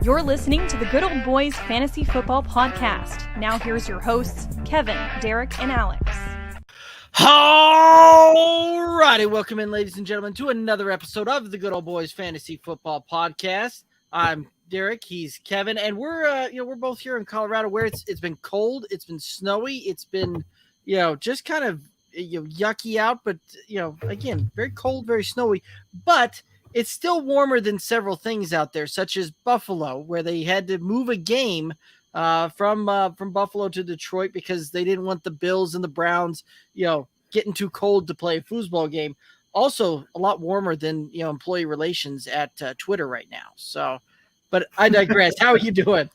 You're listening to the Good Old Boys Fantasy Football Podcast. Now here's your hosts, Kevin, Derek, and Alex. All righty, welcome in, ladies and gentlemen, to another episode of the Good Old Boys Fantasy Football Podcast. I'm Derek, he's Kevin, and we're both here in Colorado, where it's been cold, it's been snowy, it's been just kind of yucky out, but again, very cold, very snowy, but it's still warmer than several things out there, such as Buffalo, where they had to move a game from Buffalo to Detroit because they didn't want the Bills and the Browns, getting too cold to play a foosball game. Also, a lot warmer than employee relations at Twitter right now. So, but I digress. How are you doing?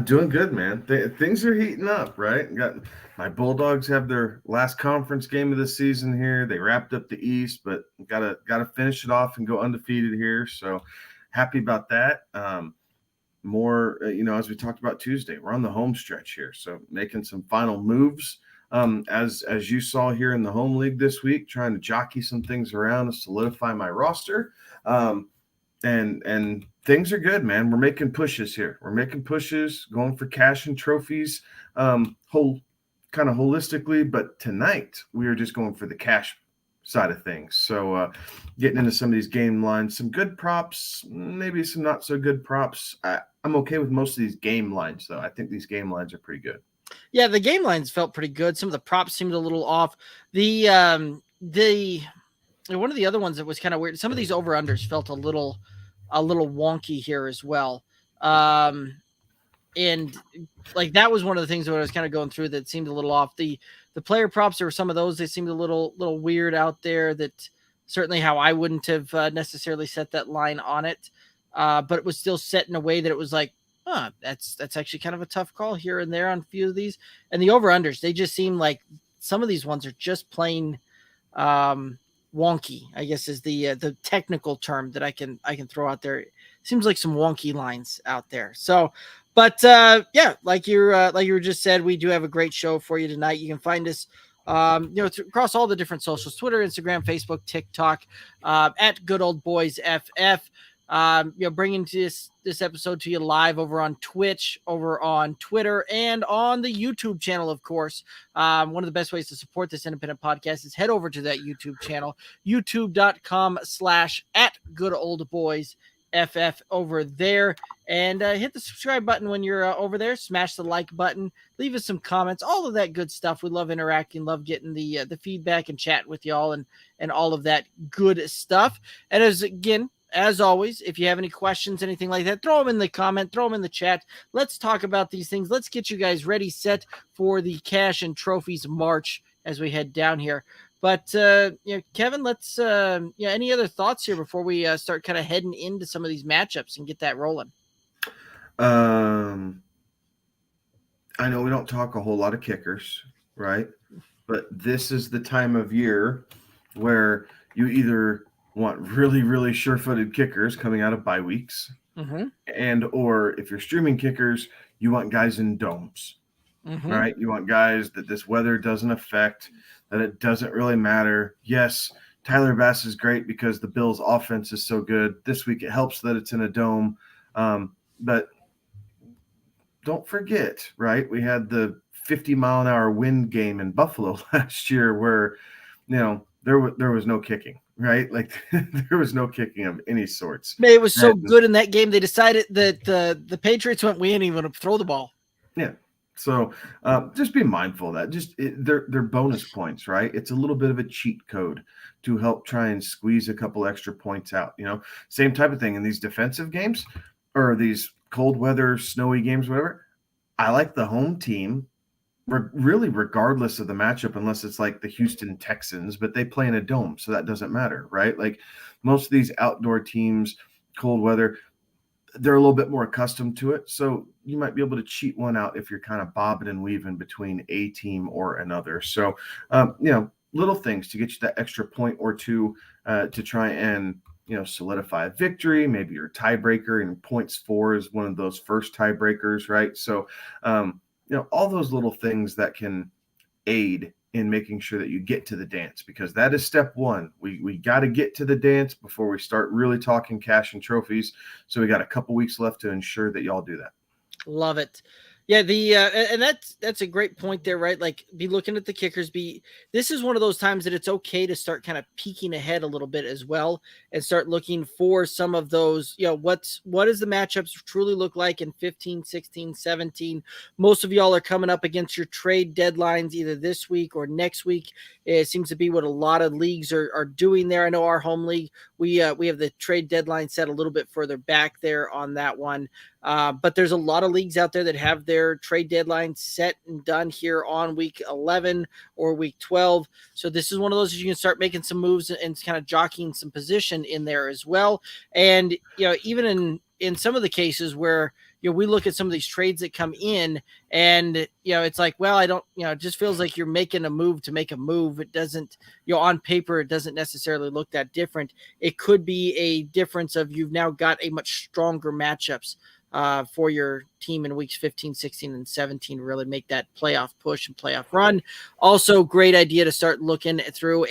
Doing good, man. Things are heating up, right? Got my Bulldogs have their last conference game of the season here. They wrapped up the East, but gotta finish it off and go undefeated here. So happy about that. More, as we talked about Tuesday, we're on the home stretch here, so making some final moves. As you saw here in the home league this week, trying to jockey some things around to solidify my roster. And things are good, man. We're making pushes here. We're making pushes, going for cash and trophies, kind of holistically. But tonight we are just going for the cash side of things. So getting into some of these game lines, some good props, maybe some not so good props. I'm okay with most of these game lines, though. I think these game lines are pretty good. Yeah, the game lines felt pretty good. Some of the props seemed a little off. One of the other ones that was kind of weird. Some of these over-unders felt a little wonky here as well. And like that was one of the things that I was kind of going through that seemed a little off. The player props, there were some of those that seemed a little weird out there, that certainly how I wouldn't have necessarily set that line on it. But it was still set in a way that it was like, that's actually kind of a tough call here and there on a few of these. And the over-unders, they just seem like some of these ones are just plain wonky, I guess is the technical term that I can throw out there. It seems like some wonky lines out there. So, but like you just said, we do have a great show for you tonight. You can find us across all the different socials: Twitter, Instagram, Facebook, TikTok, at Good Old Boys FF. Bringing this episode to you live over on Twitch, over on Twitter, and on the YouTube channel, of course. One of the best ways to support this independent podcast is head over to that YouTube channel, youtube.com/@goodoldboysff over there, and hit the subscribe button when you're over there. Smash the like button, leave us some comments, all of that good stuff. We love interacting, love getting the feedback and chat with y'all and all of that good stuff. And as always, if you have any questions, anything like that, throw them in the comment, throw them in the chat. Let's talk about these things. Let's get you guys ready, set for the cash and trophies march as we head down here. But, Kevin, let's, any other thoughts here before we start kind of heading into some of these matchups and get that rolling? I know we don't talk a whole lot of kickers, right? But this is the time of year where you either want really, really sure-footed kickers coming out of bye weeks, or if you're streaming kickers, you want guys in domes, right? You want guys that this weather doesn't affect, that it doesn't really matter. Yes, Tyler Bass is great because the Bills' offense is so good. This week it helps that it's in a dome, but don't forget, right? We had the 50-mile-an-hour wind game in Buffalo last year where, there was no kicking. Right? Like there was no kicking of any sorts. It was so good in that game. They decided that the Patriots went, we ain't even going to throw the ball. Yeah. So just be mindful of that. They're bonus points, right? It's a little bit of a cheat code to help try and squeeze a couple extra points out. Same type of thing in these defensive games or these cold weather, snowy games, whatever. I like the home team. Really, regardless of the matchup, unless it's like the Houston Texans, but they play in a dome, so that doesn't matter, right? Like most of these outdoor teams, cold weather, they're a little bit more accustomed to it. So you might be able to cheat one out if you're kind of bobbing and weaving between a team or another. So, little things to get you that extra point or two to try and, solidify a victory. Maybe your tiebreaker, and points 4 is one of those first tiebreakers, right? So, all those little things that can aid in making sure that you get to the dance, because that is step one. We got to get to the dance before we start really talking cash and trophies. So we got a couple weeks left to ensure that y'all do that. Love it. Yeah, and that's a great point there, right? Like, be looking at the kickers. This is one of those times that it's okay to start kind of peeking ahead a little bit as well, and start looking for some of those, what does the matchups truly look like in 15, 16, 17? Most of y'all are coming up against your trade deadlines either this week or next week. It seems to be what a lot of leagues are doing there. I know our home league, we have the trade deadline set a little bit further back there on that one. But there's a lot of leagues out there that have their trade deadline set and done here on week 11 or week 12. So this is one of those that you can start making some moves and kind of jockeying some position in there as well. And, even in some of the cases where, we look at some of these trades that come in and, it's like, well, I don't, it just feels like you're making a move to make a move. It doesn't, on paper, it doesn't necessarily look that different. It could be a difference of you've now got a much stronger matchups for your team in weeks 15, 16, and 17, really make that playoff push and playoff run. Also, great idea to start looking through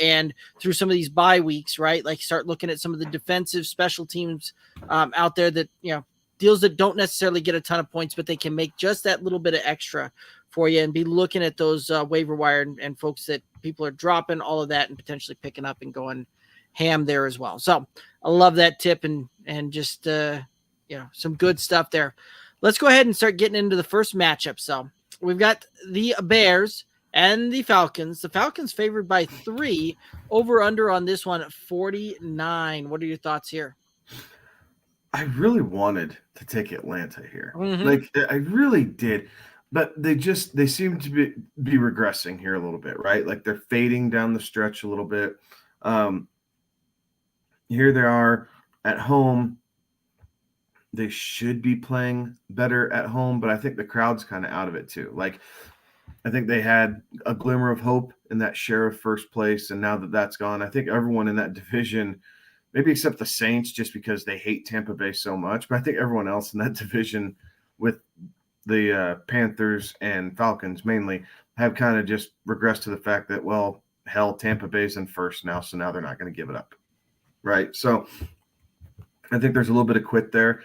some of these bye weeks, right? Like, start looking at some of the defensive special teams out there that, deals that don't necessarily get a ton of points, but they can make just that little bit of extra for you, and be looking at those waiver wire and folks that people are dropping, all of that, and potentially picking up and going ham there as well. So I love that tip and just, some good stuff there. Let's go ahead and start getting into the first matchup. So we've got the Bears and the Falcons. The Falcons favored by 3, over under on this one, 49. What are your thoughts here? I really wanted to take Atlanta here. Mm-hmm. Like, I really did, but they seem to be regressing here a little bit, right? Like, they're fading down the stretch a little bit. Here they are at home. They should be playing better at home, but I think the crowd's kind of out of it too. Like, I think they had a glimmer of hope in that sheriff first place, and now that that's gone, I think everyone in that division, maybe except the Saints, just because they hate Tampa Bay so much, but I think everyone else in that division, with the Panthers and Falcons mainly, have kind of just regressed to the fact that, well, hell, Tampa Bay's in first now, so now they're not going to give it up, right? So I think there's a little bit of quit there.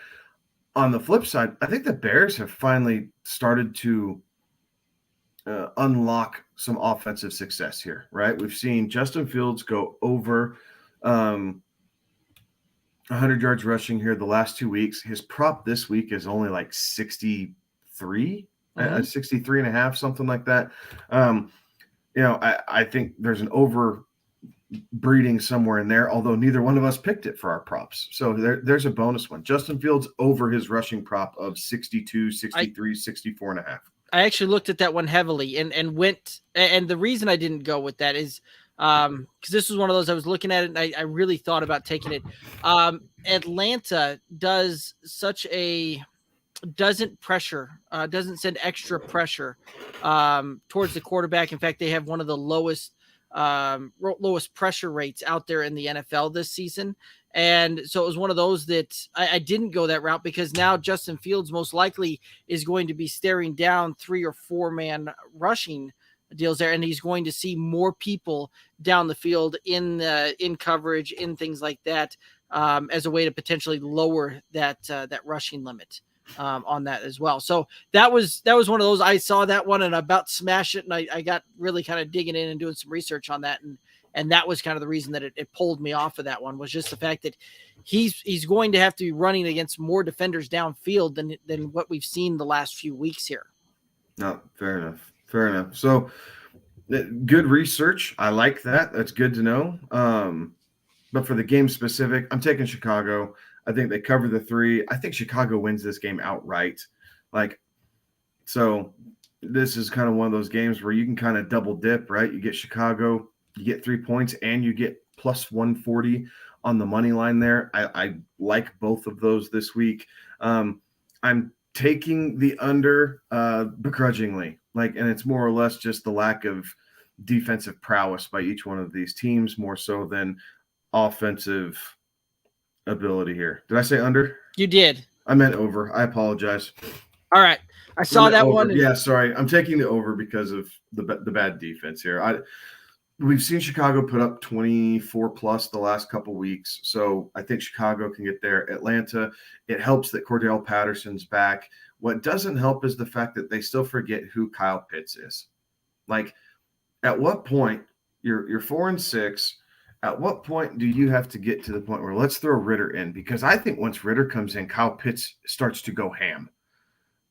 On the flip side, I think the Bears have finally started to unlock some offensive success here, right? We've seen Justin Fields go over 100 yards rushing here the last 2 weeks. His prop this week is only like 63, 63 and a half, something like that. I think there's an over breeding somewhere in there, although neither one of us picked it for our props. So there's a bonus one. Justin Fields over his rushing prop of 62, 63, 64 and a half. I actually looked at that one heavily and went, and the reason I didn't go with that is because this was one of those, I was looking at it and I really thought about taking it. Atlanta doesn't send extra pressure towards the quarterback. In fact, they have one of the lowest pressure rates out there in the NFL this season. And so it was one of those that I didn't go that route, because now Justin Fields most likely is going to be staring down 3 or 4 man rushing deals there, and he's going to see more people down the field in coverage, in things like that, as a way to potentially lower that rushing limit on that as well. So that was one of those. I saw that one and about smashed it, and I got really kind of digging in and doing some research on that, and that was kind of the reason that it pulled me off of that one, was just the fact that he's going to have to be running against more defenders downfield than what we've seen the last few weeks here. No, fair enough. So good research. I like that. That's good to know. But for the game specific, I'm taking Chicago. I think they cover the 3. I think Chicago wins this game outright. So this is kind of one of those games where you can kind of double dip, right? You get Chicago, you get 3 points, and you get plus 140 on the money line there. I like both of those this week. I'm taking the under begrudgingly, and it's more or less just the lack of defensive prowess by each one of these teams, more so than offensive ability here. Did I say under? You did. I meant over. I apologize. All right. I saw that over. one. Yeah, sorry. I'm taking the over because of the bad defense here. We've seen Chicago put up 24 plus the last couple weeks, so I think Chicago can get there. Atlanta, it helps that Cordell Patterson's back. What doesn't help is the fact that they still forget who Kyle Pitts is. Like, at what point you're 4-6? At what point do you have to get to the point where let's throw Ritter in? Because I think once Ritter comes in, Kyle Pitts starts to go ham.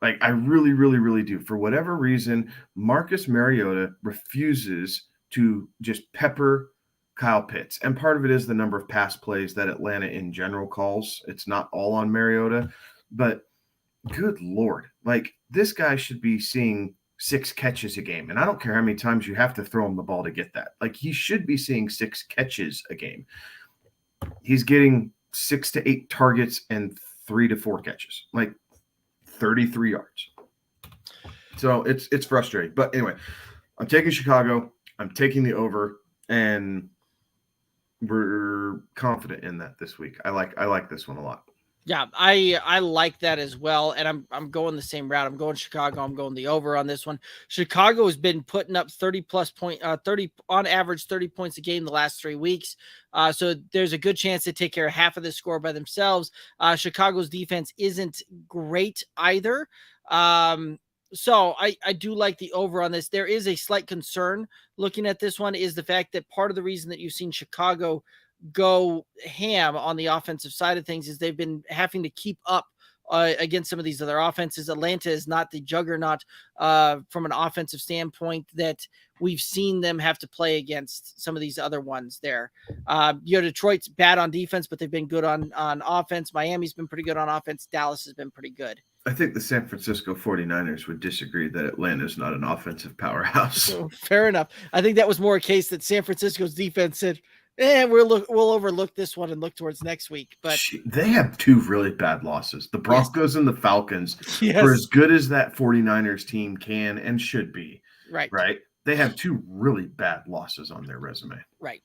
Like, I really, really, really do. For whatever reason, Marcus Mariota refuses to just pepper Kyle Pitts. And part of it is the number of pass plays that Atlanta in general calls. It's not all on Mariota, but good Lord, like, this guy should be seeing 6 catches a game. And I don't care how many times you have to throw him the ball to get that. Like, he should be seeing 6 catches a game. He's getting 6 to 8 targets and 3 to 4 catches, like 33 yards. So it's frustrating. But anyway, I'm taking Chicago. I'm taking the over, and we're confident in that this week. I like this one a lot. Yeah, I like that as well, and I'm going the same route. I'm going Chicago. I'm going the over on this one. Chicago has been putting up 30 on average 30 points a game the last 3 weeks. So there's a good chance to take care of half of the score by themselves. Chicago's defense isn't great either. So I do like the over on this. There is a slight concern looking at this one is the fact that part of the reason that you've seen Chicago go ham on the offensive side of things is they've been having to keep up against some of these other offenses. Atlanta is not the juggernaut from an offensive standpoint that we've seen them have to play against some of these other ones there. Detroit's bad on defense, but they've been good on offense. Miami's been pretty good on offense. Dallas has been pretty good. I think the San Francisco 49ers would disagree that Atlanta is not an offensive powerhouse. So, fair enough. I think that was more a case that San Francisco's defense said, we'll overlook this one and look towards next week. But they have 2 really bad losses. The Broncos and the Falcons, for as good as that 49ers team can and should be. Right. They have 2 really bad losses on their resume. Right.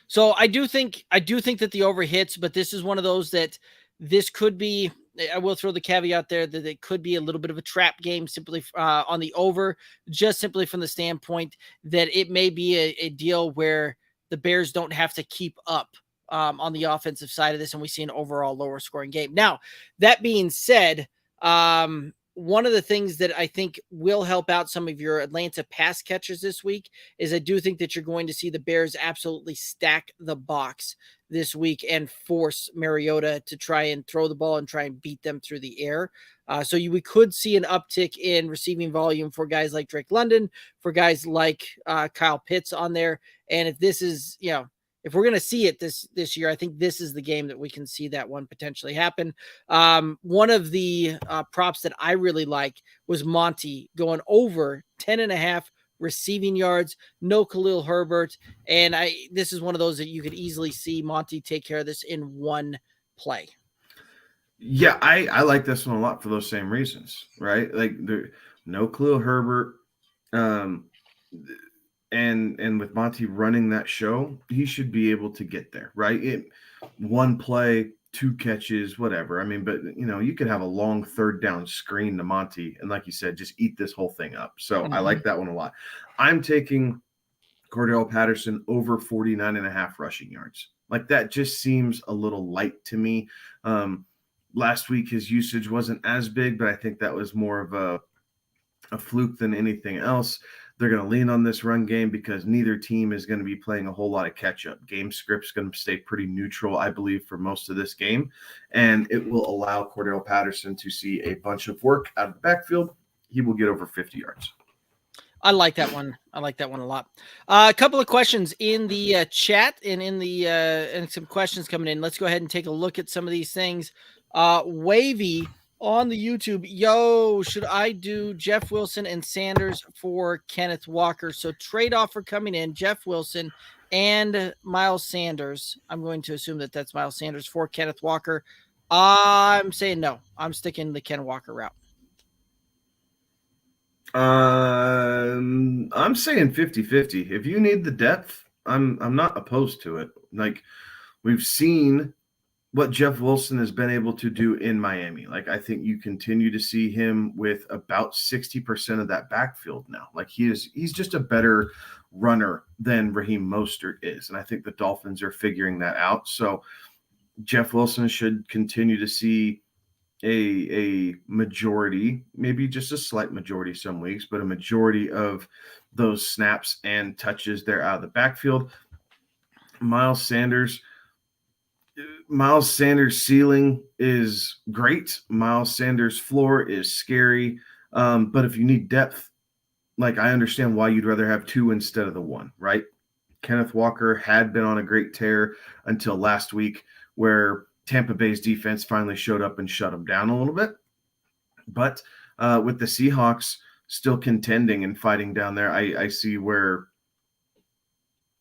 So I do think that the over hits, but this is one of those that this could be, I will throw the caveat there that it could be a little bit of a trap game simply on the over, just simply from the standpoint that it may be a deal where the Bears don't have to keep up on the offensive side of this, and we see an overall lower scoring game. Now, that being said, one of the things that I think will help out some of your Atlanta pass catchers this week is I do think that you're going to see the Bears absolutely stack the box this week and force Mariota to try and throw the ball and try and beat them through the air. So we could see an uptick in receiving volume for guys like Drake London, for guys like Kyle Pitts on there. And if this is, if we're going to see it this year, I think this is the game that we can see that one potentially happen. One of the props that I really like was Monty going over 10.5 receiving yards, no Khalil Herbert. And this is one of those that you could easily see Monty take care of this in one play. Yeah, I like this one a lot for those same reasons, right? Like, no Khalil Herbert, and with Monty running that show, he should be able to get there, right? One play, 2 catches, whatever. I mean, but you could have a long 3rd down screen to Monty, and like you said, just eat this whole thing up. So I like that one a lot. I'm taking Cordell Patterson over 49.5 rushing yards. Like, that just seems a little light to me. Last week, his usage wasn't as big, but I think that was more of a fluke than anything else. They're going to lean on this run game because neither team is going to be playing a whole lot of catch-up. Game script's going to stay pretty neutral, I believe, for most of this game, and it will allow Cordell Patterson to see a bunch of work out of the backfield. He will get over 50 yards. I like that one. I like that one a lot. A couple of questions in the chat and and some questions coming in. Let's go ahead and take a look at some of these things. Wavy on the YouTube, should I do Jeff Wilson and Sanders for Kenneth Walker? So trade offer coming in, Jeff Wilson and Miles Sanders. I'm going to assume that that's Miles Sanders for Kenneth Walker. I'm saying no. I'm sticking the Ken Walker route. I'm saying 50-50. If you need the depth, I'm not opposed to it. Like, we've seen what Jeff Wilson has been able to do in Miami. Like, I think you continue to see him with about 60% of that backfield now. Like, he's just a better runner than Raheem Mostert is. And I think the Dolphins are figuring that out. So Jeff Wilson should continue to see a majority, maybe just a slight majority some weeks, but a majority of those snaps and touches there out of the backfield. Miles Sanders' ceiling is great. Miles Sanders' floor is scary. But if you need depth, like, I understand why you'd rather have two instead of the one, right? Kenneth Walker had been on a great tear until last week, where Tampa Bay's defense finally showed up and shut him down a little bit. But with the Seahawks still contending and fighting down there, I see where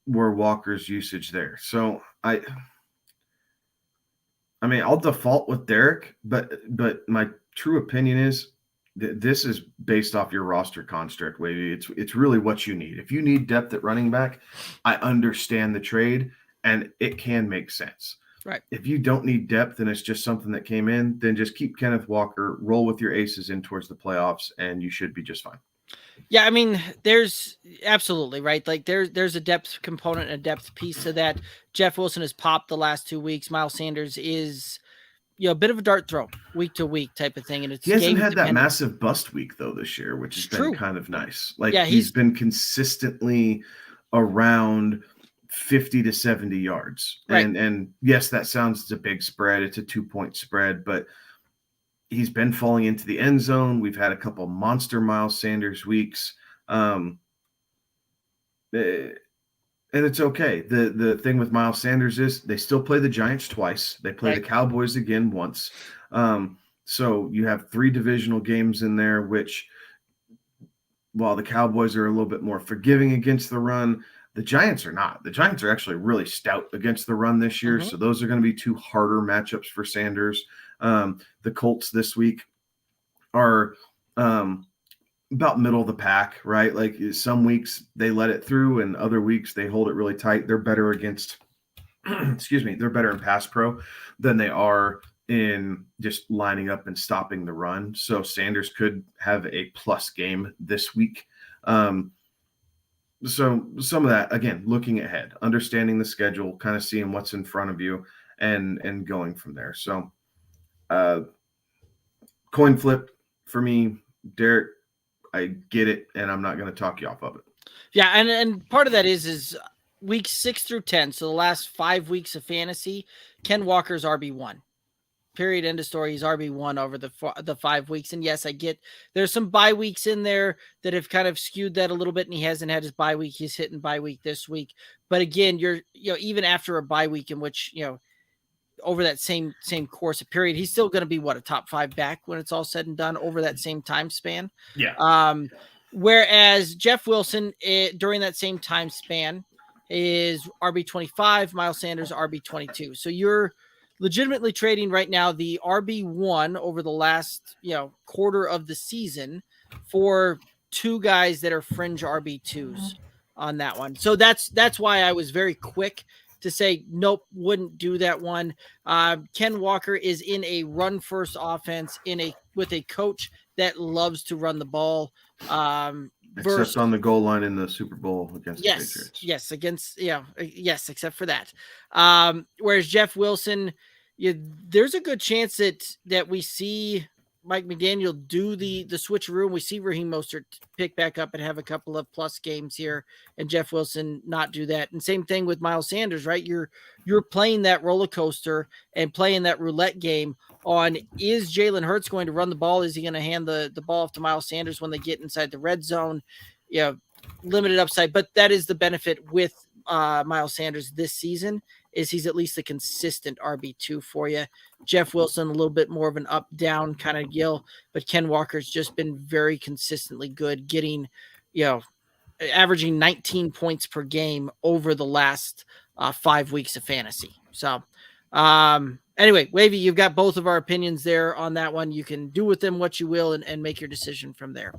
Walker's usage there. So I mean, I'll default with Derek, but my true opinion is that this is based off your roster construct, Wavy. It's really what you need. If you need depth at running back, I understand the trade, and it can make sense. Right. If you don't need depth and it's just something that came in, then just keep Kenneth Walker, roll with your aces in towards the playoffs, and you should be just fine. Yeah, I mean, there's absolutely right. Like, there's a depth component and a depth piece to that. Jeff Wilson has popped the last 2 weeks. Miles Sanders is, a bit of a dart throw week to week type of thing. And he hasn't had that massive bust week though this year, which has been kind of nice. Like, yeah, he's been consistently around 50 to 70 yards. Right. And yes, that sounds, it's a big spread. It's a 2-point spread, but he's been falling into the end zone. We've had a couple monster Miles Sanders weeks. And it's okay. The thing with Miles Sanders is they still play the Giants twice. They play the Cowboys again once. So you have 3 divisional games in there, which, while the Cowboys are a little bit more forgiving against the run, the Giants are not. The Giants are actually really stout against the run this year. Mm-hmm. So those are going to be 2 harder matchups for Sanders. The Colts this week are about middle of the pack, right? Like, some weeks they let it through and other weeks they hold it really tight. They're better against, they're better in pass pro than they are in just lining up and stopping the run. So Sanders could have a plus game this week. So some of that, again, looking ahead, understanding the schedule, kind of seeing what's in front of you and going from there. So coin flip for me, Derek. I get it, and I'm not going to talk you off of it. Yeah, and part of that is weeks 6 through 10, so the last 5 weeks of fantasy, Ken Walker's RB1. Period, end of story. He's RB1 over the 5 weeks. And yes, I get there's some bye weeks in there that have kind of skewed that a little bit, and he hasn't had his bye week. He's hitting bye week this week. But again, even after a bye week in which, over that same course of period, he's still going to be a top 5 back when it's all said and done over that same time span. Yeah. Whereas Jeff Wilson, during that same time span, is RB25, Miles Sanders RB22. So you're legitimately trading right now the RB1 over the last, quarter of the season for 2 guys that are fringe RB2s on that one. So that's why I was very quick to say, nope, wouldn't do that one. Ken Walker is in a run first offense with a coach that loves to run the ball. Except on the goal line in the Super Bowl against the Patriots. Yes, except for that. Whereas Jeff Wilson, there's a good chance that we see Mike McDaniel do the switcheroo, and we see Raheem Mostert pick back up and have a couple of plus games here, and Jeff Wilson not do that. And same thing with Miles Sanders, right? You're playing that roller coaster and playing that roulette game on, is Jalen Hurts going to run the ball? Is he going to hand the ball off to Miles Sanders when they get inside the red zone? Limited upside, but that is the benefit with Miles Sanders this season, is he's at least a consistent RB2 for you. Jeff Wilson, a little bit more of an up-down kind of deal, but Ken Walker's just been very consistently good, getting, averaging 19 points per game over the last 5 weeks of fantasy. So anyway, Wavy, you've got both of our opinions there on that one. You can do with them what you will and make your decision from there.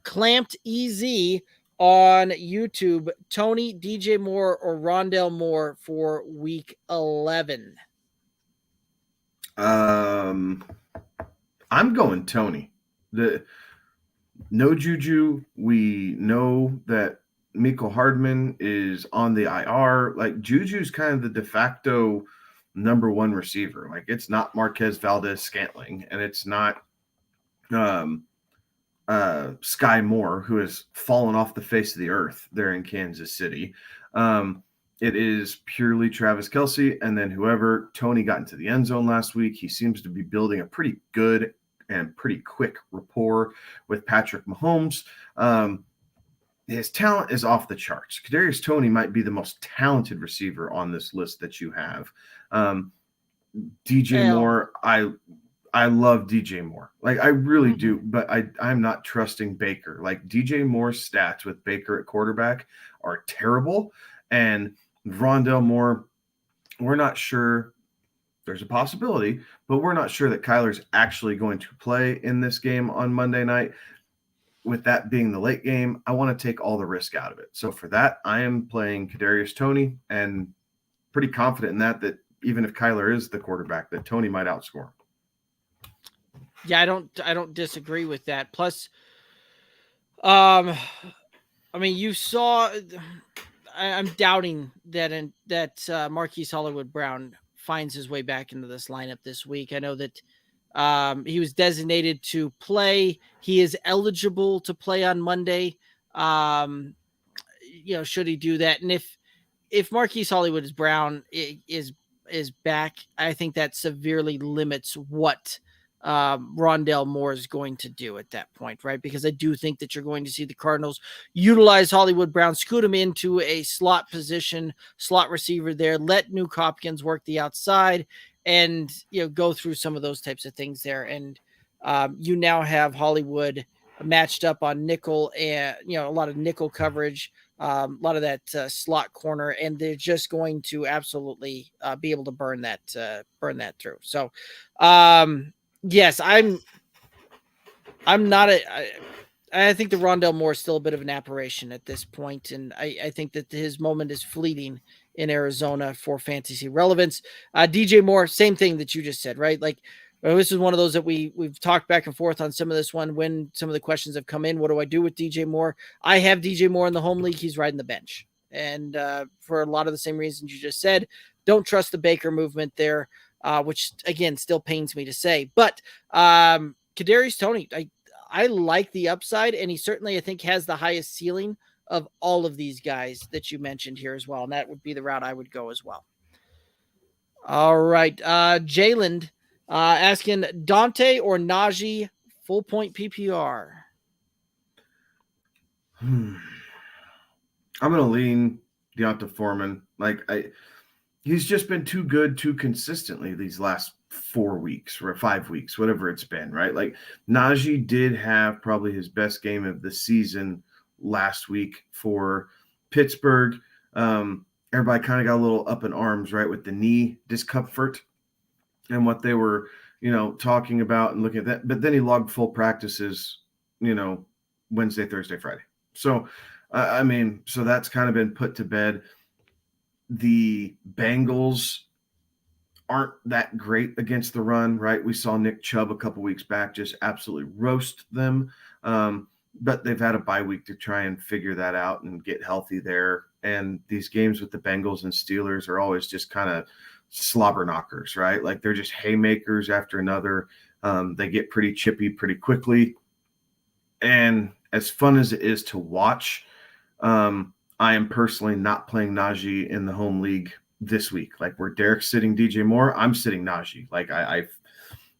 Clamped EZ on YouTube, Tony, DJ Moore, or Rondell Moore for week 11? I'm going Tony. No Juju. We know that Mecole Hardman is on the IR. Like, Juju's kind of the de facto number one receiver. Like, it's not Marquez Valdez-Scantling, and it's not Sky Moore, who has fallen off the face of the earth there in Kansas City. It is purely Travis Kelce, and then whoever. Tony got into the end zone last week. He seems to be building a pretty good and pretty quick rapport with Patrick Mahomes. His talent is off the charts. Kadarius Toney might be the most talented receiver on this list that you have. DJ Moore, I love DJ Moore. Like, I really do, but I'm not trusting Baker. Like, DJ Moore's stats with Baker at quarterback are terrible. And Rondale Moore, we're not sure. There's a possibility, but we're not sure that Kyler's actually going to play in this game on Monday night. With that being the late game, I want to take all the risk out of it. So for that, I am playing Kadarius Toney, and pretty confident in that even if Kyler is the quarterback, that Toney might outscore. Yeah, I don't disagree with that. Plus, I mean, you saw. I'm doubting that Marquise Hollywood Brown finds his way back into this lineup this week. I know that he was designated to play. He is eligible to play on Monday. Should he do that? And if Marquise Hollywood Brown is back, I think that severely limits what Rondale Moore is going to do at that point, right? Because I do think that you're going to see the Cardinals utilize Hollywood Brown, scoot him into a slot position, slot receiver there, let Nuke Hopkins work the outside, and go through some of those types of things there. And you now have Hollywood matched up on nickel and a lot of nickel coverage, a lot of that slot corner, and they're just going to absolutely be able to burn that through. So yes, I'm not I think the Rondale Moore is still a bit of an apparition at this point, and I think that his moment is fleeting in Arizona for fantasy relevance. DJ Moore, same thing that you just said, right? Like, this is one of those that we've talked back and forth on some of this one when some of the questions have come in. What do I do with DJ Moore? I have DJ Moore in the home league. He's riding the bench. And for a lot of the same reasons you just said, don't trust the Baker movement there, which, again, still pains me to say. But Kadarius Toney, I like the upside, and he certainly, I think, has the highest ceiling of all of these guys that you mentioned here as well. And that would be the route I would go as well. All right. Jalen asking Dante or Najee full point PPR. I'm going to lean Deonta Foreman. He's just been too good too consistently these last 4 weeks or 5 weeks, whatever it's been, right? Like, Najee did have probably his best game of the season last week for Pittsburgh. Everybody kind of got a little up in arms, right, with the knee discomfort and what they were, talking about and looking at that. But then he logged full practices, Wednesday, Thursday, Friday. So, so that's kind of been put to bed. The Bengals aren't that great against the run, right? We saw Nick Chubb a couple weeks back just absolutely roast them. But they've had a bye week to try and figure that out and get healthy there. And these games with the Bengals and Steelers are always just kind of slobber knockers, right? Like, they're just haymakers after another. They get pretty chippy pretty quickly. And as fun as it is to watch, I am personally not playing Najee in the home league this week. Like, where Derek's sitting DJ Moore, I'm sitting Najee. Like, I've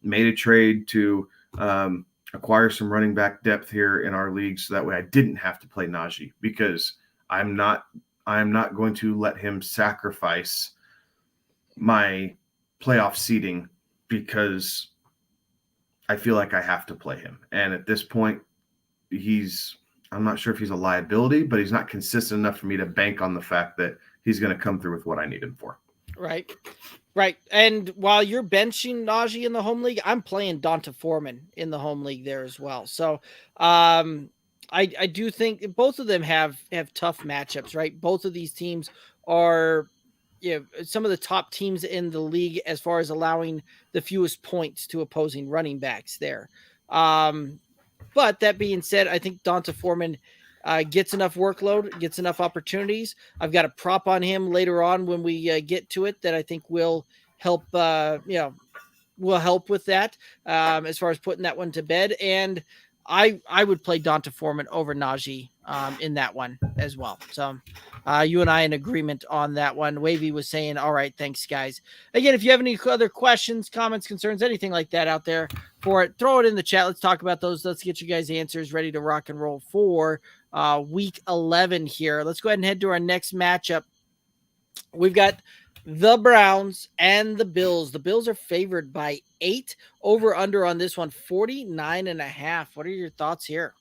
made a trade to acquire some running back depth here in our league, so that way I didn't have to play Najee, because I'm not going to let him sacrifice my playoff seeding because I feel like I have to play him. And at this point, I'm not sure if he's a liability, but he's not consistent enough for me to bank on the fact that he's going to come through with what I need him for. Right. And while you're benching Najee in the home league, I'm playing Deonta Foreman in the home league there as well. So I do think both of them have tough matchups, right? Both of these teams are some of the top teams in the league as far as allowing the fewest points to opposing running backs there. But that being said, I think Donta Foreman gets enough workload, gets enough opportunities. I've got a prop on him later on when we get to it that I think will help, will help with that as far as putting that one to bed. And I would play Donta Foreman over Najee in that one as well. So you and I in agreement on that one. Wavy was saying, all right, thanks, guys. Again, if you have any other questions, comments, concerns, anything like that out there for it, throw it in the chat. Let's talk about those. Let's get you guys answers ready to rock and roll for week 11 here. Let's go ahead and head to our next matchup. We've got the Browns and the Bills. The Bills are favored by 8. Over under on this one, 49.5. What are your thoughts here?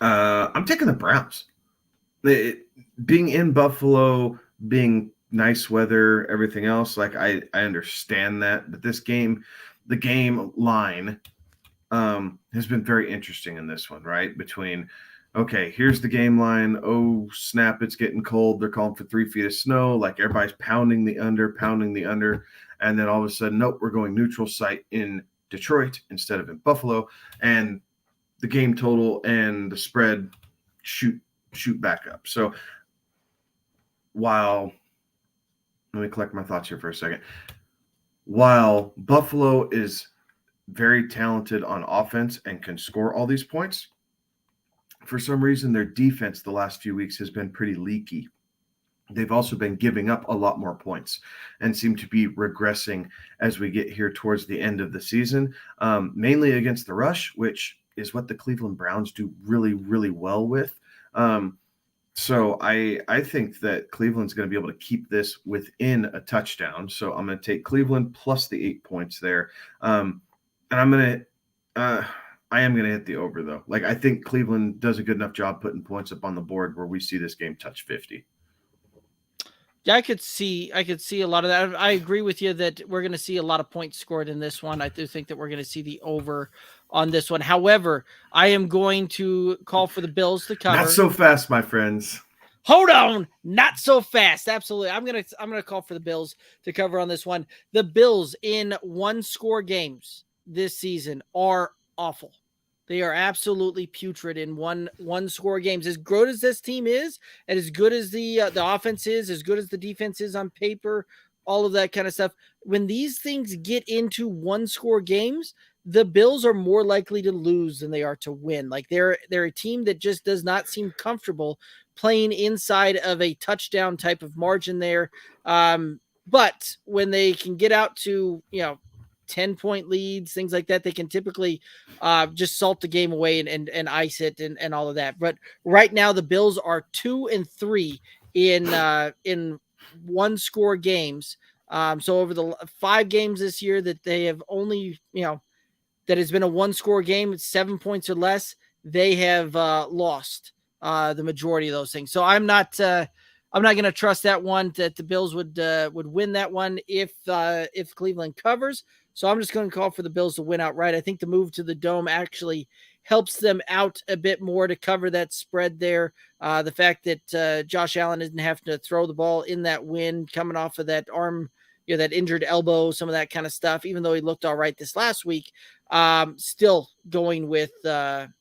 I'm taking the Browns. Being in Buffalo, being nice weather, everything else, like I understand that. But this game, the game line has been very interesting in this one, right? Between, okay, here's the game line. Oh, snap, it's getting cold. They're calling for 3 feet of snow. Like everybody's pounding the under. And then all of a sudden, nope, we're going neutral site in Detroit instead of in Buffalo. And the game total and the spread shoot back up. So let me collect my thoughts here for a second. While Buffalo is very talented on offense and can score all these points, for some reason their defense the last few weeks has been pretty leaky. They've also been giving up a lot more points and seem to be regressing as we get here towards the end of the season, mainly against the rush, which is what the Cleveland Browns do really, really well with. So I think that Cleveland's going to be able to keep this within a touchdown. So I'm going to take Cleveland plus the 8 points there. And I am going to hit the over though. Like I think Cleveland does a good enough job putting points up on the board where we see this game touch 50. Yeah, I could see a lot of that. I agree with you that we're going to see a lot of points scored in this one. I do think that we're going to see the over on this one. However, I am going to call for the Bills to cover. Not so fast, my friends. Hold on, not so fast. Absolutely. I'm going to call for the Bills to cover on this one. The Bills in 1-score games this season are awful. They are absolutely putrid in one-score games. As good as this team is, and as good as the offense is, as good as the defense is on paper, all of that kind of stuff, when these things get into one-score games, the Bills are more likely to lose than they are to win. Like they're a team that just does not seem comfortable playing inside of a touchdown type of margin there. But when they can get out to 10-point leads, things like that, they can typically just salt the game away and ice it and all of that. But right now the Bills are 2-3 in 1-score games. So over the 5 games this year that they have only, that has been a 1-score game, it's 7 points or less, they have lost the majority of those things. So I'm not going to trust that one that the Bills would win that one if Cleveland covers. So I'm just going to call for the Bills to win outright. I think the move to the Dome actually helps them out a bit more to cover that spread there. The fact that Josh Allen isn't having to throw the ball in that wind, coming off of that arm, that injured elbow, some of that kind of stuff, even though he looked all right this last week, still going with the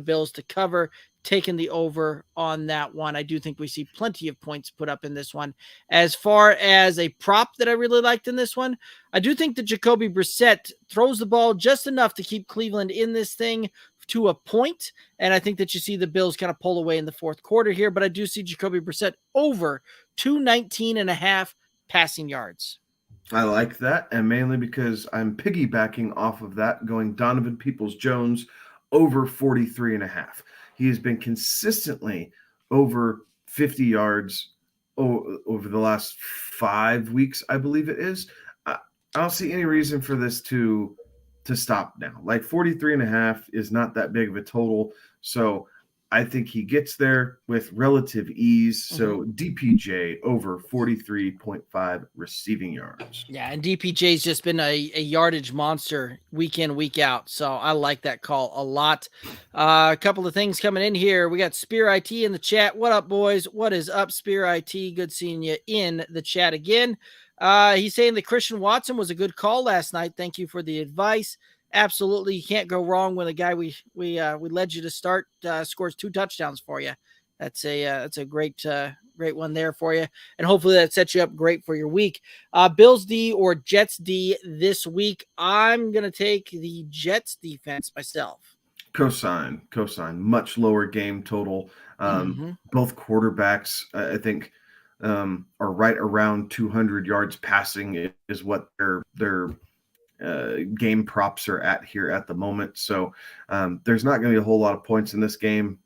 Bills to cover, taking the over on that one. I do think we see plenty of points put up in this one. As far as a prop that I really liked in this one, I do think that Jacoby Brissett throws the ball just enough to keep Cleveland in this thing to a point. And I think that you see the Bills kind of pull away in the fourth quarter here, but I do see Jacoby Brissett over 219.5 passing yards. I like that. And mainly because I'm piggybacking off of that, going Donovan Peoples-Jones over 43.5. He has been consistently over 50 yards over the last 5 weeks, I believe it is. I don't see any reason for this to stop now. Like 43.5 is not that big of a total. So I think he gets there with relative ease. So DPJ over 43.5 receiving yards. Yeah, and DPJ's just been a yardage monster week in, week out. So I like that call a lot. A couple of things coming in here. We got Spear IT in the chat. What up, boys? What is up, Spear IT? Good seeing you in the chat again. He's saying that Christian Watson was a good call last night. Thank you for the advice. Absolutely, you can't go wrong when a guy we led you to start scores 2 touchdowns for you. That's a great one there for you, and hopefully that sets you up great for your week. Bills D or Jets D this week? I'm gonna take the Jets defense myself. Cosign. Much lower game total. Both quarterbacks, I think, are right around 200 yards passing is what their game props are at here at the moment. So there's not going to be a whole lot of points in this game.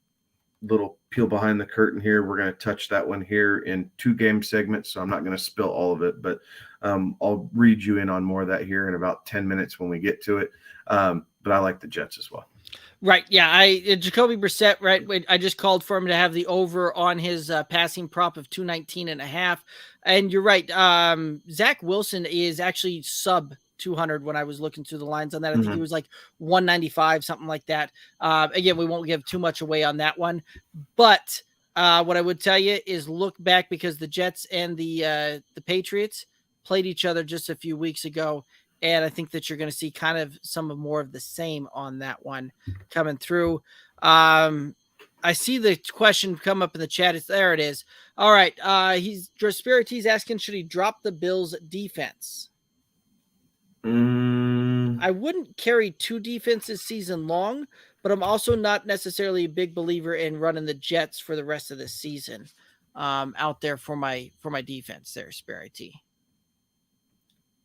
Little peel behind the curtain here. We're going to touch that one here in 2 game segments, so I'm not going to spill all of it, but I'll read you in on more of that here in about 10 minutes when we get to it. But I like the Jets as well. Right. Yeah. Jacoby Brissett, right. I just called for him to have the over on his passing prop of 219.5. And you're right. Zach Wilson is actually sub 200 when I was looking through the lines on that. I think he was like 195, something like that. Again, we won't give too much away on that one, but what I would tell you is look back, because the Jets and the Patriots played each other just a few weeks ago. And I think that you're going to see kind of some of more of the same on that one coming through. I see the question come up in the chat. There it is. All right. He's asking, should he drop the Bills defense? I wouldn't carry 2 defenses season long, but I'm also not necessarily a big believer in running the Jets for the rest of the season out there for my defense there, Spare IT.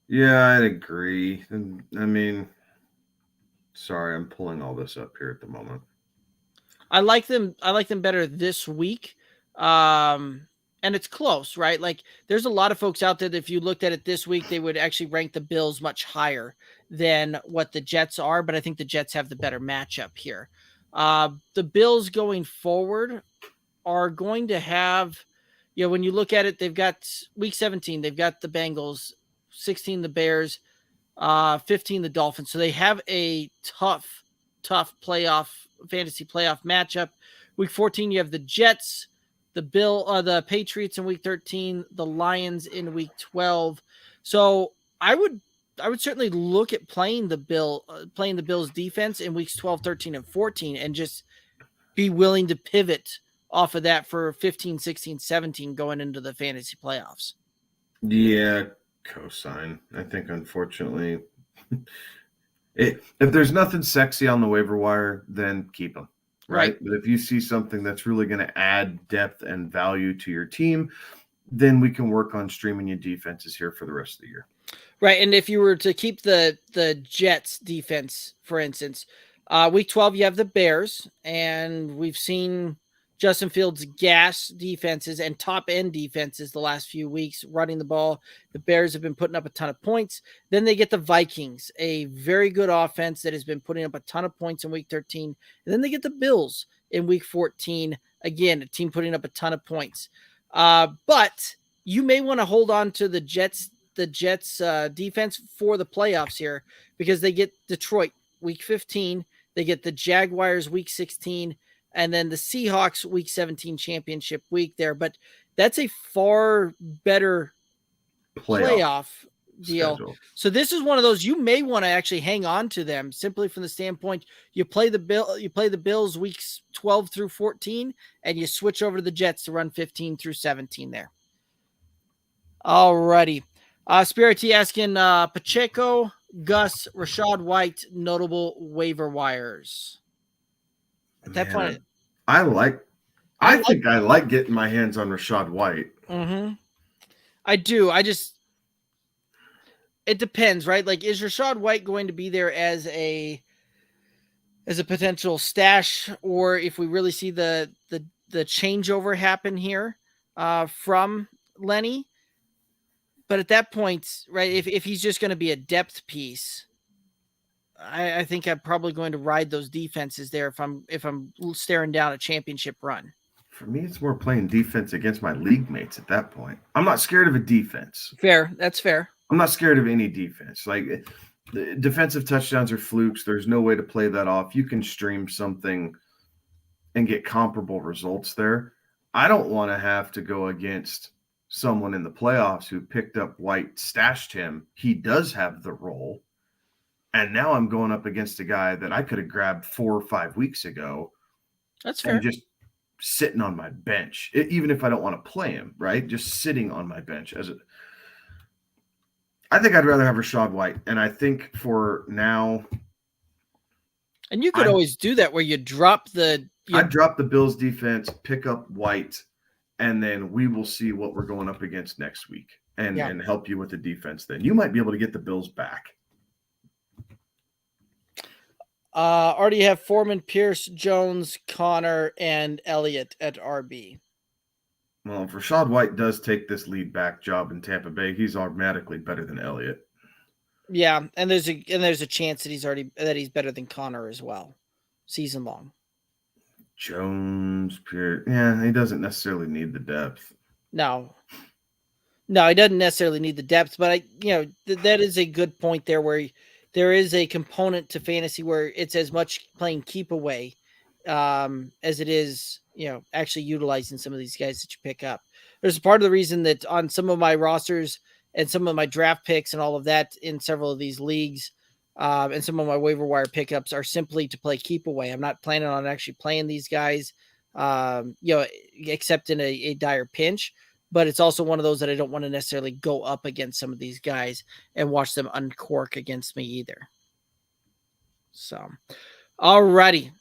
Yeah, I'd agree. And I mean, sorry, I'm pulling all this up here at the moment. I like them better this week. And it's close, right? Like there's a lot of folks out there that if you looked at it this week, they would actually rank the Bills much higher than what the Jets are. But I think the Jets have the better matchup here. The Bills going forward are going to have, when you look at it, they've got week 17, they've got the Bengals, 16, the Bears, 15, the Dolphins. So they have a tough fantasy playoff matchup. Week 14, you have the Jets, the Patriots in week 13, the Lions in week 12. So I would certainly look at playing the Bills defense in weeks 12, 13, and 14, and just be willing to pivot off of that for 15, 16, 17 going into the fantasy playoffs. Yeah, cosign. I think unfortunately, if there's nothing sexy on the waiver wire, then keep them. Right. But if you see something that's really going to add depth and value to your team, then we can work on streaming your defenses here for the rest of the year. Right. And if you were to keep the Jets defense, for instance, week 12, you have the Bears, and we've seen Justin Fields gas defenses and top end defenses the last few weeks running the ball. The Bears have been putting up a ton of points. Then they get the Vikings, a very good offense that has been putting up a ton of points in week 13. And then they get the Bills in week 14. Again, a team putting up a ton of points. But you may want to hold on to the Jets defense for the playoffs here, because they get Detroit week 15. They get the Jaguars week 16. And then the Seahawks week 17 championship week there. But that's a far better playoff deal. Schedule. So this is one of those you may want to actually hang on to them simply from the standpoint you play the Bills weeks 12 through 14, and you switch over to the Jets to run 15 through 17 there. Alrighty. Spirity asking Pacheco, Gus, Rashad White, notable waiver wires. At that point, I think I like getting my hands on Rashad White. Mm-hmm. I do. It depends, right? Like, is Rashad White going to be there as a potential stash, or if we really see the changeover happen here from Lenny? But at that point, right, if he's just going to be a depth piece, I think I'm probably going to ride those defenses there if I'm staring down a championship run. For me, it's more playing defense against my league mates at that point. I'm not scared of a defense. Fair. That's fair. I'm not scared of any defense. Like, the defensive touchdowns are flukes. There's no way to play that off. You can stream something and get comparable results there. I don't want to have to go against someone in the playoffs who picked up White, stashed him. He does have the role. And now I'm going up against a guy that I could have grabbed 4 or 5 weeks ago. That's fair. And just sitting on my bench, even if I don't want to play him, right? Just sitting on my bench I think I'd rather have Rachaad White. And I think for now. And you could always do that where you drop I'd drop the Bills defense, pick up White, and then we will see what we're going up against next week and help you with the defense. Then you might be able to get the Bills back. Already have Foreman, Pierce, Jones, Connor, and Elliott at RB. Well, if Rachaad White does take this lead back job in Tampa Bay, he's automatically better than Elliott. Yeah, and there's a chance that he's better than Connor as well, season long. Jones, Pierce, yeah, he doesn't necessarily need the depth. No, he doesn't necessarily need the depth, but that is a good point there where there is a component to fantasy where it's as much playing keep away as it is, actually utilizing some of these guys that you pick up. There's a part of the reason that on some of my rosters and some of my draft picks and all of that in several of these leagues and some of my waiver wire pickups are simply to play keep away. I'm not planning on actually playing these guys, except in a dire pinch. But it's also one of those that I don't want to necessarily go up against some of these guys and watch them uncork against me either. So, alrighty.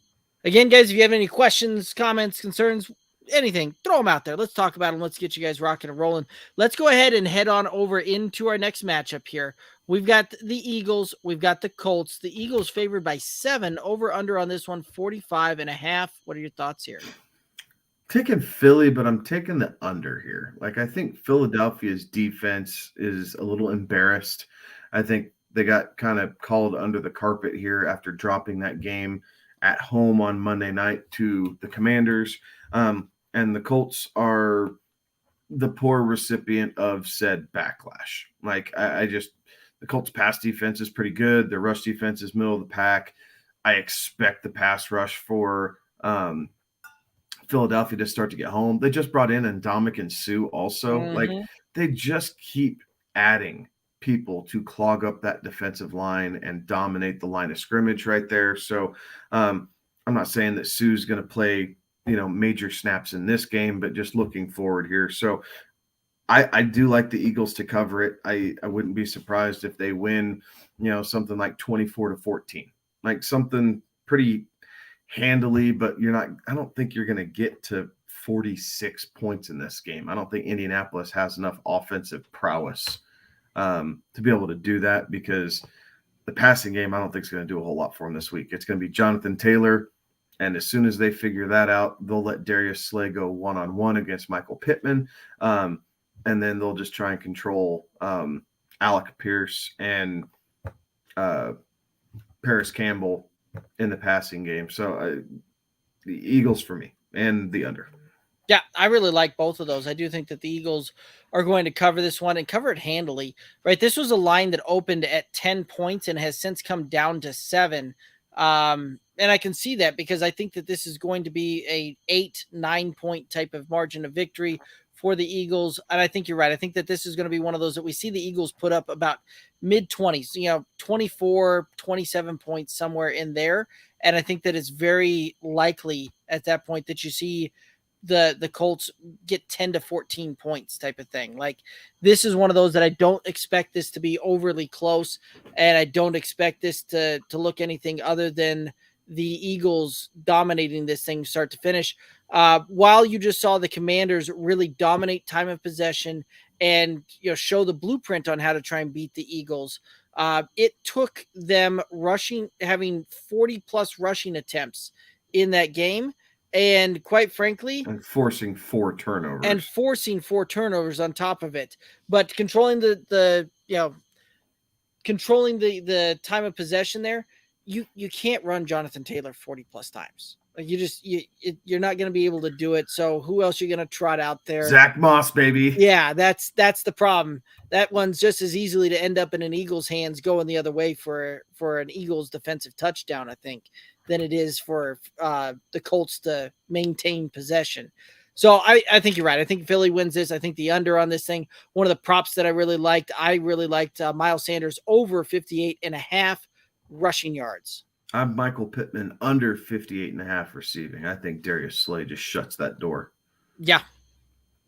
Again, guys, if you have any questions, comments, concerns, anything, throw them out there. Let's talk about them. Let's get you guys rocking and rolling. Let's go ahead and head on over into our next matchup here. We've got the Eagles. We've got the Colts. The Eagles favored by 7, over under on this one, 45.5. What are your thoughts here? Taking Philly, but I'm taking the under here. Like, I think Philadelphia's defense is a little embarrassed. I think they got kind of called under the carpet here after dropping that game at home on Monday night to the Commanders. And the Colts are the poor recipient of said backlash. Like, the Colts pass defense is pretty good. Their rush defense is middle of the pack. I expect the pass rush for Philadelphia to start to get home. They just brought in Ndamukong Suh also. Mm-hmm. Like, they just keep adding people to clog up that defensive line and dominate the line of scrimmage right there. So I'm not saying that Suh's going to play, major snaps in this game, but just looking forward here. So I do like the Eagles to cover it. I wouldn't be surprised if they win, something like 24-14, like something pretty handily, but I don't think you're going to get to 46 points in this game. I don't think Indianapolis has enough offensive prowess to be able to do that, because the passing game, I don't think is going to do a whole lot for them this week. It's going to be Jonathan Taylor. And as soon as they figure that out, they'll let Darius Slay go one-on-one against Michael Pittman. And then they'll just try and control Alec Pierce and Paris Campbell in the passing game. So the Eagles for me, and the under. Yeah, I really like both of those. I do think that the Eagles are going to cover this one and cover it handily, right? This was a line that opened at 10 points and has since come down to 7. And I can see that because I think that this is going to be a 8-9 point type of margin of victory for the Eagles. And I think you're right. I think that this is going to be one of those that we see the Eagles put up about mid-20s, 24, 27 points, somewhere in there. And I think that it's very likely at that point that you see the Colts get 10 to 14 points type of thing. Like, this is one of those that I don't expect this to be overly close, and I don't expect this to look anything other than the Eagles dominating this thing start to finish. While you just saw the Commanders really dominate time of possession and show the blueprint on how to try and beat the Eagles, it took them having 40 plus rushing attempts in that game. And quite frankly, and forcing 4 turnovers on top of it, but controlling the time of possession there. you can't run Jonathan Taylor 40 plus times. Like you're not going to be able to do it. So who else are you going to trot out there? Zach Moss, baby. Yeah, that's the problem. That one's just as easily to end up in an Eagles' hands going the other way for an Eagles defensive touchdown, I think, than it is for the Colts to maintain possession. So I think you're right. I think Philly wins this. I think the under on this thing. One of the props that I really liked Miles Sanders over 58.5 rushing yards. I'm Michael Pittman under 58.5 receiving. I think Darius Slay just shuts that door. Yeah.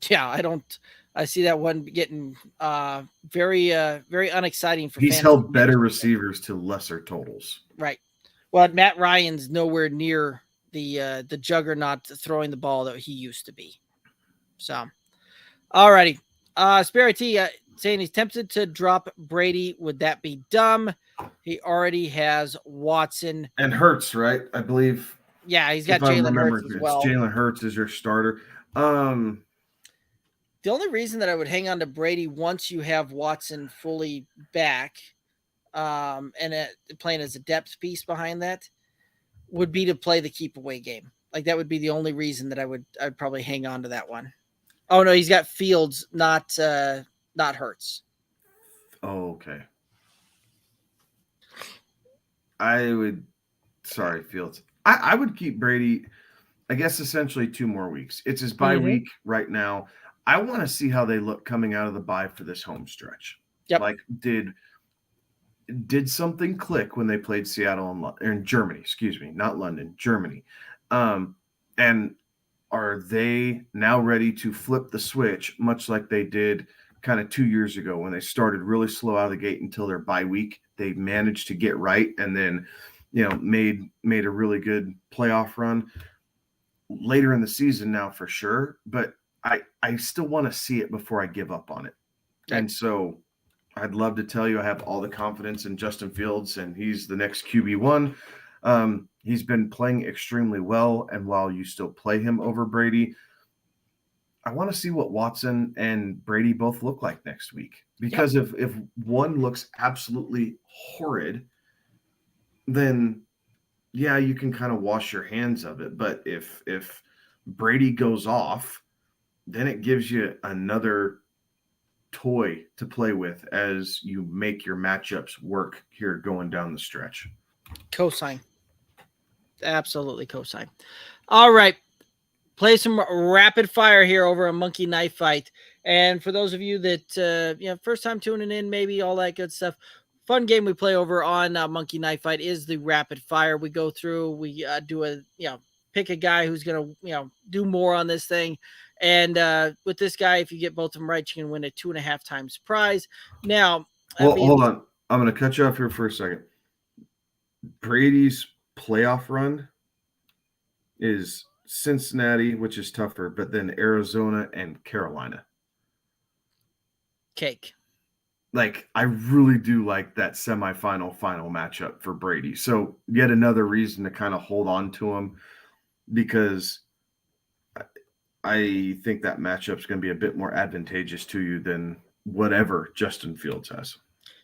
I see that one getting very unexciting for He's fantasy. held better receivers to lesser totals. Right. Well, Matt Ryan's nowhere near the juggernaut throwing the ball that he used to be. So, all righty. Spirit T saying he's tempted to drop Brady. Would that be dumb? He already has Watson and Hurts, right? I believe. Yeah, he's got Jalen Hurts as well. Jalen Hurts is your starter. The only reason that I would hang on to Brady once you have Watson fully back, and playing as a depth piece behind that, would be to play the keep away game. Like that would be the only reason that I'd probably hang on to that one. Oh no, he's got Fields, not Hurts. Oh, okay. Fields. I would keep Brady, I guess, essentially 2 more weeks. It's his bye week right now. I want to see how they look coming out of the bye for this home stretch. Yep. Like, did something click when they played Seattle in Germany? Excuse me, not London, Germany. And are they now ready to flip the switch, much like they did kind of 2 years ago when they started really slow out of the gate until their bye week? They managed to get right and then, made a really good playoff run later in the season now for sure. But I still want to see it before I give up on it. Okay. And so I'd love to tell you I have all the confidence in Justin Fields and he's the next QB1. He's been playing extremely well. And while you still play him over Brady, I want to see what Watson and Brady both look like next week. Because if one looks absolutely horrid, then yeah, you can kind of wash your hands of it. But if Brady goes off, then it gives you another toy to play with as you make your matchups work here going down the stretch. Cosign. Absolutely cosign. All right. Play some rapid fire here over a Monkey Knife Fight. And for those of you that, first time tuning in, maybe all that good stuff, fun game we play over on Monkey Knife Fight is the rapid fire. We go through, we pick a guy who's going to, do more on this thing. And with this guy, if you get both of them right, you can win a 2.5 times prize. Now, hold on. I'm going to cut you off here for a second. Brady's playoff run is Cincinnati, which is tougher, but then Arizona and Carolina. Cake. Like, I really do like that semifinal final matchup for Brady. So yet another reason to kind of hold on to him, because I think that matchup is going to be a bit more advantageous to you than whatever Justin Fields has.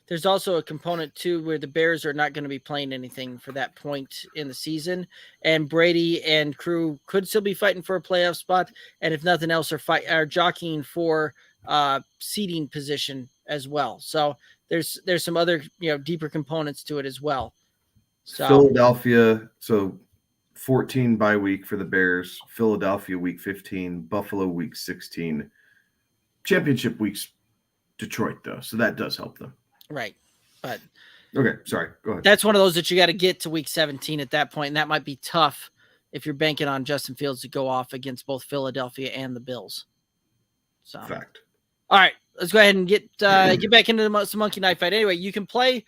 There's also a component too where the Bears are not going to be playing anything for that point in the season, and Brady and crew could still be fighting for a playoff spot, and if nothing else, are jockeying for seeding position as well. So there's some other deeper components to it as well. So Philadelphia, 14 bye week for the Bears. Philadelphia week 15, Buffalo week 16, championship weeks Detroit though, so that does help them. Right. But okay, sorry. Go ahead. That's one of those that you got to get to week 17 at that point, and that might be tough if you're banking on Justin Fields to go off against both Philadelphia and the Bills. So, fact. All right, let's go ahead and get back into some Monkey Knife Fight. Anyway, you can play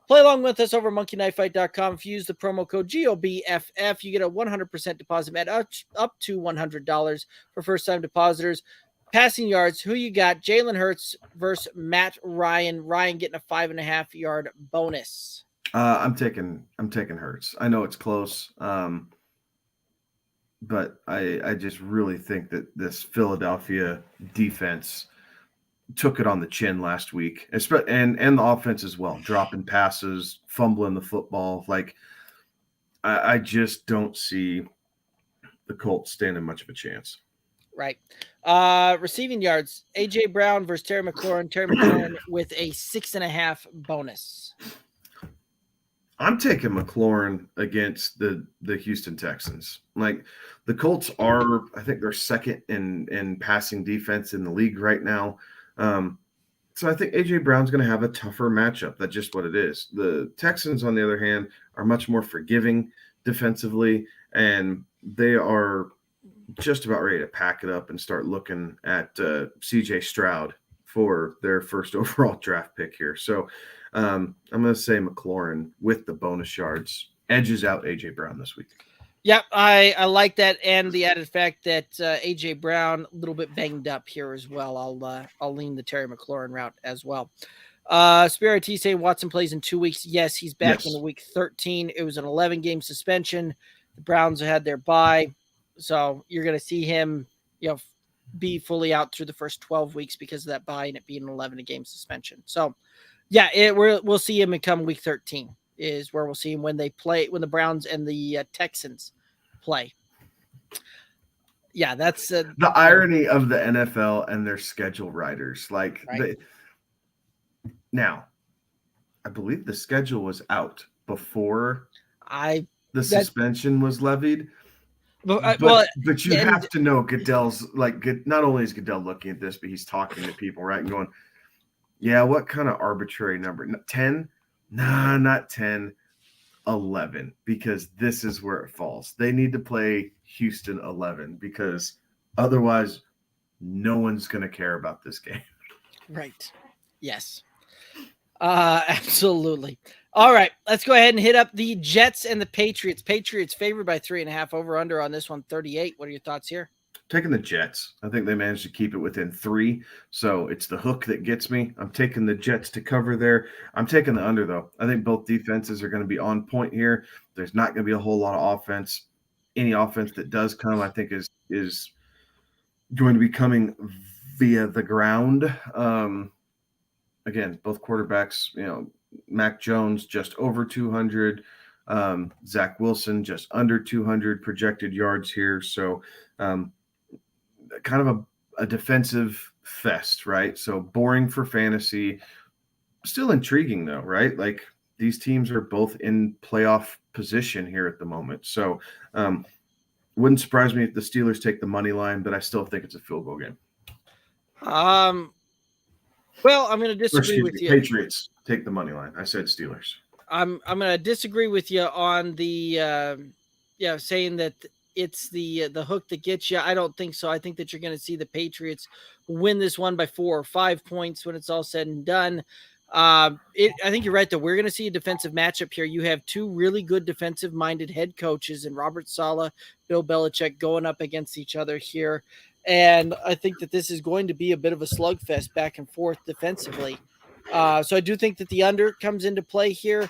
along with us over monkeyknifefight.com. If you use the promo code GOBFF, you get a 100% deposit match up to $100 for first-time depositors. Passing yards, who you got? Jalen Hurts versus Matt Ryan. Ryan getting a 5.5-yard bonus. I'm taking Hurts. I know it's close, but I just really think that this Philadelphia defense took it on the chin last week, and the offense as well, dropping passes, fumbling the football. Like, I just don't see the Colts standing much of a chance. Right. Receiving yards, A.J. Brown versus Terry McLaurin. Terry McLaurin with a 6.5 bonus. I'm taking McLaurin against the Houston Texans. Like, the Colts are, I think they're second in passing defense in the league right now. So I think A.J. Brown's going to have a tougher matchup. That's just what it is. The Texans, on the other hand, are much more forgiving defensively, and they are just about ready to pack it up and start looking at C.J. Stroud for their first overall draft pick here. So I'm going to say McLaurin with the bonus yards edges out A.J. Brown this week. Yep, I like that, and the added fact that A.J. Brown a little bit banged up here as well. I'll lean the Terry McLaurin route as well. Spirit T say Watson plays in 2 weeks. Yes, he's back in week 13. It was an 11-game suspension. The Browns had their bye, so you're going to see him, be fully out through the first 12 weeks because of that bye and it being an 11-game suspension. So, yeah, we'll see him come week 13 is where we'll see him when the Browns and the Texans play. Yeah, that's the irony of the NFL and their schedule writers. Like, right. Now, I believe the schedule was out before the suspension was levied. But you have to know Goodell's not only is Goodell looking at this, but he's talking to people, right, and going, yeah, what kind of arbitrary number? 10? Nah, not 10, 11, because this is where it falls. They need to play Houston 11 because otherwise no one's going to care about this game. Right. Yes. Absolutely. All right, let's go ahead and hit up the Jets and the Patriots. Patriots favored by 3.5, over under on this one, 38. What are your thoughts here? Taking the Jets. I think they managed to keep it within 3, so it's the hook that gets me. I'm taking the Jets to cover there. I'm taking the under, though. I think both defenses are going to be on point here. There's not going to be a whole lot of offense. Any offense that does come, I think, is going to be coming via the ground. Again, both quarterbacks, Mac Jones just over 200, Zach Wilson just under 200 projected yards here. So kind of a defensive fest, right? So boring for fantasy, still intriguing though, right? Like, these teams are both in playoff position here at the moment. So wouldn't surprise me if the Steelers take the money line, but I still think it's a field goal game. Well, I'm going to disagree with you. Patriots take the money line. I said Steelers. I'm going to disagree with you on the saying that it's the hook that gets you. I don't think so. I think that you're going to see the Patriots win this one by 4 or 5 points when it's all said and done. I think you're right, though. We're going to see a defensive matchup here. You have two really good defensive-minded head coaches in Robert Saleh, Bill Belichick, going up against each other here. And I think that this is going to be a bit of a slugfest back and forth defensively. So I do think that the under comes into play here.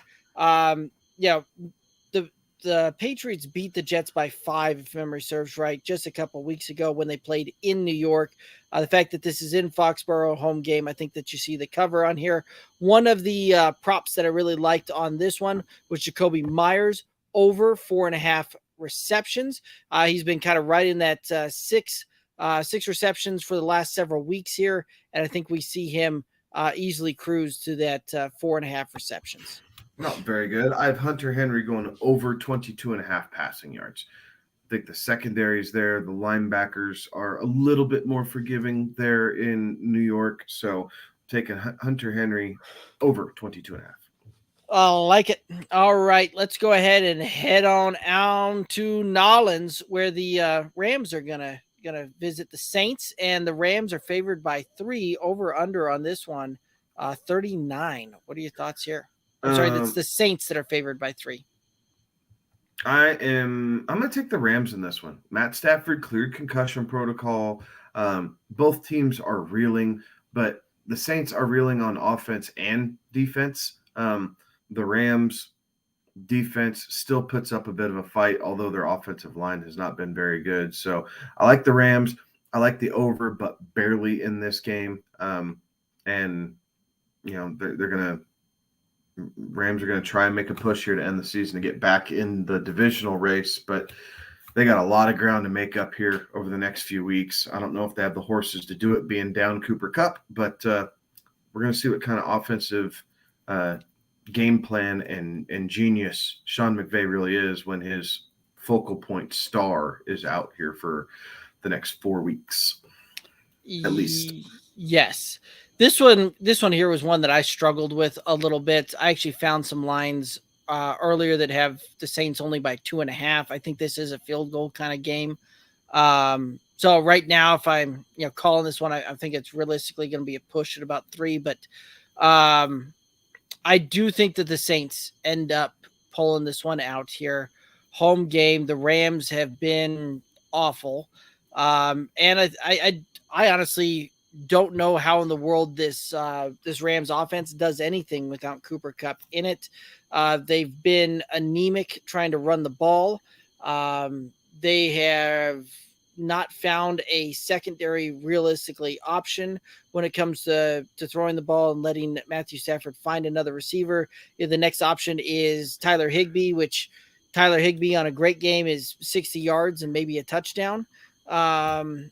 The Patriots beat the Jets by 5, if memory serves right, just a couple weeks ago when they played in New York. The fact that this is in Foxborough, home game, I think that you see the cover on here. One of the props that I really liked on this one was Jacoby Myers over 4.5 receptions. He's been kind of right in that 6 receptions for the last several weeks here, and I think we see him easily cruise to that 4.5 receptions. Not very good. I have Hunter Henry going over 22.5 passing yards. I think the secondaries there, the linebackers are a little bit more forgiving there in New York. So taking Hunter Henry over 22.5. I like it. All right, let's go ahead and head on out to Nolans, where the Rams are gonna visit the Saints, and the Rams are favored by 3, over under on this one, 39. What are your thoughts here? I'm sorry, that's the Saints that are favored by 3. I'm going to take the Rams in this one. Matt Stafford cleared concussion protocol. Both teams are reeling, but the Saints are reeling on offense and defense. The Rams defense still puts up a bit of a fight, although their offensive line has not been very good. So I like the Rams. I like the over, but barely in this game. and Rams are going to try and make a push here to end the season to get back in the divisional race, but they got a lot of ground to make up here over the next few weeks. I don't know if they have the horses to do it being down Cooper Kupp, but we're going to see what kind of offensive game plan and genius Sean McVay really is when his focal point star is out here for the next 4 weeks, at least. Yes. This one here was one that I struggled with a little bit. I actually found some lines earlier that have the Saints only by 2.5. I think this is a field goal kind of game. So right now, if I'm calling this one, I think it's realistically going to be a push at about 3. But I do think that the Saints end up pulling this one out here. Home game. The Rams have been awful, and I honestly don't know how in the world this Rams offense does anything without Cooper Kupp in it. They've been anemic trying to run the ball. They have not found a secondary realistically option when it comes to throwing the ball and letting Matthew Stafford find another receiver. The next option is Tyler Higbee, which Tyler Higbee on a great game is 60 yards and maybe a touchdown. Allen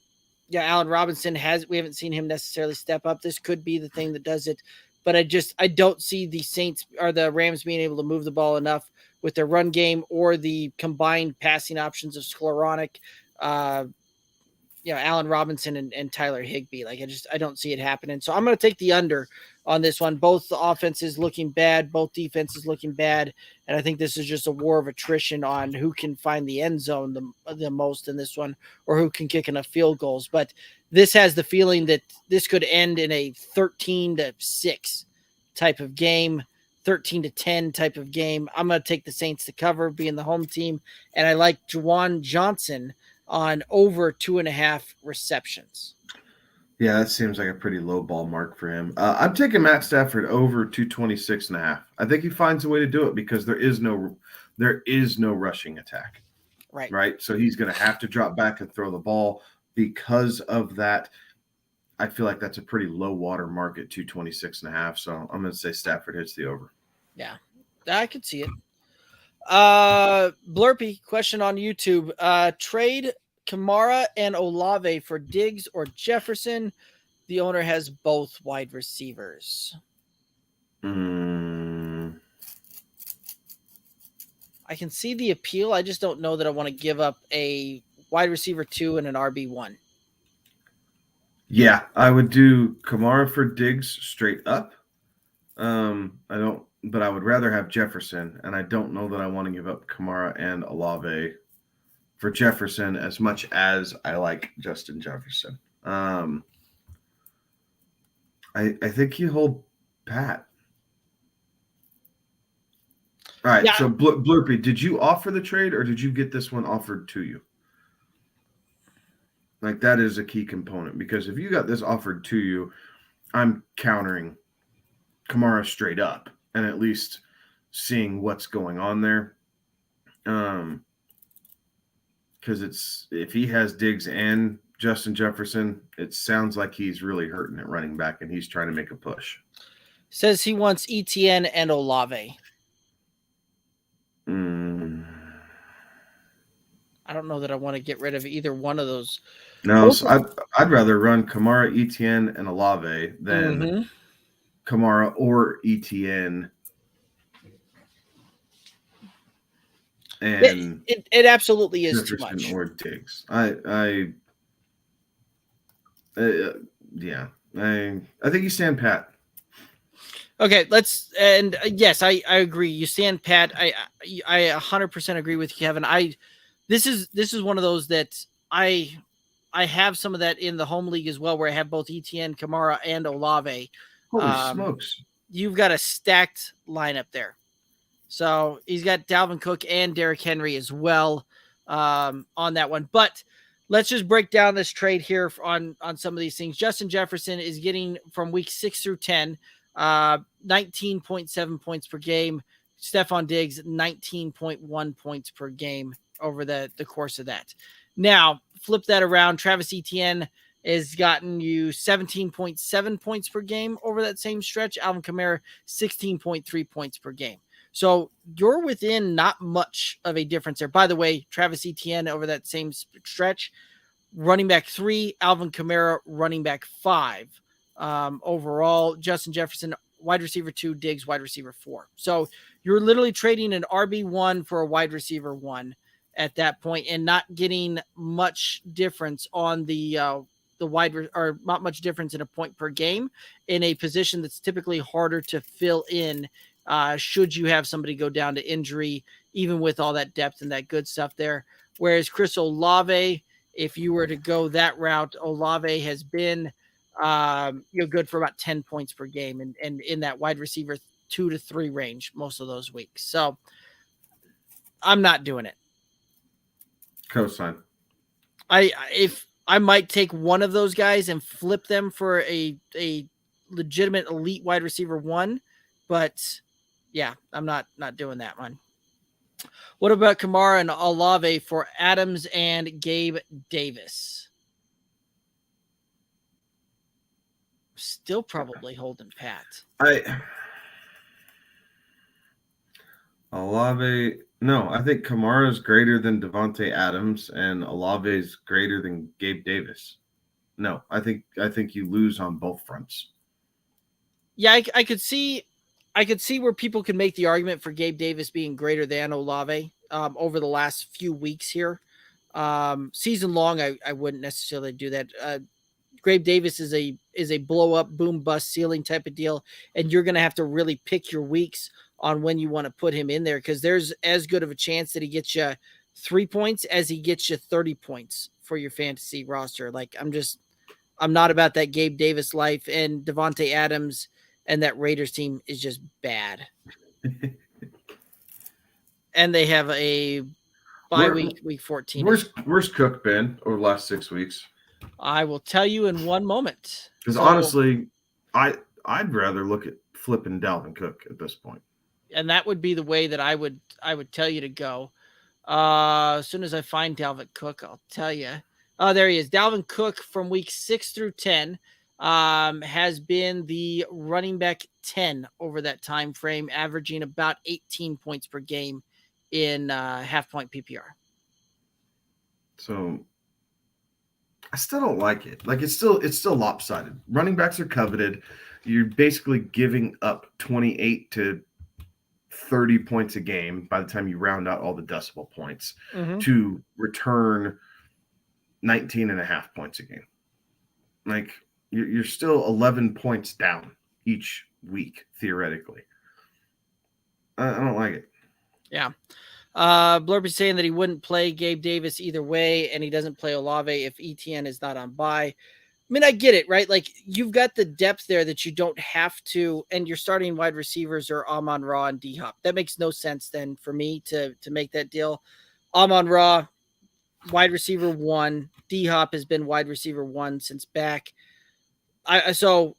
Robinson we haven't seen him necessarily step up. This could be the thing that does it, but I don't see the Saints or the Rams being able to move the ball enough with their run game or the combined passing options of Skowronek, Allen Robinson and Tyler Higbee. I don't see it happening. So I'm going to take the under on this one. Both the offenses looking bad, both defenses looking bad. And I think this is just a war of attrition on who can find the end zone the most in this one, or who can kick enough field goals. But this has the feeling that this could end in a 13-6 type of game, 13-10 type of game. I'm going to take the Saints to cover, being the home team. And I like Juwan Johnson on over 2.5 receptions. Yeah, that seems like a pretty low ball mark for him. I'm taking Matt Stafford over 226.5. I think he finds a way to do it because there is no rushing attack. Right. So he's going to have to drop back and throw the ball. Because of that, I feel like that's a pretty low water mark at 226.5. So I'm going to say Stafford hits the over. Yeah, I could see it. Blurpy question on YouTube. Trade Kamara and Olave for Diggs or Jefferson. The owner has both wide receivers. I can see the appeal. I just don't know that I want to give up a wide receiver 2 and an RB1. Yeah, I would do Kamara for Diggs straight up. But I would rather have Jefferson, and I don't know that I want to give up Kamara and Olave for Jefferson as much as I like Justin Jefferson. I think you hold pat. All right, so Blurpy, did you offer the trade or did you get this one offered to you? That is a key component, because if you got this offered to you, I'm countering Kamara straight up and at least seeing what's going on there. Because if he has Diggs and Justin Jefferson, it sounds like he's really hurting at running back and he's trying to make a push. Says he wants Etienne and Olave. I don't know that I want to get rid of either one of those. No, so I'd rather run Kamara, Etienne, and Olave than Kamara or Etienne. And it absolutely is too Jefferson much. Or Diggs. I think you stand pat. Okay, yes, I agree. You stand pat. I 100% agree with Kevin. This is one of those that I have some of that in the home league as well, where I have both Etienne, Kamara, and Olave. Holy smokes! You've got a stacked lineup there. So he's got Dalvin Cook and Derrick Henry as well on that one. But let's just break down this trade here on some of these things. Justin Jefferson is getting from week 6 through 10, 19.7 points per game. Stephon Diggs, 19.1 points per game over the course of that. Now, flip that around. Travis Etienne has gotten you 17.7 points per game over that same stretch. Alvin Kamara, 16.3 points per game. So you're within not much of a difference there. By the way, Travis Etienne over that same stretch, running back 3, Alvin Kamara, running back 5. Overall, Justin Jefferson, wide receiver 2, Diggs, wide receiver 4. So you're literally trading an RB1 for a wide receiver 1 at that point, and not getting much difference on the or not much difference in a point per game in a position that's typically harder to fill in. Should you have somebody go down to injury, even with all that depth and that good stuff there. Whereas Chris Olave, if you were to go that route, Olave has been good for about 10 points per game and in that wide receiver 2 to 3 range most of those weeks. So I'm not doing it. Cosign. If I might take one of those guys and flip them for a legitimate elite wide receiver 1, but yeah, I'm not doing that one. What about Kamara and Olave for Adams and Gabe Davis? Still probably holding pat. Olave. No, I think Kamara is greater than Devontae Adams and Olave is greater than Gabe Davis. No, I think you lose on both fronts. Yeah, I could see where people can make the argument for Gabe Davis being greater than Olave over the last few weeks here. Season long, I wouldn't necessarily do that. Gabe Davis is a blow up, boom bust ceiling type of deal, and you're going to have to really pick your weeks on when you want to put him in there, because there's as good of a chance that he gets you 3 points as he gets you 30 points for your fantasy roster. Like I'm not about that Gabe Davis life, and Devontae Adams and that Raiders team is just bad. And they have a bye week 14. Where's Cook been over the last 6 weeks? I will tell you in one moment. Because honestly, I'd rather look at flipping Dalvin Cook at this point. And that would be the way that I would tell you to go. As soon as I find Dalvin Cook, I'll tell you. Oh, there he is. Dalvin Cook from week 6 through 10 has been the running back 10 over that time frame, averaging about 18 points per game in half-point PPR. So I still don't like it. Like it's still lopsided. Running backs are coveted. You're basically giving up 28 to 30 points a game by the time you round out all the decimal points to return 19 and a half points a game. Like you're still 11 points down each week, theoretically. I don't like it. Yeah. Blurb is saying that he wouldn't play Gabe Davis either way, and he doesn't play Olave if ETN is not on bye. I mean, I get it, right? Like, you've got the depth there that you don't have to, and your starting wide receivers are Amon-Ra and D-Hop. That makes no sense then for me to make that deal. Amon-Ra, wide receiver 1. D-Hop has been wide receiver 1 since back. So,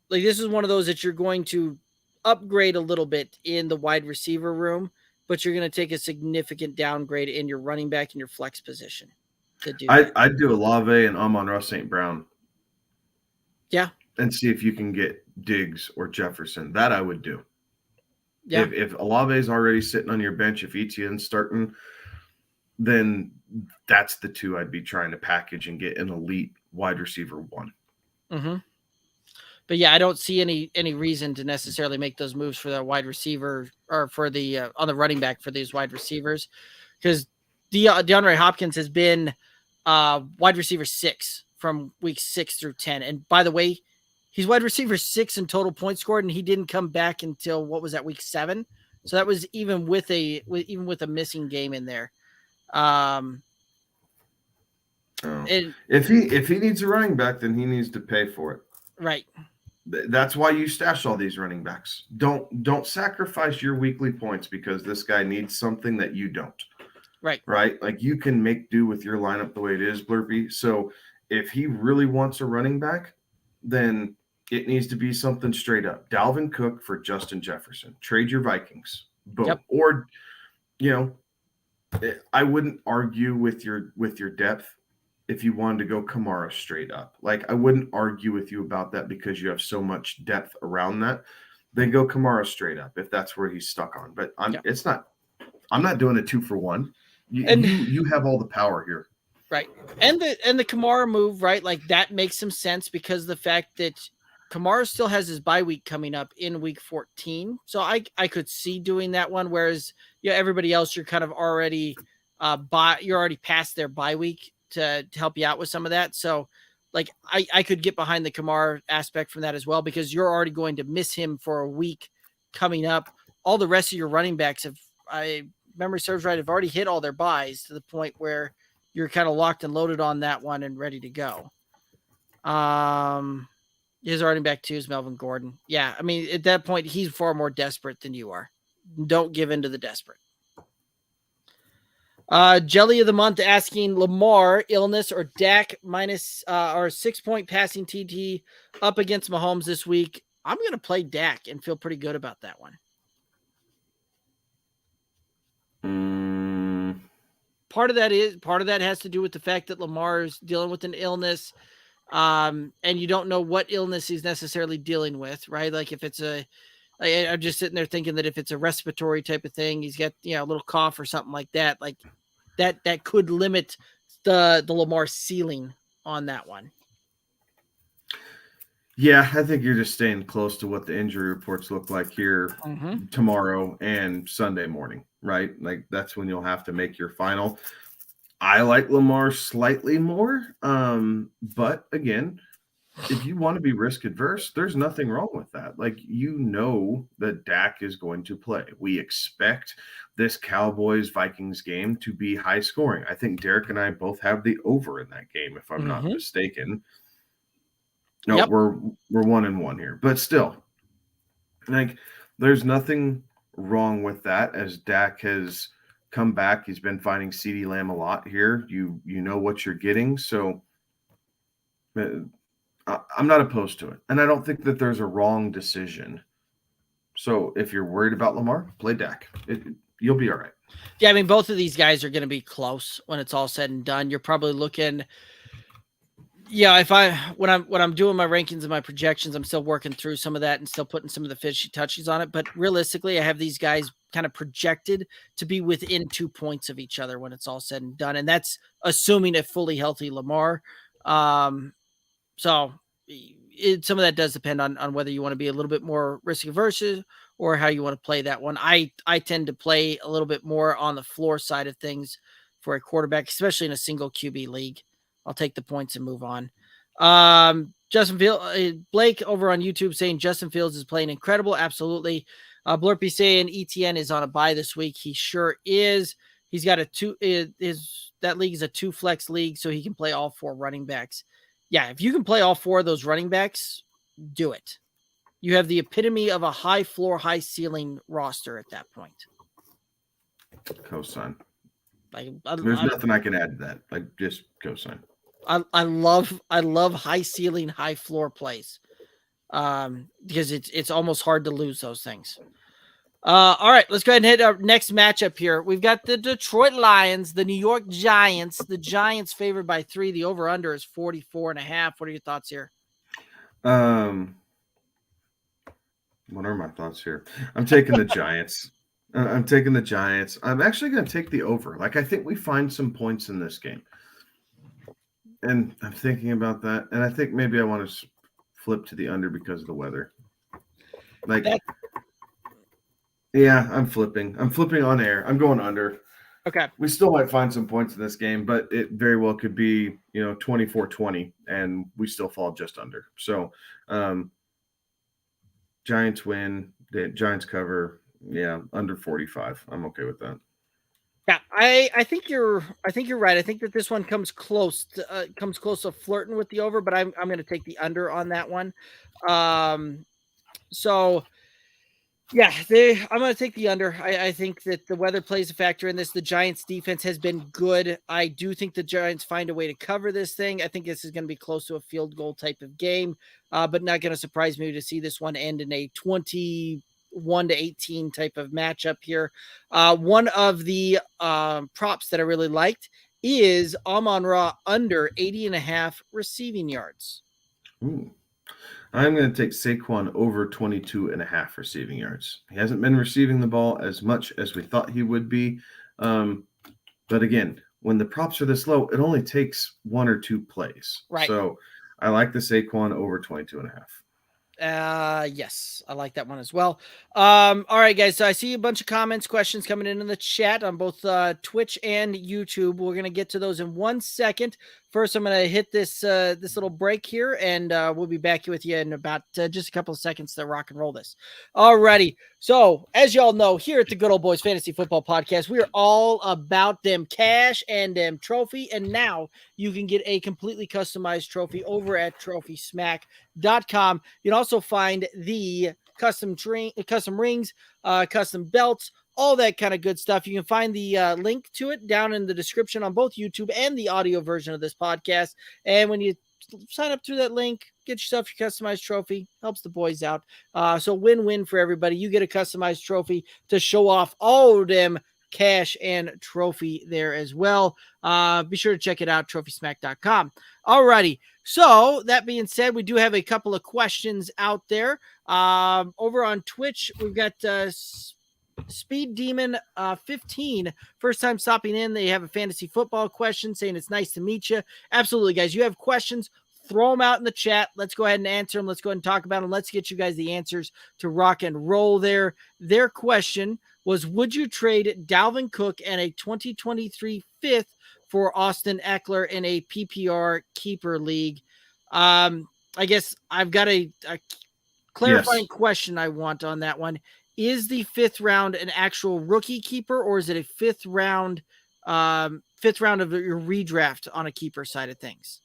like, this is one of those that you're going to upgrade a little bit in the wide receiver room, but you're going to take a significant downgrade in your running back and your flex position to do that. I'd do Olave and Amon-Ra St. Brown. Yeah. And see if you can get Diggs or Jefferson. That I would do. Yeah. If Olave is already sitting on your bench, if Etienne's starting, then that's the two I'd be trying to package and get an elite wide receiver 1. Mm-hmm. But yeah, I don't see any reason to necessarily make those moves for the wide receiver or for the on the running back for these wide receivers, because DeAndre Hopkins has been wide receiver 6 from week 6 through 10. And by the way, he's wide receiver 6 in total points scored, and he didn't come back until what was that, week 7? So that was even with a missing game in there. If he needs a running back, then he needs to pay for it. Right. That's why you stash all these running backs. Don't sacrifice your weekly points because this guy needs something that you don't. Right. Right? Like you can make do with your lineup the way it is, Blurpy. So if he really wants a running back, then it needs to be something straight up. Dalvin Cook for Justin Jefferson. Trade your Vikings. Boom. Yep. Or, I wouldn't argue with your depth. if you wanted to go Kamara straight up. Like, I wouldn't argue with you about that because you have so much depth around that. Then go Kamara straight up if that's where he's stuck on. But I'm not doing a 2-for-1. You have all the power here. Right. And the Kamara move, right? Like, that makes some sense because the fact that Kamara still has his bye week coming up in week 14. So I could see doing that one. Whereas, everybody else, you're kind of already you're already past their bye week to help you out with some of that. So like, I could get behind the Kamara aspect from that as well, because you're already going to miss him for a week coming up. All the rest of your running backs memory serves right, have already hit all their buys to the point where you're kind of locked and loaded on that one and ready to go. His running back too is Melvin Gordon. Yeah, I mean, at that point, he's far more desperate than you are. Don't give in to the desperate. Jelly of the Month asking Lamar, illness or Dak minus or 6-point passing TT up against Mahomes this week. I'm going to play Dak and feel pretty good about that one. Part of that has to do with the fact that Lamar is dealing with an illness, and you don't know what illness he's necessarily dealing with, right? Like, if it's I'm just sitting there thinking that if it's a respiratory type of thing, he's got, a little cough or something like that, like that could limit the Lamar ceiling on that one. Yeah, I think you're just staying close to what the injury reports look like here tomorrow and Sunday morning, right? Like, that's when you'll have to make your final. I like Lamar slightly more, but again, if you want to be risk adverse, there's nothing wrong with that. Like, that Dak is going to play. We expect this Cowboys-Vikings game to be high scoring. I think Derek and I both have the over in that game, if I'm not mistaken. No, yep. We're 1-1 here, but still, like, there's nothing wrong with that as Dak has come back. He's been finding CeeDee Lamb a lot here. You know what you're getting, so I'm not opposed to it, and I don't think that there's a wrong decision. So if you're worried about Lamar, play Dak. You'll be all right. Yeah, I mean, both of these guys are going to be close when it's all said and done. You're probably looking. Yeah, when I'm doing my rankings and my projections, I'm still working through some of that and still putting some of the fishy touches on it. But realistically, I have these guys kind of projected to be within 2 points of each other when it's all said and done. And that's assuming a fully healthy Lamar. So some of that does depend on whether you want to be a little bit more risk averse or how you want to play that one. I tend to play a little bit more on the floor side of things for a quarterback, especially in a single QB league. I'll take the points and move on. Justin Fields, Blake over on YouTube saying Justin Fields is playing incredible. Absolutely. Blurpy saying ETN is on a bye this week. He sure is. He's got that league is a 2-flex league, so he can play all 4 running backs. Yeah, if you can play all 4 of those running backs, do it. You have the epitome of a high floor, high ceiling roster at that point. Cosign. There's nothing I can add to that. Like, just cosign. I love high ceiling, high floor plays, because it's almost hard to lose those things. All right, let's go ahead and hit our next matchup here. We've got the Detroit Lions, the New York Giants. The Giants favored by 3. The over under is 44.5. What are your thoughts here? What are my thoughts here? I'm taking the Giants. I'm taking the Giants. I'm actually going to take the over. Like, I think we find some points in this game. And I'm thinking about that. And I think maybe I want to flip to the under because of the weather. Like, yeah, I'm flipping. I'm flipping on air. I'm going under. Okay. We still might find some points in this game, but it very well could be, 24-20, and we still fall just under. So, Giants win. The Giants cover. Yeah, under 45. I'm okay with that. Yeah, I think you're right. I think that this one comes close to flirting with the over, but I'm going to take the under on that one. So yeah, I'm going to take the under. I think that the weather plays a factor in this. The Giants defense has been good. I do think the Giants find a way to cover this thing. I think this is going to be close to a field goal type of game, but not going to surprise me to see this one end in a 21-18 type of matchup here. One of the props that I really liked is Amon-Ra under 80.5 receiving yards. Ooh. I'm going to take Saquon over 22.5 receiving yards. He hasn't been receiving the ball as much as we thought he would be. But again, when the props are this low, it only takes 1 or 2 plays. Right. So I like the Saquon over 22.5. Yes, I like that one as well. All right, guys. So I see a bunch of comments, questions coming in the chat on both Twitch and YouTube. We're gonna get to those in 1 second. First, I'm gonna hit this this little break here, and we'll be back with you in about just a couple of seconds to rock and roll this. Alrighty. So, as y'all know, here at the Good Old Boys Fantasy Football Podcast, we are all about them cash and them trophy. And now you can get a completely customized trophy over at TrophySmack.com. You can also find the custom rings, custom belts, all that kind of good stuff. You can find the link to it down in the description on both YouTube and the audio version of this podcast. And when you sign up through that link, get yourself your customized trophy, helps the boys out. So win-win for everybody. You get a customized trophy to show off all of them cash and trophy there as well. Be sure to check it out, TrophySmack.com. Alrighty. So that being said, we do have a couple of questions out there. Over on Twitch, we've got Speed Demon 15, first time stopping in. They have a fantasy football question saying it's nice to meet you. Absolutely, guys. You have questions, throw them out in the chat. Let's go ahead and answer them. Let's go ahead and talk about them. Let's get you guys the answers to rock and roll there. Their question was, would you trade Dalvin Cook and a 2023 fifth for Austin Eckler in a PPR keeper league? I guess I've got a clarifying question I want on that one. Is the 5th round an actual rookie keeper, or is it a 5th round of your redraft on a keeper side of things?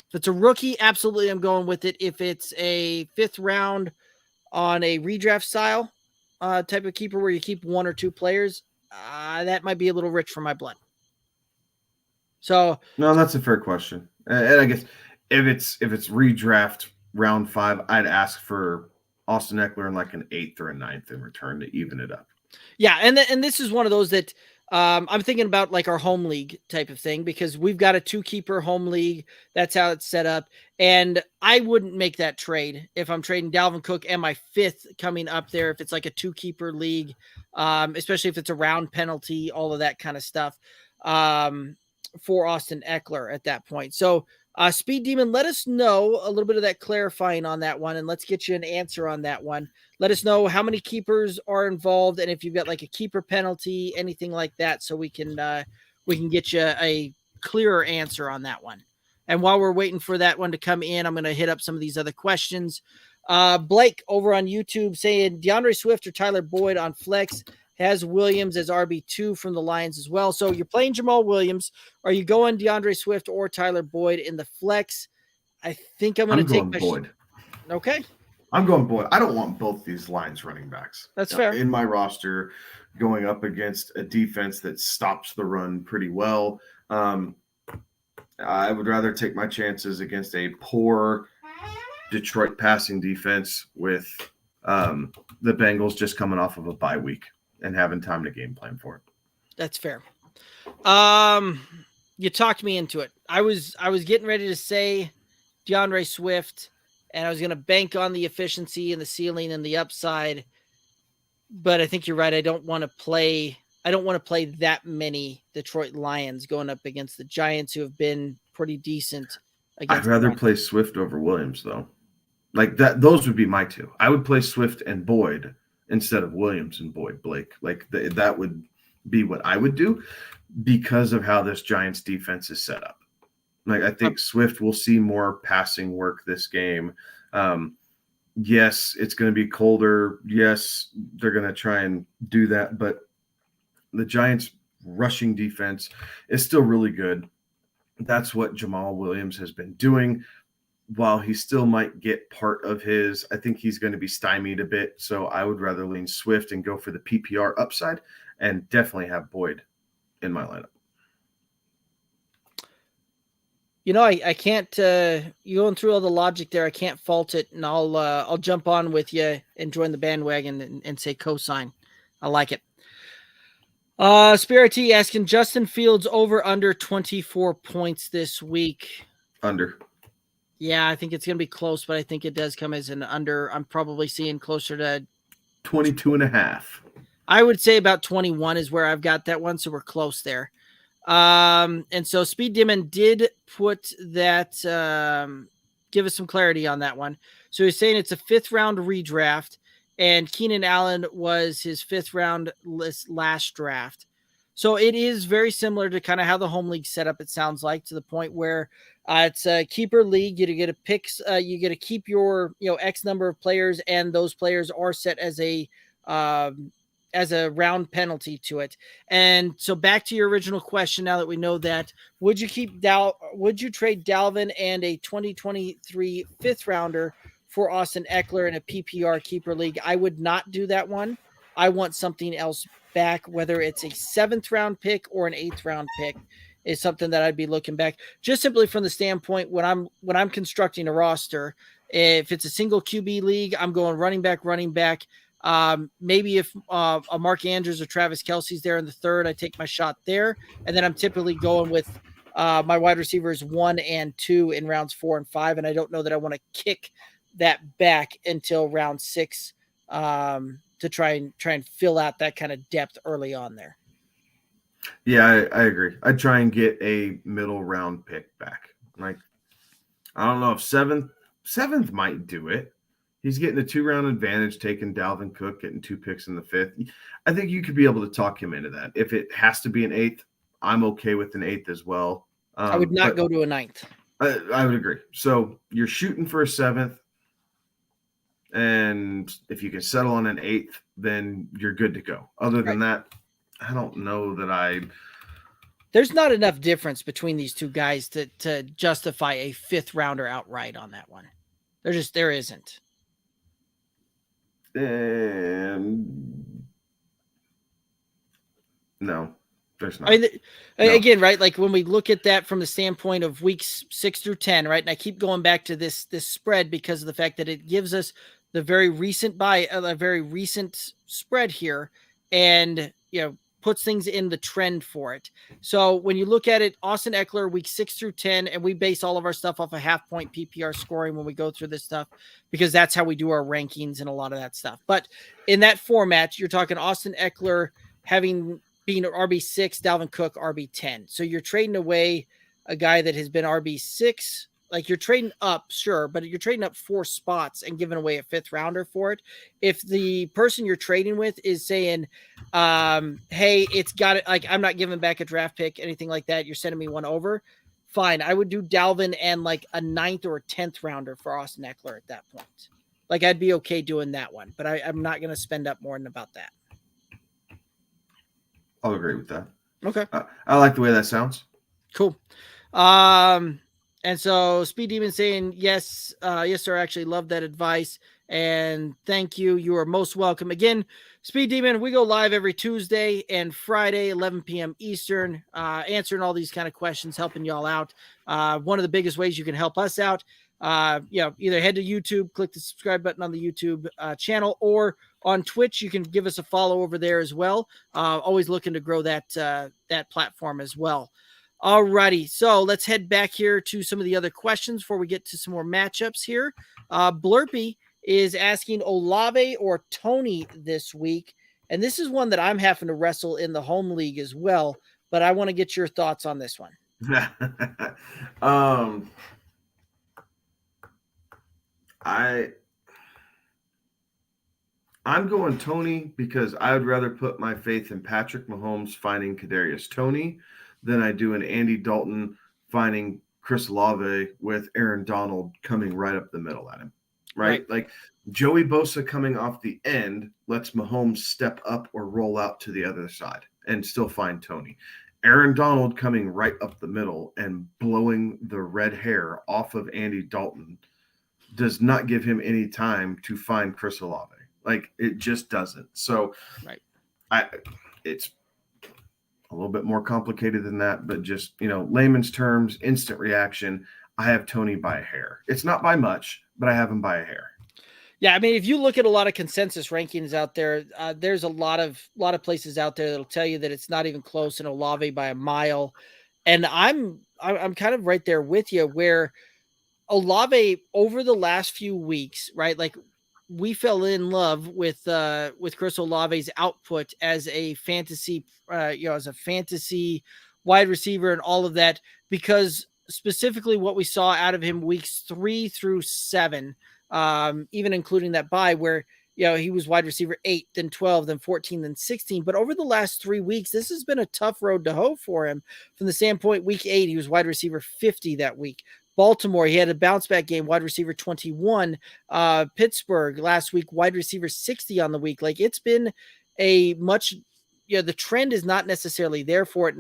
If it's a rookie, absolutely, I'm going with it. If it's a 5th round on a redraft style type of keeper where you keep 1 or 2 players, that might be a little rich for my blood. So no, that's a fair question. And I guess if it's redraft round 5, I'd ask for Austin Eckler in like an 8th or a 9th in return to even it up. Yeah, and this is one of those that I'm thinking about like our home league type of thing, because we've got a 2-keeper home league. That's how it's set up. And I wouldn't make that trade if I'm trading Dalvin Cook and my 5th coming up there, if it's like a 2-keeper league, especially if it's a round penalty, all of that kind of stuff, for Austin Eckler at that point. So Speed Demon, let us know a little bit of that clarifying on that one, and let's get you an answer on that one. Let us know how many keepers are involved, and if you've got like a keeper penalty, anything like that, so we can get you a clearer answer on that one. And while we're waiting for that one to come in, I'm going to hit up some of these other questions. Blake over on YouTube saying DeAndre Swift or Tyler Boyd on flex. Has Williams as RB2 from the Lions as well. So you're playing Jamal Williams. Are you going DeAndre Swift or Tyler Boyd in the flex? I think I'm going to take Boyd. Okay. I'm going Boyd. I don't want both these Lions running backs. That's fair. In my roster, going up against a defense that stops the run pretty well. I would rather take my chances against a poor Detroit passing defense with the Bengals just coming off of a bye week and having time to game plan for it. That's fair. You talked me into it. I was getting ready to say DeAndre Swift, and I was going to bank on the efficiency and the ceiling and the upside. But I think you're right. I don't want to play that many Detroit Lions going up against the Giants, who have been pretty decent. I'd rather play Swift over Williams, though. Like that, those would be my 2. I would play Swift and Boyd instead of Williams and Boyd Blake. Like that would be what I would do because of how this Giants defense is set up. Like I think Swift will see more passing work this game. Yes, it's going to be colder. Yes, they're going to try and do that, but the Giants rushing defense is still really good. That's what Jamal Williams has been doing. While he still might get part of his, I think he's going to be stymied a bit. So I would rather lean Swift and go for the PPR upside and definitely have Boyd in my lineup. You know, I can't, you going through all the logic there, I can't fault it. And I'll jump on with you and join the bandwagon and say cosign. I like it. Spirit T asking Justin Fields over under 24 points this week. Under. Yeah, I think it's going to be close, but I think it does come as an under. I'm probably seeing closer to 22.5. I would say about 21 is where I've got that one. So we're close there. And so Speed Demon did put that, give us some clarity on that one. So he's saying it's a 5th round redraft, and Keenan Allen was his 5th round last draft. So it is very similar to kind of how the home league set up, it sounds like, to the point where it's a keeper league. You get a picks, you get to keep your, X number of players, and those players are set as a round penalty to it. And so back to your original question, now that we know that, would you trade Dalvin and a 2023 5th rounder for Austin Eckler in a PPR keeper league? I would not do that one. I want something else back, whether it's a 7th round pick or an 8th round pick is something that I'd be looking back, just simply from the standpoint when I'm constructing a roster. If it's a single QB league, I'm going running back. Maybe if a Mark Andrews or Travis Kelce's there in the 3rd, I take my shot there. And then I'm typically going with my wide receivers 1 and 2 in rounds 4 and 5. And I don't know that I want to kick that back until round 6 to try and fill out that kind of depth early on there. Yeah, I agree. I'd try and get a middle round pick back. Like, I don't know if seventh might do it. He's getting a 2-round advantage, taking Dalvin Cook, getting 2 picks in the 5th. I think you could be able to talk him into that. If it has to be an 8th, I'm okay with an 8th as well. I would not go to a 9th. I would agree. So you're shooting for a 7th, and if you can settle on an 8th, then you're good to go. Other than that, I don't know that There's not enough difference between these two guys to justify a 5th rounder outright on that one. There isn't. And no, there's not. I mean, again, right? Like when we look at that from the standpoint of weeks 6 through 10, right? And I keep going back to this spread because of the fact that it gives us the very recent a very recent spread here, and puts things in the trend for it. So when you look at it, Austin Eckler, week 6 through 10, and we base all of our stuff off a half-point PPR scoring when we go through this stuff, because that's how we do our rankings and a lot of that stuff. But in that format, you're talking Austin Eckler being RB6, Dalvin Cook RB10. So you're trading away a guy that has been RB6. Like, you're trading up, sure, but you're trading up 4 spots and giving away a 5th rounder for it. If the person you're trading with is saying, hey, it's got it, like, I'm not giving back a draft pick, anything like that, you're sending me one over, fine. I would do Dalvin and like a 9th or a 10th rounder for Austin Eckler at that point. Like, I'd be okay doing that one, but I'm not going to spend up more than about that. I'll agree with that. Okay. I like the way that sounds. Cool. And so Speed Demon saying, yes, sir, I actually love that advice. And thank you. You are most welcome. Again, Speed Demon, we go live every Tuesday and Friday, 11 p.m. Eastern, answering all these kind of questions, helping y'all out. One of the biggest ways you can help us out, either head to YouTube, click the subscribe button on the YouTube channel, or on Twitch, you can give us a follow over there as well. Always looking to grow that platform as well. Alrighty, so let's head back here to some of the other questions before we get to some more matchups here. Blurpy is asking Olave or Tony this week, and this is one that I'm having to wrestle in the home league as well, but I want to get your thoughts on this one. I'm going Tony because I would rather put my faith in Patrick Mahomes finding Kadarius Toney than I do in Andy Dalton finding Chris Olave with Aaron Donald coming right up the middle at him, right? Like Joey Bosa coming off the end lets Mahomes step up or roll out to the other side and still find Toney. Aaron Donald coming right up the middle and blowing the red hair off of Andy Dalton does not give him any time to find Chris Olave. Like, it just doesn't. So it's a little bit more complicated than that, but just, layman's terms, instant reaction. I have Tony by a hair. It's not by much, but I have him by a hair. Yeah, I mean, if you look at a lot of consensus rankings out there, there's a lot of places out there that'll tell you that it's not even close in Olave by a mile, and I'm kind of right there with you where Olave over the last few weeks, right? Like we fell in love with Chris Olave's output as a fantasy, as a fantasy wide receiver and all of that, because specifically what we saw out of him weeks 3 through 7, even including that bye where he was wide receiver 8, then 12, then 14, then 16. But over the last 3 weeks, this has been a tough road to hoe for him. From the standpoint, week 8, he was wide receiver 50 that week. Baltimore, he had a bounce back game, wide receiver 21. Pittsburgh last week, wide receiver 60 on the week. Like it's been a much, the trend is not necessarily there for it.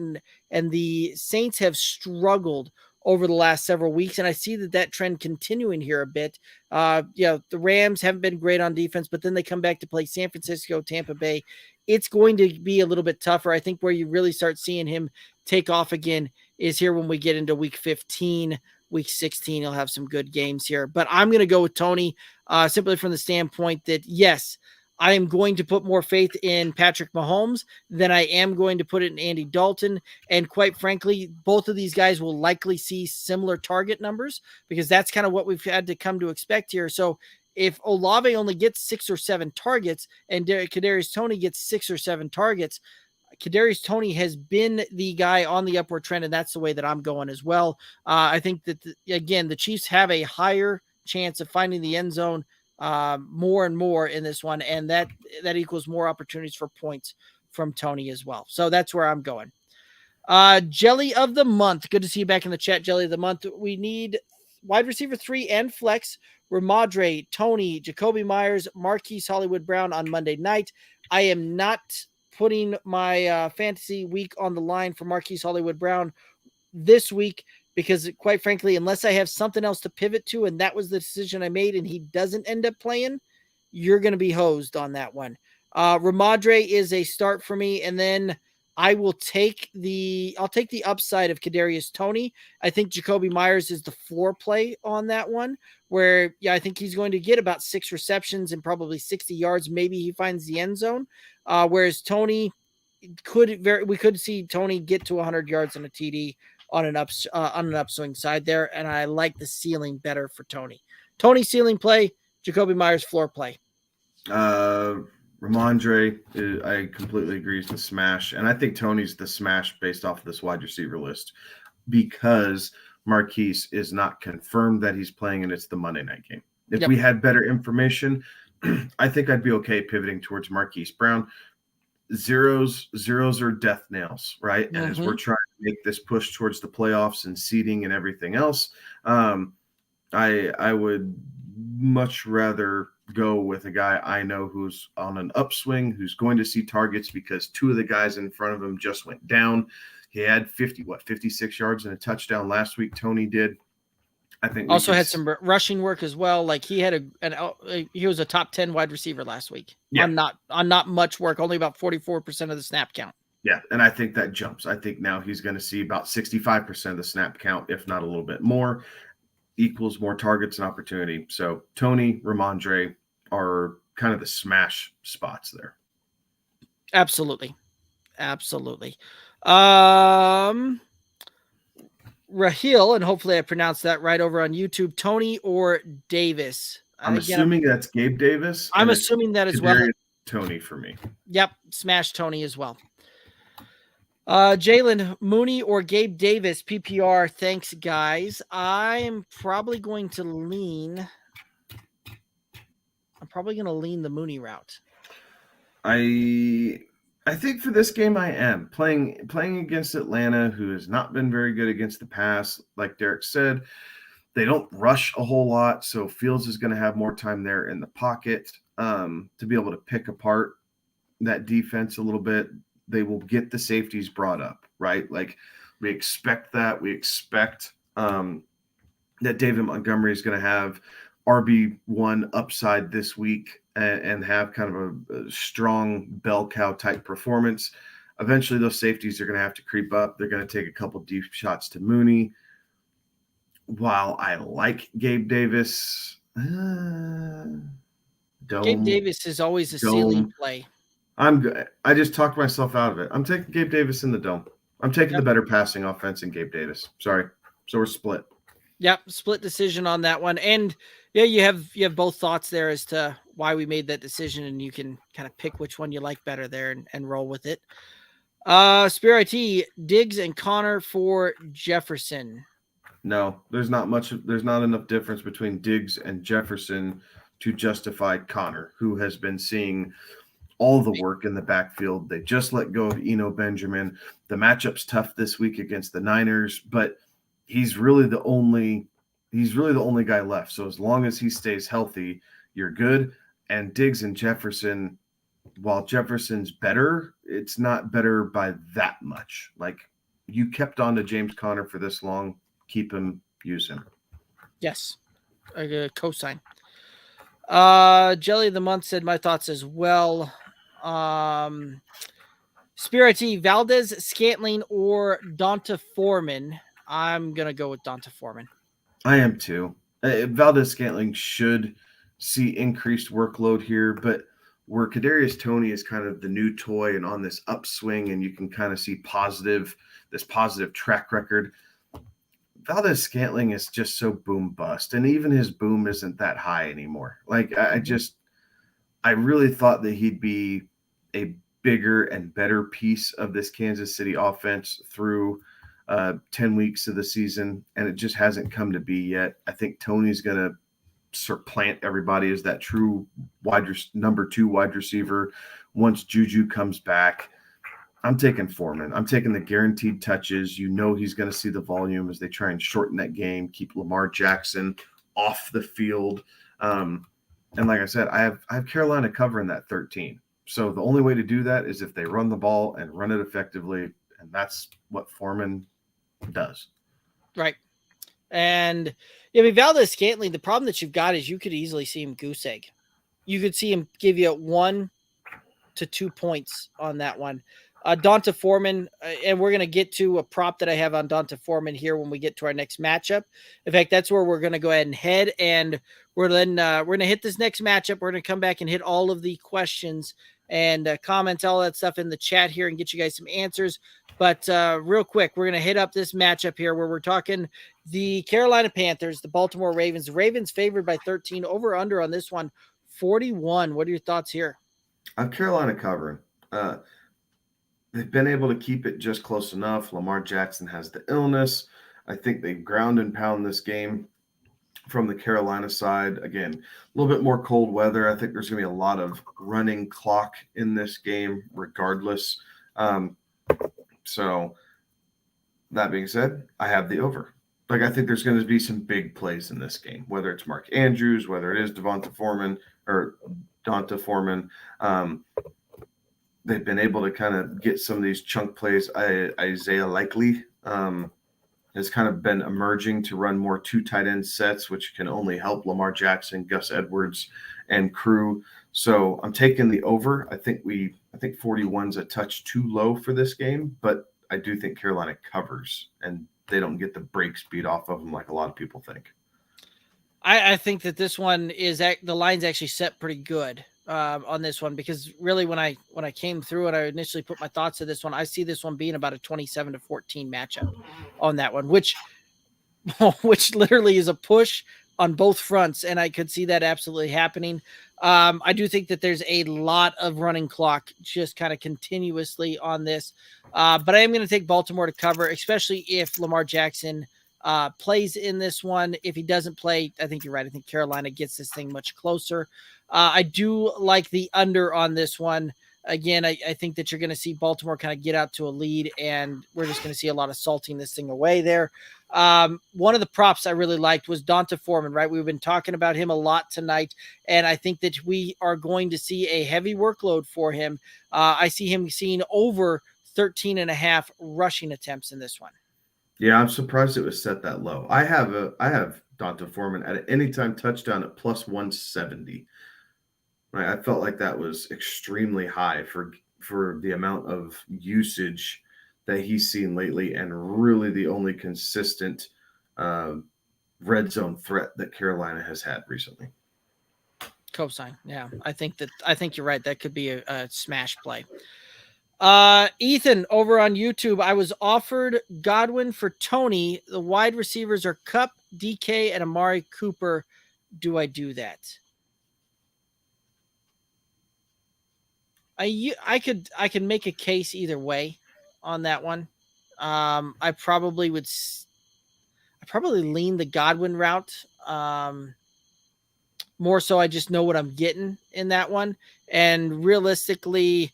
And the Saints have struggled over the last several weeks. And I see that trend continuing here a bit. The Rams haven't been great on defense, but then they come back to play San Francisco, Tampa Bay. It's going to be a little bit tougher. I think where you really start seeing him take off again is here when we get into week 15. Week 16, he'll have some good games here. But I'm going to go with Tony simply from the standpoint that, yes, I am going to put more faith in Patrick Mahomes than I am going to put it in Andy Dalton. And quite frankly, both of these guys will likely see similar target numbers because that's kind of what we've had to come to expect here. So if Olave only gets 6 or 7 targets and Kadarius Toney gets 6 or 7 targets, Kadarius Toney has been the guy on the upward trend, and that's the way that I'm going as well. I think that, again, the Chiefs have a higher chance of finding the end zone more and more in this one, and that equals more opportunities for points from Toney as well. So that's where I'm going. Jelly of the month. Good to see you back in the chat, Jelly of the month. We need wide receiver 3 and flex. Ramondre, Toney, Jacoby Myers, Marquise Hollywood Brown on Monday night. I am not putting my fantasy week on the line for Marquise Hollywood Brown this week because, quite frankly, unless I have something else to pivot to, and that was the decision I made, and he doesn't end up playing, you're going to be hosed on that one. Ramondre is a start for me, and then I will take the upside of Kadarius Toney. I think Jacoby Myers is the floor play on that one, where I think he's going to get about 6 receptions and probably 60 yards. Maybe he finds the end zone. Whereas Toney we could see Toney get to 100 yards on a TD on an upswing side there, and I like the ceiling better for Toney. Toney ceiling play, Jacoby Myers floor play. Ramondre, I completely agree, is the smash, and I think Toney's the smash based off of this wide receiver list because Marquise is not confirmed that he's playing, and it's the Monday night game. If we had better information, I think I'd be okay pivoting towards Marquise Brown. Zeros are death nails, right? And as we're trying to make this push towards the playoffs and seeding and everything else, I would much rather go with a guy I know who's on an upswing, who's going to see targets because 2 of the guys in front of him just went down. He had 56 yards and a touchdown last week. Toney did. I think also had some rushing work as well. Like he had he was a top 10 wide receiver last week on not much work, only about 44% of the snap count. Yeah, and I think that jumps. I think now he's going to see about 65% of the snap count, if not a little bit more, equals more targets and opportunity. So Toney, Ramondre are kind of the smash spots there. Absolutely. Raheel, and hopefully I pronounced that right over on YouTube, Toney or Davis? I'm assuming that's Gabe Davis. I'm assuming that as well. Toney for me. Yep, smash Toney as well. Jalen, Mooney or Gabe Davis, PPR. Thanks, guys. I'm probably going to lean the Mooney route. I think for this game I am playing against Atlanta, who has not been very good against the pass. Like Derek said, they don't rush a whole lot, so Fields is going to have more time there in the pocket to be able to pick apart that defense a little bit. They will get the safeties brought up, right? Like we expect that. We expect that David Montgomery is going to have RB1 upside this week and have kind of a strong bell cow type performance. Eventually, those safeties are going to have to creep up. They're going to take a couple deep shots to Mooney. While I like Gabe Davis, Gabe Davis is always a ceiling play. I just talked myself out of it. I'm taking Gabe Davis in the dome. I'm taking the better passing offense in Gabe Davis. Sorry. So we're split. Yep, split decision on that one. And yeah, you have both thoughts there as to why we made that decision, and you can kind of pick which one you like better there and roll with it. Spirit IT, Diggs and Connor for Jefferson. No, there's not enough difference between Diggs and Jefferson to justify Connor, who has been seeing all the work in the backfield. They just let go of Eno Benjamin. The matchup's tough this week against the Niners, but he's really the only guy left. So as long as he stays healthy, you're good. And Diggs and Jefferson, while Jefferson's better, it's not better by that much. Like, you kept on to James Conner for this long, keep him, use him. Yes, a cosign. Jelly of the Month said my thoughts as well. Spirity, Valdez, Scantling, or Donta Foreman. I'm going to go with Donta Foreman. I am too. Valdez Scantling should see increased workload here, but where Kadarius Toney is kind of the new toy and on this upswing, and you can kind of see this positive track record, Valdez Scantling is just so boom bust, and even his boom isn't that high anymore. Like, I really thought that he'd be a bigger and better piece of this Kansas City offense through 10 weeks of the season, and it just hasn't come to be yet. I think Tony's going to supplant everybody as that true number 2 wide receiver once Juju comes back. I'm taking Foreman. I'm taking the guaranteed touches. You know he's going to see the volume as they try and shorten that game, keep Lamar Jackson off the field. And like I said, I have Carolina covering that 13. So the only way to do that is if they run the ball and run it effectively, and that's what Foreman does. Right. And Valdez Scantling, the problem that you've got is you could easily see him goose egg. You could see him give you 1 to 2 points on that one. Donta Foreman, and we're going to get to a prop that I have on Donta Foreman here when we get to our next matchup. In fact, that's where we're going to go ahead and head, and we're going to hit this next matchup. We're going to come back and hit all of the questions and comments, all that stuff in the chat here, and get you guys some answers. But real quick, we're going to hit up this matchup here where we're talking the Carolina Panthers, the Baltimore Ravens. The Ravens favored by 13, over under on this one, 41. What are your thoughts here? I'm Carolina covering. They've been able to keep it just close enough. Lamar Jackson has the illness. I think they ground and pound this game from the Carolina side. Again, a little bit more cold weather. I think there's going to be a lot of running clock in this game regardless. So that being said, I have the over. Like, I think there's going to be some big plays in this game, whether it's Mark Andrews, whether it is Donta Foreman. They've been able to kind of get some of these chunk plays. Isaiah Likely has kind of been emerging to run more 2 tight end sets, which can only help Lamar Jackson, Gus Edwards, and crew. So I'm taking the over. I think 41's a touch too low for this game, but I do think Carolina covers, and they don't get the brakes beat off of them like a lot of people think. I think that this one is the line's actually set pretty good on this one, because really when I came through it, I initially put my thoughts to this one. I see this one being about a 27-14 matchup on that one, which literally is a push on both fronts, and I could see that absolutely happening. I do think that there's a lot of running clock just kind of continuously on this, but I am going to take Baltimore to cover, especially if Lamar Jackson plays in this one. If he doesn't play, I think you're right. I think Carolina gets this thing much closer. I do like the under on this one. Again, I think that you're going to see Baltimore kind of get out to a lead, and we're just going to see a lot of salting this thing away there. One of the props I really liked was Donta Foreman, right? We've been talking about him a lot tonight, and I think that we are going to see a heavy workload for him. I see him seeing over 13.5 rushing attempts in this one. Yeah, I'm surprised it was set that low. I have Donta Foreman at an anytime touchdown at plus 170. Right, I felt like that was extremely high for the amount of usage that he's seen lately, and really the only consistent red zone threat that Carolina has had recently. Cosign. Yeah, I think you're right. That could be a smash play. Ethan over on YouTube, I was offered Godwin for Tony. The wide receivers are Kupp, DK, and Amari Cooper. Do I do that? I could make a case either way on that one. I probably lean the Godwin route. More so I just know what I'm getting in that one. And realistically,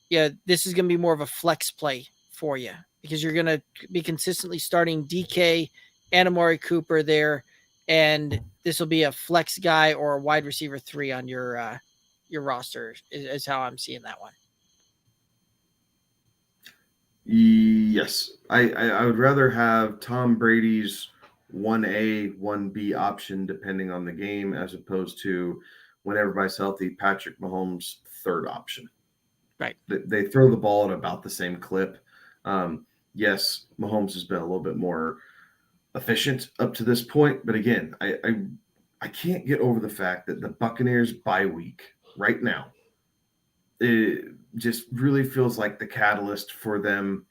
yeah, this is going to be more of a flex play for you because you're going to be consistently starting DK and Amari Cooper there. And this will be a flex guy or a wide receiver 3 on your roster is how I'm seeing that one. Yes. I would rather have Tom Brady's 1A, 1B option depending on the game as opposed to when everybody's healthy, Patrick Mahomes' third option. Right. They throw the ball at about the same clip. Yes, Mahomes has been a little bit more efficient up to this point, but again, I can't get over the fact that the Buccaneers bye week right now, it just really feels like the catalyst for them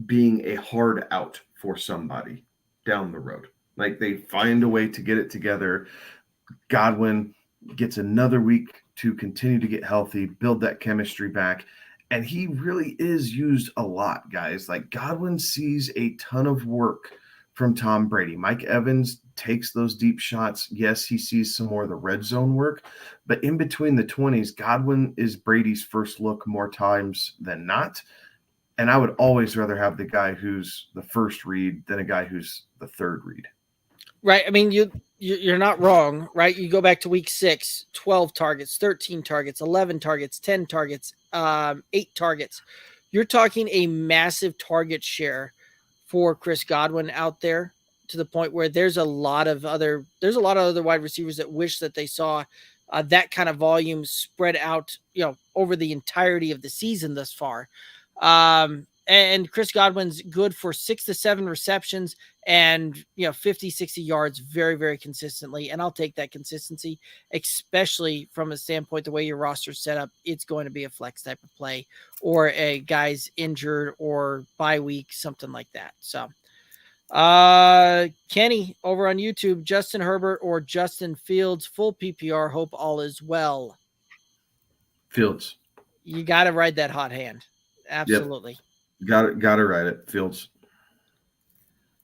being a hard out for somebody down the road. Like they find a way to get it together. Godwin gets another week to continue to get healthy, build that chemistry back. And he really is used a lot, guys. Like Godwin sees a ton of work from Tom Brady. Mike Evans takes those deep shots. Yes, he sees some more of the red zone work, but in between the 20s, Godwin is Brady's first look more times than not. And I would always rather have the guy who's the first read than a guy who's the third read. Right. I mean, you're not wrong, right? You go back to week 6, 12 targets, 13 targets, 11 targets, 10 targets, 8 targets. You're talking a massive target share for Chris Godwin out there to the point where there's a lot of other wide receivers that wish that they saw that kind of volume spread out, over the entirety of the season thus far. And Chris Godwin's good for 6 to 7 receptions and 50, 60 yards very, very consistently. And I'll take that consistency, especially from a standpoint, the way your roster's set up, it's going to be a flex type of play or a guy's injured or bye week, something like that. So Kenny over on YouTube, Justin Herbert or Justin Fields, full PPR, hope all is well. Fields. You got to ride that hot hand. Absolutely. Yep. Got to ride it. Fields.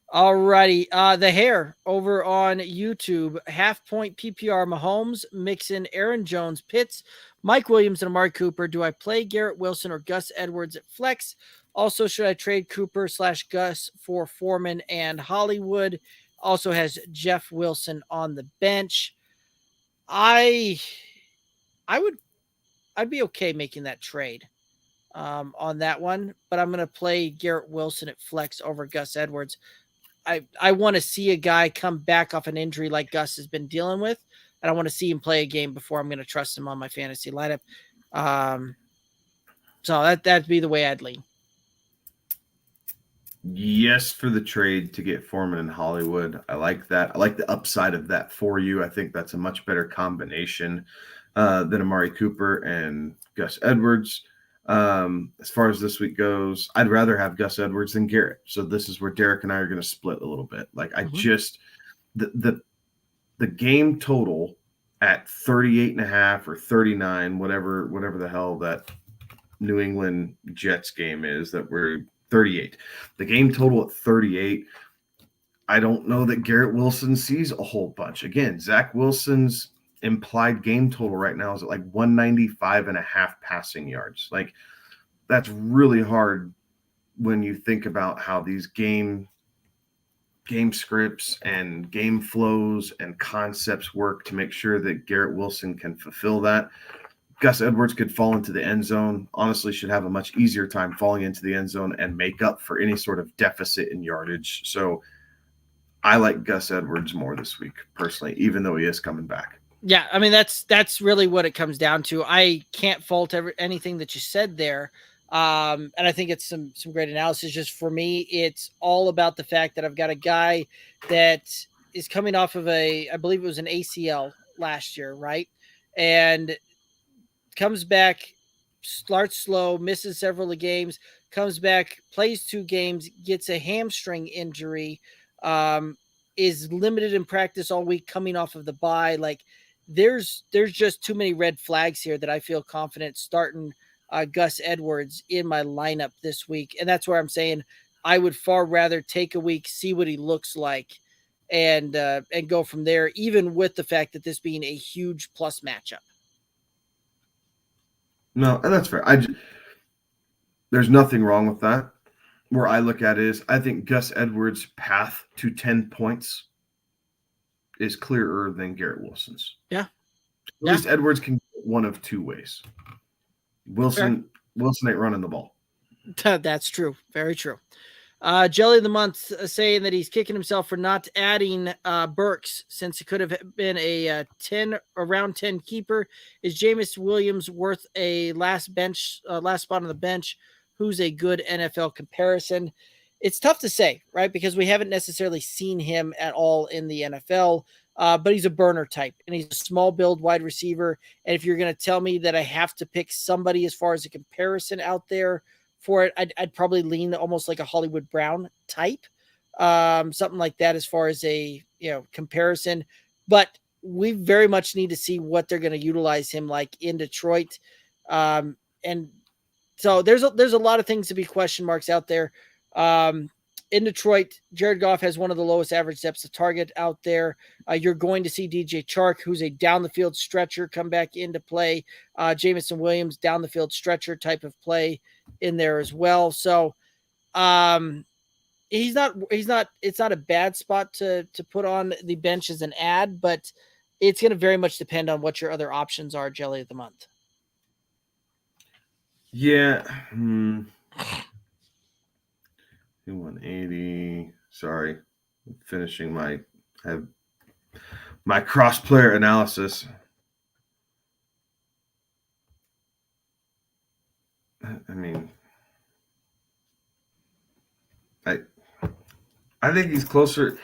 All righty. The hair over on YouTube, half point PPR Mahomes, Mixon, Aaron Jones, Pitts, Mike Williams, and Amari Cooper. Do I play Garrett Wilson or Gus Edwards at flex? Also, should I trade Cooper / Gus for Foreman and Hollywood? Also has Jeff Wilson on the bench. I'd be okay making that trade on that one, but I'm going to play Garrett Wilson at flex over Gus Edwards. I want to see a guy come back off an injury like Gus has been dealing with, and I want to see him play a game before I'm going to trust him on my fantasy lineup. So that'd be the way I'd lean. Yes, for the trade to get Foreman and Hollywood. I like that. I like the upside of that for you. I think that's a much better combination than Amari Cooper and Gus Edwards. As far as this week goes, I'd rather have Gus Edwards than Garrett. So this is where Derek and I are going to split a little bit. Like I just the game total at 38.5 or 39, whatever the hell that New England Jets game is, that we're 38. The game total at 38. I don't know that Garrett Wilson sees a whole bunch. Again, Zach Wilson's implied game total right now is at like 195.5 passing yards. Like that's really hard when you think about how these game scripts and game flows and concepts work to make sure that Garrett Wilson can fulfill that. Gus Edwards could fall into the end zone, honestly should have a much easier time falling into the end zone and make up for any sort of deficit in yardage. So I like Gus Edwards more this week personally, even though he is coming back. Yeah, I mean, that's really what it comes down to. I can't fault anything that you said there. And I think it's some great analysis. Just for me, it's all about the fact that I've got a guy that is coming off of I believe it was an ACL last year, right? and comes back, starts slow, misses several of the games, comes back, plays 2 games, gets a hamstring injury, is limited in practice all week coming off of the bye. Like there's just too many red flags here that I feel confident starting Gus Edwards in my lineup this week. And that's where I'm saying I would far rather take a week, see what he looks like, and go from there, even with the fact that this being a huge plus matchup. No, and that's fair. There's nothing wrong with that. Where I look at it is I think Gus Edwards' path to 10 points is clearer than Garrett Wilson's. Yeah. At least Edwards can go one of 2 ways. Wilson ain't running the ball. That's true. Very true. Jelly of the Month saying that he's kicking himself for not adding Burks since it could have been a round 10 keeper. Is Jameis Williams worth a last spot on the bench? Who's a good NFL comparison? It's tough to say, right? Because we haven't necessarily seen him at all in the NFL, but he's a burner type and he's a small build wide receiver. And if you're going to tell me that I have to pick somebody as far as a comparison out there for it, I'd probably lean almost like a Hollywood Brown type, something like that as far as a comparison. But we very much need to see what they're going to utilize him like in Detroit, and so there's a lot of things to be question marks out there. In Detroit, Jared Goff has one of the lowest average depths of target out there. You're going to see DJ Chark, who's a down the field stretcher, come back into play. Jameson Williams, down the field stretcher type of play in there as well. So it's not a bad spot to put on the bench as an ad, but it's going to very much depend on what your other options are. Jelly of the Month. Yeah. 180. Sorry. I'm finishing my cross-player analysis. I mean, I think he's closer.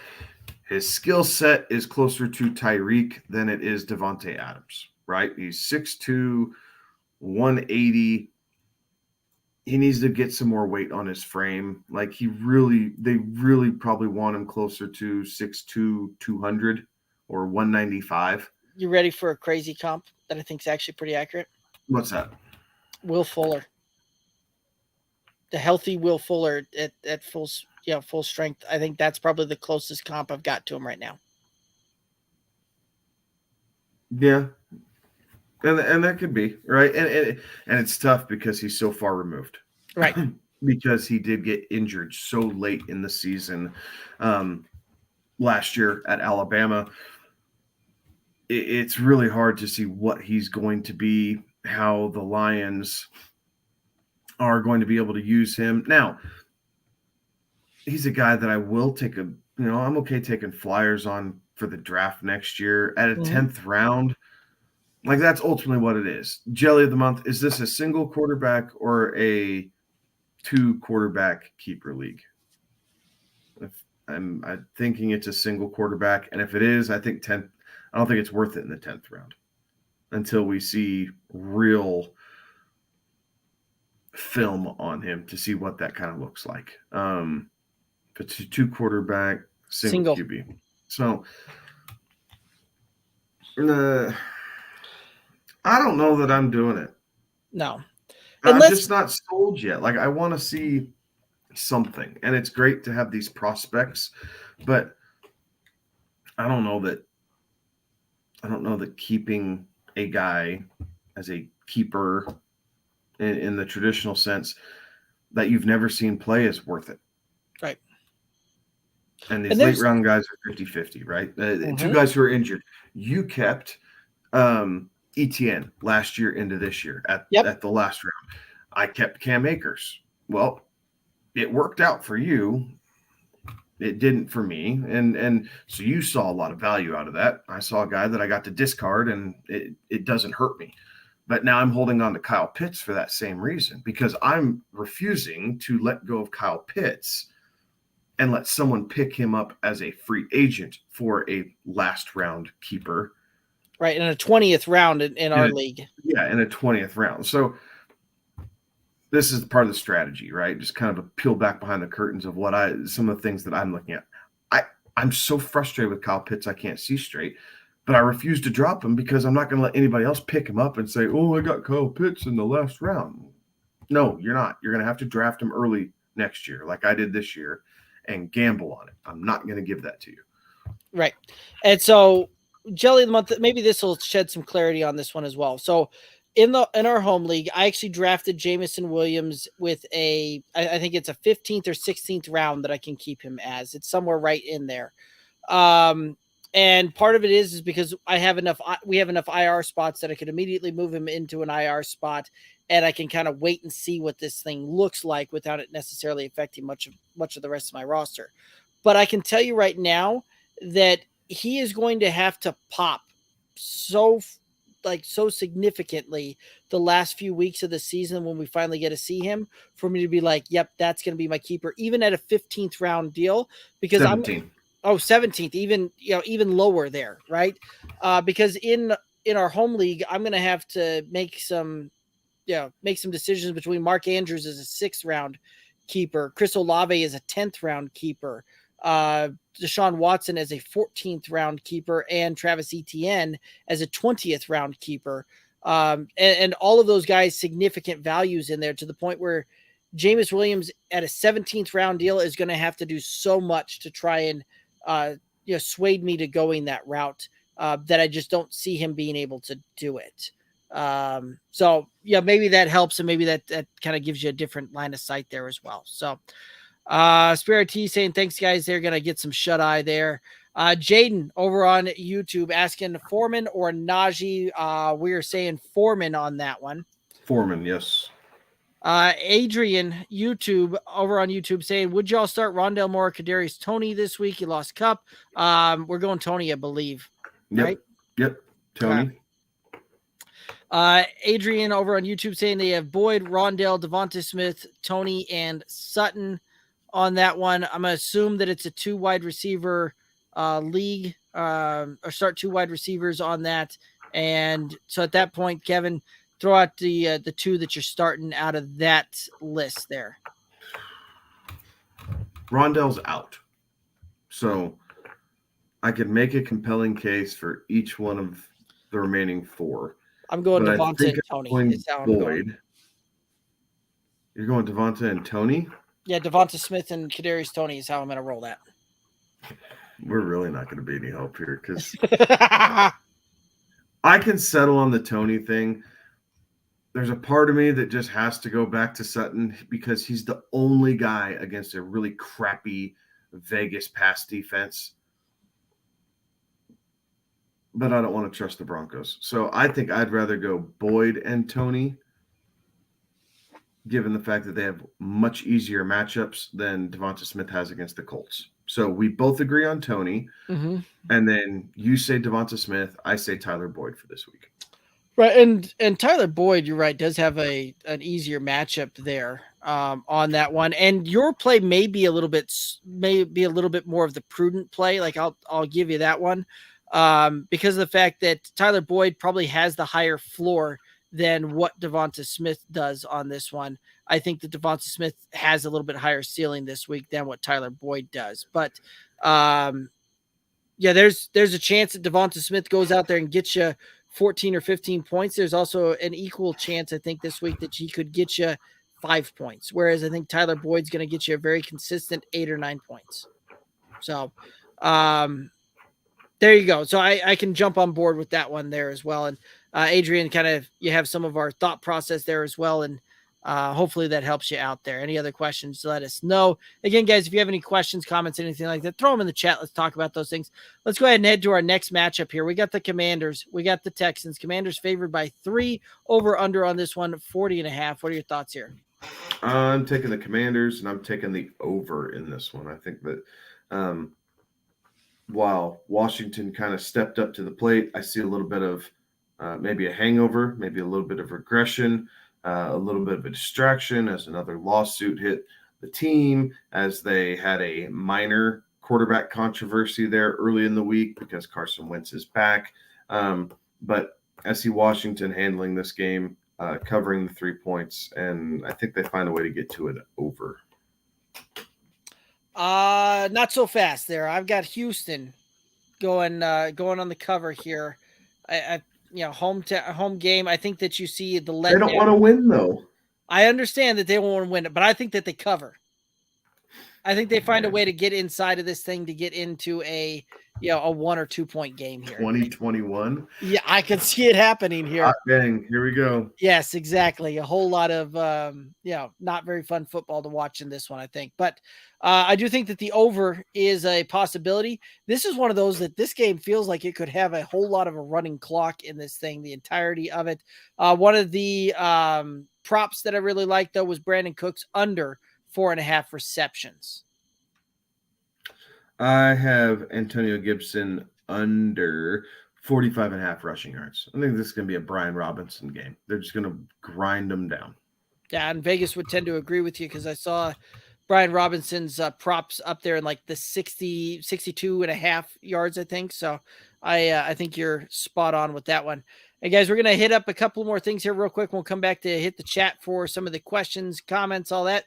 His skill set is closer to Tyreek than it is Devontae Adams, right? He's 6'2", 180. He needs to get some more weight on his frame. Like they really probably want him closer to 6'2", 200 or 195. You ready for a crazy comp that I think is actually pretty accurate? What's that? Will Fuller. The healthy Will Fuller at full strength. I think that's probably the closest comp I've got to him right now. Yeah. And that could be, right? And it's tough because he's so far removed. Right. Because he did get injured so late in the season last year at Alabama. It's really hard to see what he's going to be, how the Lions are going to be able to use him. Now, he's a guy that I will take I'm okay taking flyers on for the draft next year at a 10th round. Like that's ultimately what it is. Jelly of the Month. Is this a single quarterback or a 2 quarterback keeper league? I'm thinking it's a single quarterback. And if it is, I don't think it's worth it in the 10th round until we see real film on him to see what that kind of looks like. But 2 quarterback, single QB. So I don't know that I'm doing it. No. I'm just not sold yet. Like I want to see something. And it's great to have these prospects, but I don't know that keeping a guy as a keeper in the traditional sense that you've never seen play is worth it. Right. And these late round guys are 50-50, right? 2 guys who are injured. You kept ETN last year into this year at the last round. I kept Cam Akers. Well, it worked out for you. It didn't for me. And so you saw a lot of value out of that. I saw a guy that I got to discard, and it doesn't hurt me. But now I'm holding on to Kyle Pitts for that same reason, because I'm refusing to let go of Kyle Pitts and let someone pick him up as a free agent for a last round keeper Right, in a 20th round in our league. Yeah, in a 20th round. So this is part of the strategy, right? Just kind of a peel back behind the curtains of some of the things that I'm looking at. I'm so frustrated with Kyle Pitts, I can't see straight, but I refuse to drop him because I'm not going to let anybody else pick him up and say, oh, I got Kyle Pitts in the last round. No, you're not. You're going to have to draft him early next year, like I did this year, and gamble on it. I'm not going to give that to you. Right. And so Jelly of the Month, maybe this will shed some clarity on this one as well. So in our home league, I actually drafted Jamison Williams with I think it's a 15th or 16th round that I can keep him as. It's somewhere right in there. And part of it is because we have enough IR spots that I could immediately move him into an IR spot, and I can kind of wait and see what this thing looks like without it necessarily affecting much of the rest of my roster. But I can tell you right now that he is going to have to pop so significantly the last few weeks of the season when we finally get to see him for me to be like, yep, that's going to be my keeper, even at a 15th round deal, because 17. 17th, even lower there. Right. Because in our home league, I'm going to have to make some decisions between Mark Andrews as a 6th round keeper. Chris Olave is a 10th round keeper. Deshaun Watson as a 14th round keeper, and Travis Etienne as a 20th round keeper. And all of those guys, significant values in there, to the point where Jameis Williams at a 17th round deal is going to have to do so much to try and, sway me to going that route, that I just don't see him being able to do it. So yeah, maybe that helps. And maybe that kind of gives you a different line of sight there as well. So, Spirit T saying, thanks guys. They're going to get some shut eye there. Jaden over on YouTube asking Foreman or Najee. We are saying Foreman on that one. Foreman. Yes. Adrian over on YouTube saying, would y'all start Rondale Moore, Kadarius Toney this week? He lost Cup. We're going Toney, I believe. Yep. Right? Yep. Toney. Adrian over on YouTube saying they have Boyd, Rondale, Devonta Smith, Toney, and Sutton on that one. I'm going to assume that it's a 2 wide receiver league, or start 2 wide receivers on that. And so at that point, Kevin, throw out the 2 that you're starting out of that list there. Rondale's out. So I could make a compelling case for each one of the remaining 4. I'm going Devonta and Toney. Is how I'm going. You're going Devonta and Toney? Yeah, Devonta Smith and Kadarius Toney is how I'm going to roll that. We're really not going to be any help here, because I can settle on the Toney thing. There's a part of me that just has to go back to Sutton because he's the only guy against a really crappy Vegas pass defense. But I don't want to trust the Broncos. So I think I'd rather go Boyd and Toney, given the fact that they have much easier matchups than Devonta Smith has against the Colts. So we both agree on Toney. Mm-hmm. And then you say Devonta Smith, I say Tyler Boyd for this week. Right, and Tyler Boyd, you're right, does have an easier matchup there on that one. And your play may be a little bit more of the prudent play. Like I'll give you that one, because of the fact that Tyler Boyd probably has the higher floor than what Devonta Smith does on this one. I think that Devonta Smith has a little bit higher ceiling this week than what Tyler Boyd does. But there's a chance that Devonta Smith goes out there and gets you 14 or 15 points. There's also an equal chance, I think, this week that he could get you 5 points. Whereas I think Tyler Boyd's going to get you a very consistent 8 or 9 points. So there you go. So I can jump on board with that one there as well. And Adrian, you have some of our thought process there as well. And hopefully that helps you out there. Any other questions, let us know. Again, guys, if you have any questions, comments, anything like that, throw them in the chat. Let's talk about those things. Let's go ahead and head to our next matchup here. We got the Commanders. We got the Texans. Commanders favored by 3, over under on this one, 40.5. What are your thoughts here? I'm taking the Commanders, and I'm taking the over in this one. I think that while Washington kind of stepped up to the plate, I see a little bit of maybe a hangover, maybe a little bit of regression, a little bit of a distraction as another lawsuit hit the team, as they had a minor quarterback controversy there early in the week because Carson Wentz is back. but I see Washington handling this game, covering the 3 points, and I think they find a way to get to it over. Not so fast there. I've got Houston going on the cover here. I home game. I think that you see the letdown. They don't want to win though. I understand that they won't want to win it, but I think that they cover. I think they find a way to get inside of this thing to get into a 1 or 2 point game here. 2021. Yeah, I can see it happening here. Hot dang, here we go. Yes, exactly. A whole lot of not very fun football to watch in this one, I think. But I do think that the over is a possibility. This is one of those that this game feels like it could have a whole lot of a running clock in this thing, the entirety of it. One of the props that I really liked, though, was Brandon Cooks under 4.5 receptions. I have Antonio Gibson under 45.5 rushing yards. I think this is going to be a Brian Robinson game. They're just going to grind them down. Yeah, and Vegas would tend to agree with you because I saw Brian Robinson's props up there in like the 62.5 yards, I think. So I think you're spot on with that one. Hey, guys, we're going to hit up a couple more things here real quick. We'll come back to hit the chat for some of the questions, comments, all that.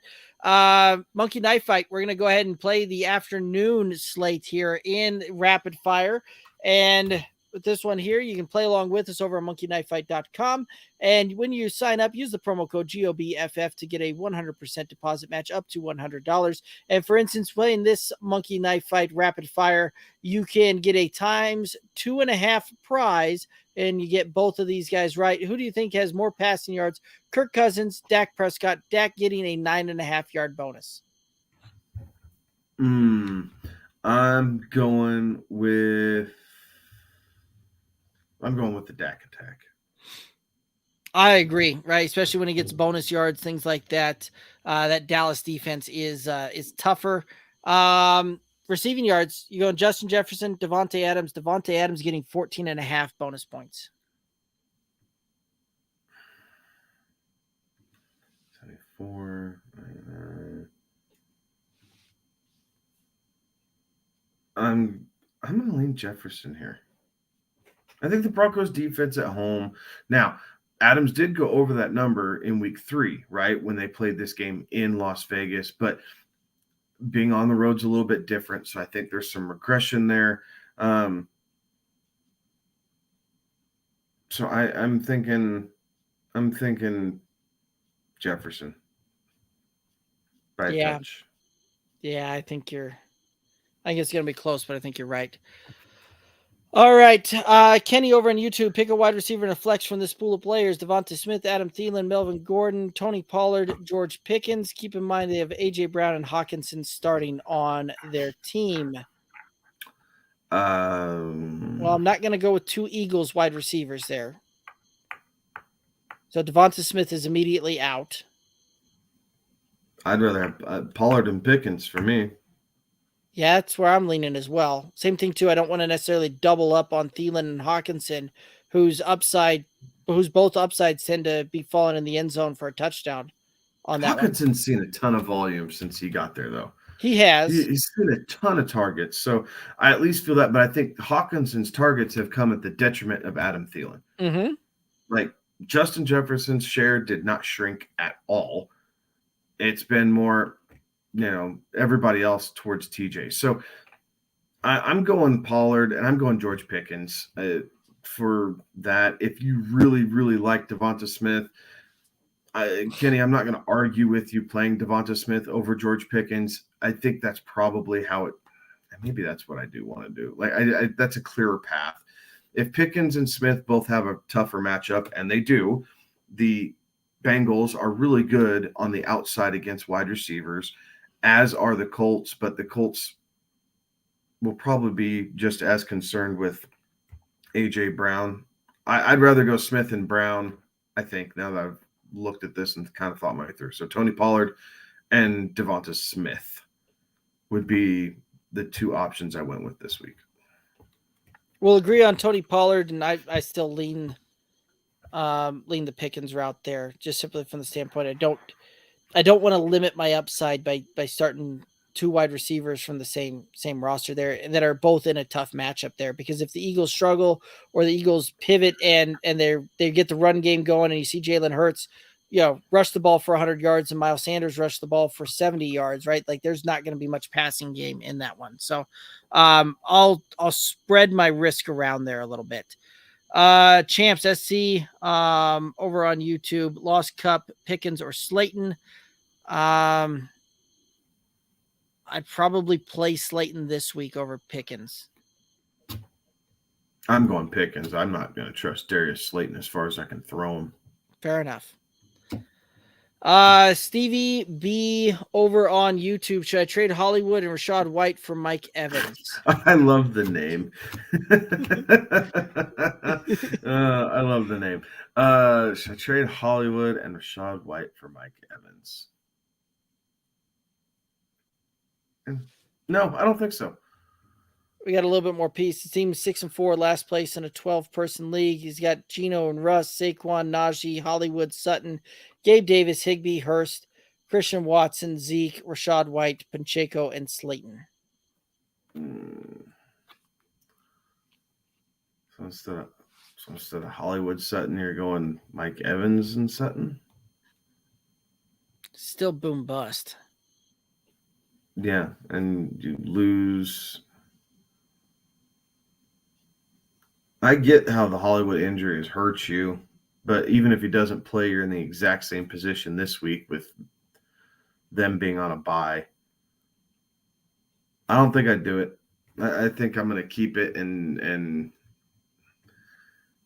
Monkey Knife Fight. We're going to go ahead and play the afternoon slate here in rapid fire. And with this one here, you can play along with us over at monkeyknifefight.com. And when you sign up, use the promo code GOBFF to get a 100% deposit match up to $100. And for instance, playing this Monkey Knife Fight rapid fire, you can get a times 2.5 prize, and you get both of these guys right. Who do you think has more passing yards? Kirk Cousins, Dak Prescott, Dak getting a 9.5 yard bonus. I'm going with the Dak attack. I agree, right? Especially when he gets bonus yards, things like that. That Dallas defense is tougher. Receiving yards, you go Justin Jefferson, Devontae Adams. Devontae Adams getting 14.5 bonus points. 74. I'm going to lean Jefferson here. I think the Broncos defense at home. Now, Adams did go over that number in week 3, right? When they played this game in Las Vegas, but being on the road's a little bit different. So I think there's some regression there. So I'm thinking Jefferson by a touch. Yeah, I think it's going to be close, but I think you're right. All right. Kenny over on YouTube, pick a wide receiver and a flex from this pool of players. Devonta Smith, Adam Thielen, Melvin Gordon, Tony Pollard, George Pickens. Keep in mind they have A.J. Brown and Hawkinson starting on their team. Well, I'm not going to go with 2 Eagles wide receivers there. So Devonta Smith is immediately out. I'd rather have Pollard and Pickens for me. Yeah, that's where I'm leaning as well. Same thing, too. I don't want to necessarily double up on Thielen and Hawkinson, whose both upsides tend to be falling in the end zone for a touchdown on that Hawkinson's seen a ton of volume since he got there, though. He has. He's seen a ton of targets. So I at least feel that. But I think Hawkinson's targets have come at the detriment of Adam Thielen. Mm-hmm. Like Justin Jefferson's share did not shrink at all. It's been more everybody else towards TJ. So I'm going Pollard and I'm going George Pickens for that. If you really, really like Devonta Smith, Kenny, I'm not going to argue with you playing Devonta Smith over George Pickens. I think that's probably maybe that's what I do want to do. Like that's a clearer path. If Pickens and Smith both have a tougher matchup, and they do, the Bengals are really good on the outside against wide receivers, as are the Colts, but the Colts will probably be just as concerned with A.J. Brown. I'd rather go Smith and Brown, I think, now that I've looked at this and kind of thought my way through. So Tony Pollard and Devonta Smith would be the 2 options I went with this week. We'll agree on Tony Pollard, and I still lean the Pickens route there, just simply from the standpoint I don't want to limit my upside by starting two wide receivers from the same roster there that are both in a tough matchup there, because if the Eagles struggle or the Eagles pivot and they get the run game going and you see Jalen Hurts, rush the ball for 100 yards and Miles Sanders rush the ball for 70 yards, right? Like there's not going to be much passing game in that one. So I'll spread my risk around there a little bit. Champs SC over on YouTube, Lost Cup, Pickens or Slayton. I'd probably play Slayton this week over Pickens. I'm going Pickens. I'm not going to trust Darius Slayton as far as I can throw him. Fair enough. Stevie B over on YouTube. Should I trade Hollywood and Rachaad White for Mike Evans? I love the name. I love the name. Should I trade Hollywood and Rachaad White for Mike Evans? No, I don't think so. We got a little bit more piece. The team's 6-4, last place in a 12-person league. He's got Geno and Russ, Saquon, Najee, Hollywood, Sutton, Gabe Davis, Higbee, Hurst, Christian Watson, Zeke, Rachaad White, Pacheco, and Slayton. So instead of Hollywood, Sutton, you're going Mike Evans and Sutton? Still boom bust. Yeah, and you lose. I get how the Hollywood injury has hurt you, but even if he doesn't play, you're in the exact same position this week with them being on a bye. I don't think I'd do it. I think I'm going to keep it and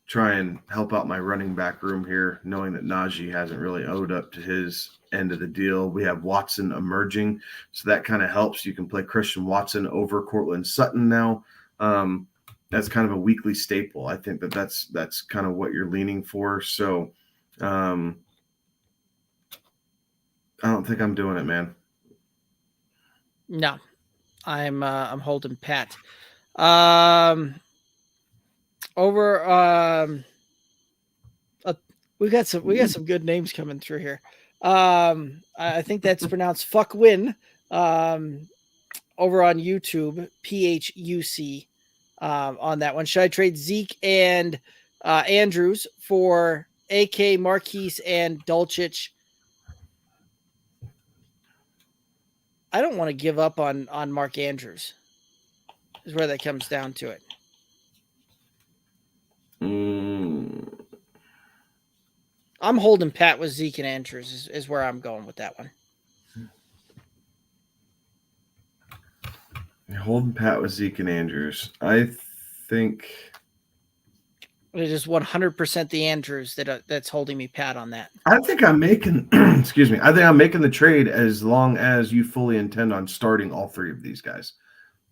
try and help out my running back room here, knowing that Najee hasn't really owed up to his end of the deal. We have Watson emerging, so that kind of helps. You can play Christian Watson over Cortland Sutton now. That's kind of a weekly staple. I think that's kind of what you're leaning for. So I don't think I'm doing it, man. No, I'm holding pat. We got some good names coming through here. I think that's pronounced fuck win. Over on YouTube, PHUC. On that one. Should I trade Zeke and Andrews for AK, Marquise, and Dulcich? I don't want to give up on Mark Andrews, is where that comes down to it. I'm holding pat with Zeke and Andrews is where I'm going with that one. You're holding pat with Zeke and Andrews. I think it is 100% the Andrews that's holding me pat on that. I think I'm making excuse me. I think I'm making the trade as long as you fully intend on starting all three of these guys.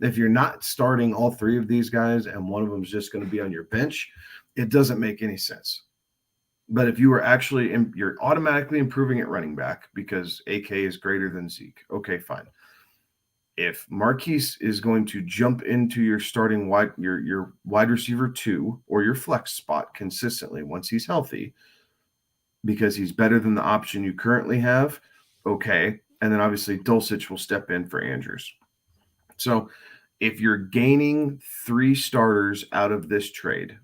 If you're not starting all three of these guys and one of them is just going to be on your bench, it doesn't make any sense. But if you are actually you're automatically improving at running back because AK is greater than Zeke. Okay, fine. If Marquise is going to jump into your starting your wide receiver 2 or your flex spot consistently once he's healthy, because he's better than the option you currently have, okay. And then obviously Dulcich will step in for Andrews. So if you're gaining 3 starters out of this trade,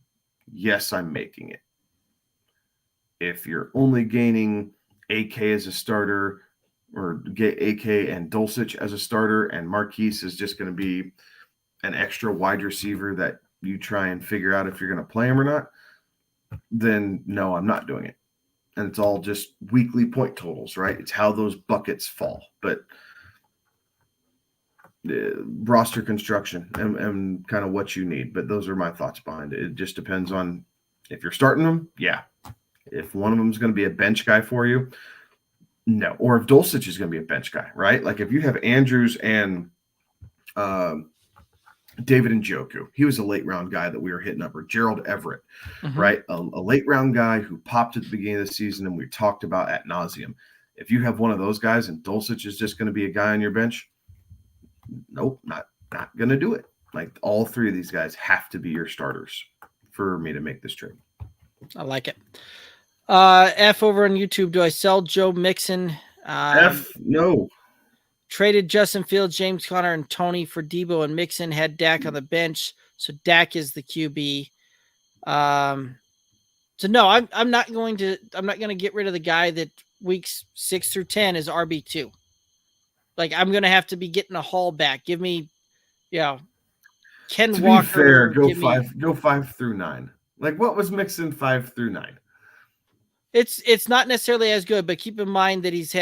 yes, I'm making it. If you're only gaining AK as a starter, or get AK and Dulcich as a starter, and Marquise is just going to be an extra wide receiver that you try and figure out if you're going to play him or not, then no, I'm not doing it. And it's all just weekly point totals, right? It's how those buckets fall. But roster construction and kind of what you need. But those are my thoughts behind it. It just depends on if you're starting them, yeah. If one of them is going to be a bench guy for you, no. Or if Dulcich is going to be a bench guy, right? Like if you have Andrews and David Njoku, he was a late round guy that we were hitting up, or Gerald Everett, right? A late round guy who popped at the beginning of the season and we talked about ad nauseum. If you have one of those guys and Dulcich is just going to be a guy on your bench, nope, not going to do it. Like all 3 of these guys have to be your starters for me to make this trade. I like it. F over on YouTube. Do I sell Joe Mixon? F, no. Traded Justin Fields, James Conner, and Tony for Debo and Mixon. Had Dak on the bench, so Dak is the QB. So no, I'm not going to get rid of the guy that weeks 6 through 10 is RB2. Like, I'm going to have to be getting a haul back. Give me, Ken To Walker. be fair, go 5 through 9. Like, what was Mixon 5 through 9? It's not necessarily as good, but keep in mind that he's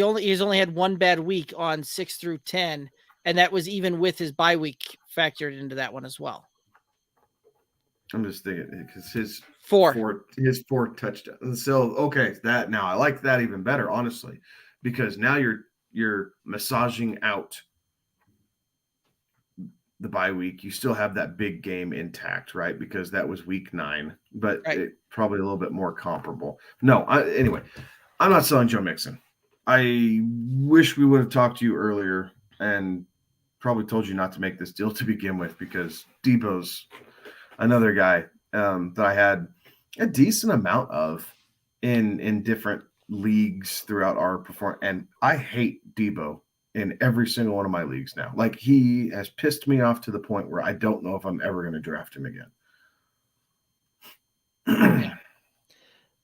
only had one bad week on 6 through 10, and that was even with his bye week factored into that one as well. I'm just thinking because his four touchdowns. So okay, I like that even better, honestly, because now you're massaging out the bye week. You still have that big game intact, right? Because that was week 9, but it probably a little bit more comparable. Anyway, I'm not selling Joe Mixon. I wish we would have talked to you earlier and probably told you not to make this deal to begin with, because Debo's another guy that I had a decent amount of in different leagues throughout our performance. And I hate Debo in every single one of my leagues now. Like, he has pissed me off to the point where I don't know if I'm ever going to draft him again.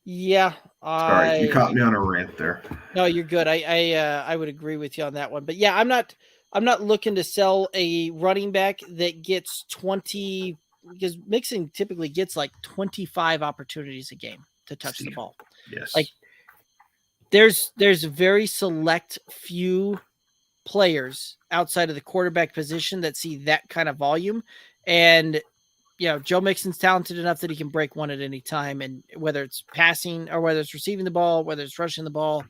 Yeah. Sorry, you caught me on a rant there. No, you're good. I would agree with you on that one. But yeah, I'm not looking to sell a running back that gets 20, because Mixon typically gets like 25 opportunities a game to touch the ball. Yes. Like, there's a very select few players outside of the quarterback position that see that kind of volume. And, Joe Mixon's talented enough that he can break one at any time. And whether it's passing or whether it's receiving the ball, whether it's rushing the ball.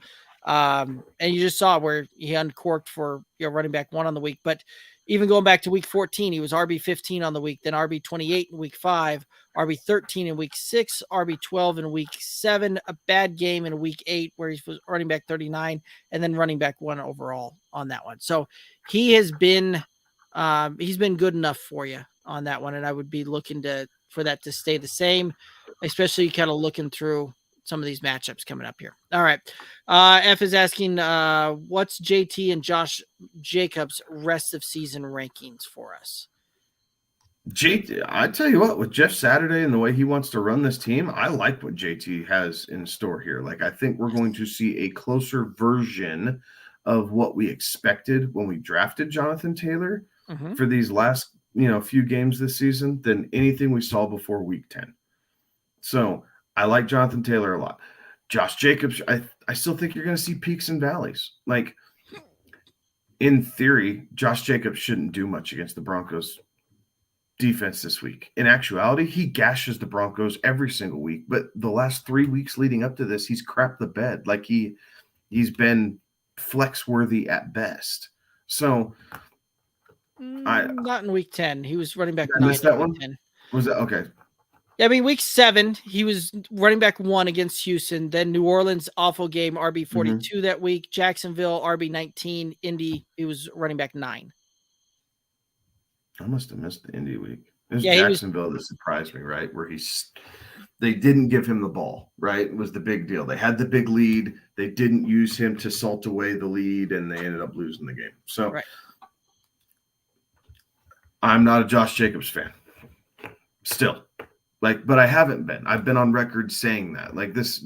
And you just saw where he uncorked for running back 1 on the week. But even going back to week 14, he was RB15 on the week, then RB28 in week 5, RB13 in week 6, RB12 in week 7, a bad game in week 8 where he was running back 39, and then running back 1 overall on that one. So he has been he's been good enough for you on that one, and I would be looking for that to stay the same, especially kind of looking through some of these matchups coming up here. All right. F is asking, what's JT and Josh Jacobs' rest of season rankings for us? JT, I tell you what, with Jeff Saturday and the way he wants to run this team, I like what JT has in store here. Like, I think we're going to see a closer version of what we expected when we drafted Jonathan Taylor for these last, few games this season than anything we saw before week 10. So I like Jonathan Taylor a lot. Josh Jacobs, I still think you're going to see peaks and valleys. Like, in theory, Josh Jacobs shouldn't do much against the Broncos defense this week. In actuality, he gashes the Broncos every single week, but the last 3 weeks leading up to this, he's crapped the bed. Like, he's been flex worthy at best. So not in week 10. He was running back 9. I missed that one. 10. Was that okay? I mean, week 7, he was running back 1 against Houston. Then New Orleans, awful game, RB42 that week. Jacksonville, RB19. Indy, he was running back 9. I must have missed the Indy week. It was Jacksonville that surprised me, right? Where they didn't give him the ball, right? It was the big deal. They had the big lead. They didn't use him to salt away the lead, and they ended up losing the game. So I'm not a Josh Jacobs fan still. But I haven't been. I've been on record saying that. Like, this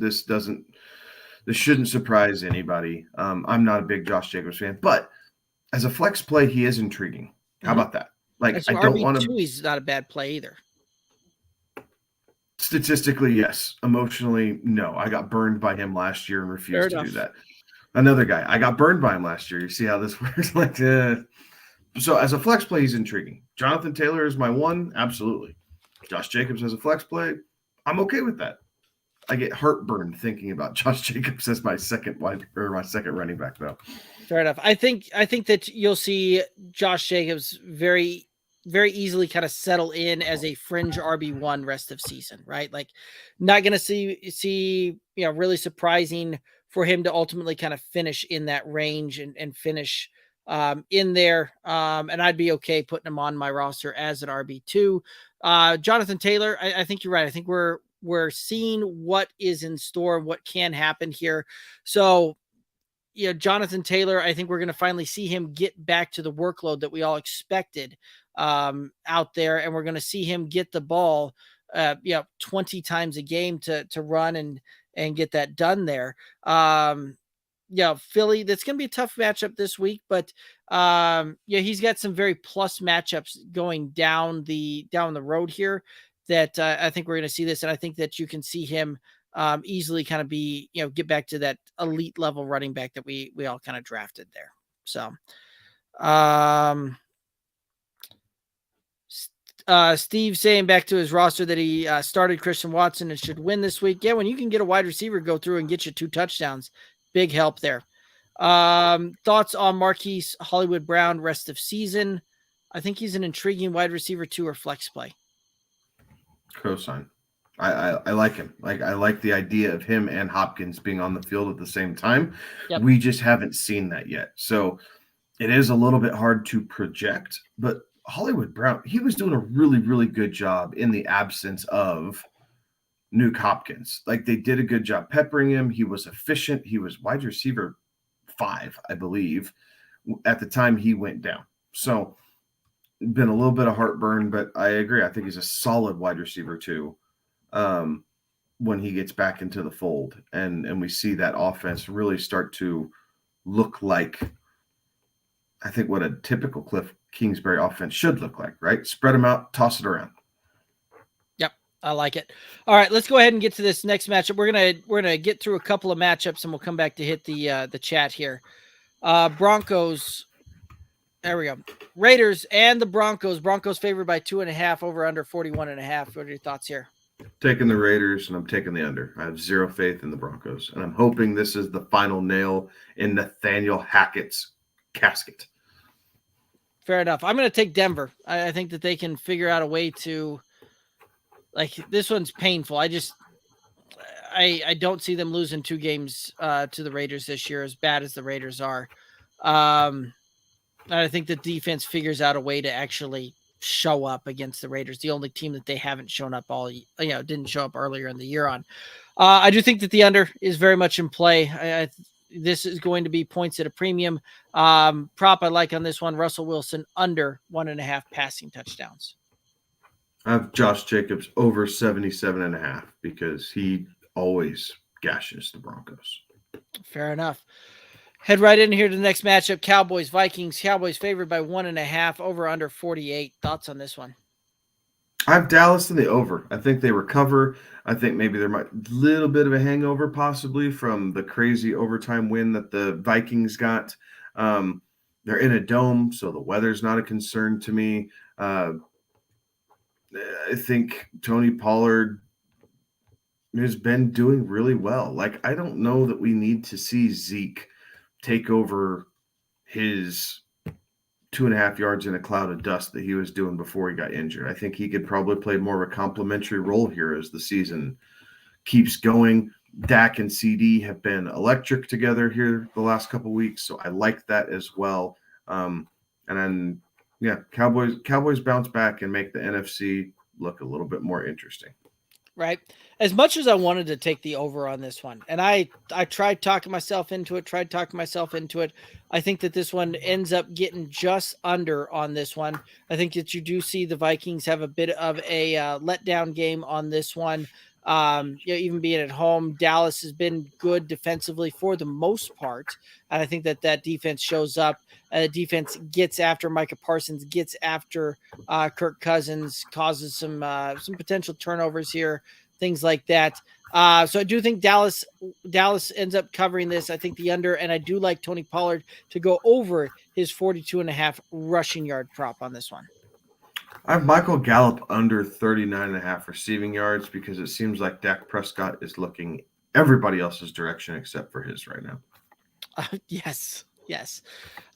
shouldn't surprise anybody. I'm not a big Josh Jacobs fan, but as a flex play, he is intriguing. How about that? Like, I don't want to. He's not a bad play either. Statistically, yes. Emotionally, no. I got burned by him last year and refused to do that. Another guy, I got burned by him last year. You see how this works? So as a flex play, he's intriguing. Jonathan Taylor is my one, absolutely. Josh Jacobs as a flex play, I'm okay with that. I get heartburn thinking about Josh Jacobs as my second running back, though. Fair enough. I think that you'll see Josh Jacobs very, very easily kind of settle in as a fringe RB1 rest of season, right? Like, not going to see really surprising for him to ultimately kind of finish in that range and finish in there. And I'd be okay putting him on my roster as an RB2. Jonathan Taylor, I think you're right. I think we're seeing what is in store, what can happen here. So Jonathan Taylor, I think we're going to finally see him get back to the workload that we all expected out there. And we're going to see him get the ball, 20 times a game to run and get that done there. Philly, that's going to be a tough matchup this week, but he's got some very plus matchups going down the road here that I think we're going to see this. And I think that you can see him easily kind of be, get back to that elite level running back that we all kind of drafted there. So, Steve saying back to his roster that he started Christian Watson and should win this week. Yeah, when you can get a wide receiver go through and get you 2 touchdowns, big help there. Thoughts on Marquise Hollywood Brown rest of season? I think he's an intriguing wide receiver 2 or flex play. Cosign. I like him. I like the idea of him and Hopkins being on the field at the same time. Yep. We just haven't seen that yet. So it is a little bit hard to project, but Hollywood Brown, he was doing a really, really good job in the absence of Nuke Hopkins. They did a good job peppering him. He was efficient. He was wide receiver 5, I believe, at the time he went down. So been a little bit of heartburn, but I agree. I think he's a solid wide receiver 2 when he gets back into the fold and we see that offense really start to look like, I think, what a typical Cliff Kingsbury offense should look like, right? Spread them out, toss it around. Yep, I like it. All right, let's go ahead and get to this next matchup. We're gonna get through a couple of matchups and we'll come back to hit the chat here. Broncos. There we go. Raiders and the Broncos. Broncos favored by 2.5 over under 41.5. What are your thoughts here? Taking the Raiders, and I'm taking the under. I have zero faith in the Broncos, and I'm hoping this is the final nail in Nathaniel Hackett's casket. Fair enough. I'm going to take Denver. I think that they can figure out a way to, this one's painful. I don't see them losing 2 games to the Raiders this year, as bad as the Raiders are. I think the defense figures out a way to actually show up against the Raiders, the only team that they haven't shown up didn't show up earlier in the year on. I do think that the under is very much in play. This is going to be points at a premium. Prop I like on this one, Russell Wilson under 1.5 passing touchdowns. I have Josh Jacobs over 77.5 because he always gashes the Broncos. Fair enough. Head right in here to the next matchup, Cowboys, Vikings. Cowboys favored by 1.5 over under 48. Thoughts on this one? I have Dallas in the over. I think they recover. I think maybe there might be a little bit of a hangover possibly from the crazy overtime win that the Vikings got. They're in a dome, so the weather's not a concern to me. I think Tony Pollard has been doing really well. I don't know that we need to see Zeke take over his 2.5 yards in a cloud of dust that he was doing before he got injured. I think he could probably play more of a complimentary role here as the season keeps going. Dak and CD have been electric together here the last couple of weeks, so I like that as well. And then, Cowboys bounce back and make the NFC look a little bit more interesting. Right. As much as I wanted to take the over on this one, and I tried talking myself into it, I think that this one ends up getting just under on this one. I think that you do see the Vikings have a bit of a letdown game on this one. Even being at home, Dallas has been good defensively for the most part. And I think that defense shows up. Defense gets after Micah Parsons, gets after Kirk Cousins, causes some potential turnovers here, things like that. So I do think Dallas ends up covering this. I think the under, and I do like Tony Pollard to go over his 42.5 rushing yard prop on this one. I have Michael Gallup under 39.5 receiving yards because it seems like Dak Prescott is looking everybody else's direction except for his right now. Yes.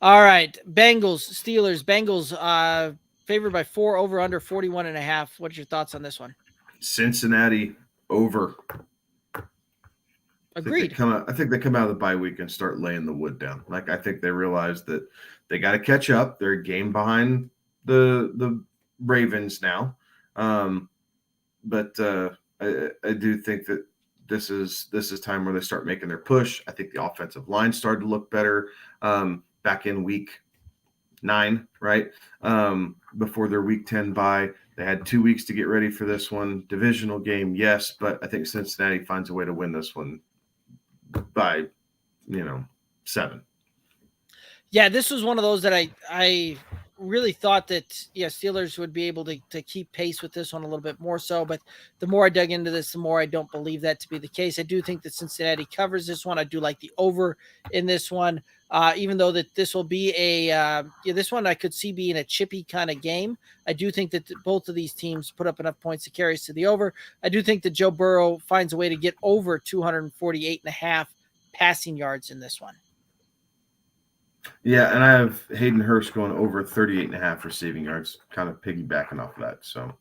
All right. Bengals, Steelers. Bengals favored by 4 over under 41.5. What's your thoughts on this one? Cincinnati over. Agreed. I think they come out of the bye week and start laying the wood down. I think they realize that they got to catch up. They're a game behind the Ravens now. But I do think that this is time where they start making their push. I think the offensive line started to look better back in week 9, right? Before their week 10 bye. They had 2 weeks to get ready for this one. Divisional game, yes, but I think Cincinnati finds a way to win this one by, 7. Yeah, this was one of those that I really thought that Steelers would be able to keep pace with this one a little bit more so, but the more I dug into this, the more I don't believe that to be the case. I do think that Cincinnati covers this one. I do like the over in this one, even though that this will be this one I could see being a chippy kind of game. I do think that both of these teams put up enough points to carry us to the over. I do think that Joe Burrow finds a way to get over 248.5 passing yards in this one. Yeah, and I have Hayden Hurst going over 38.5 receiving yards, kind of piggybacking off of that. So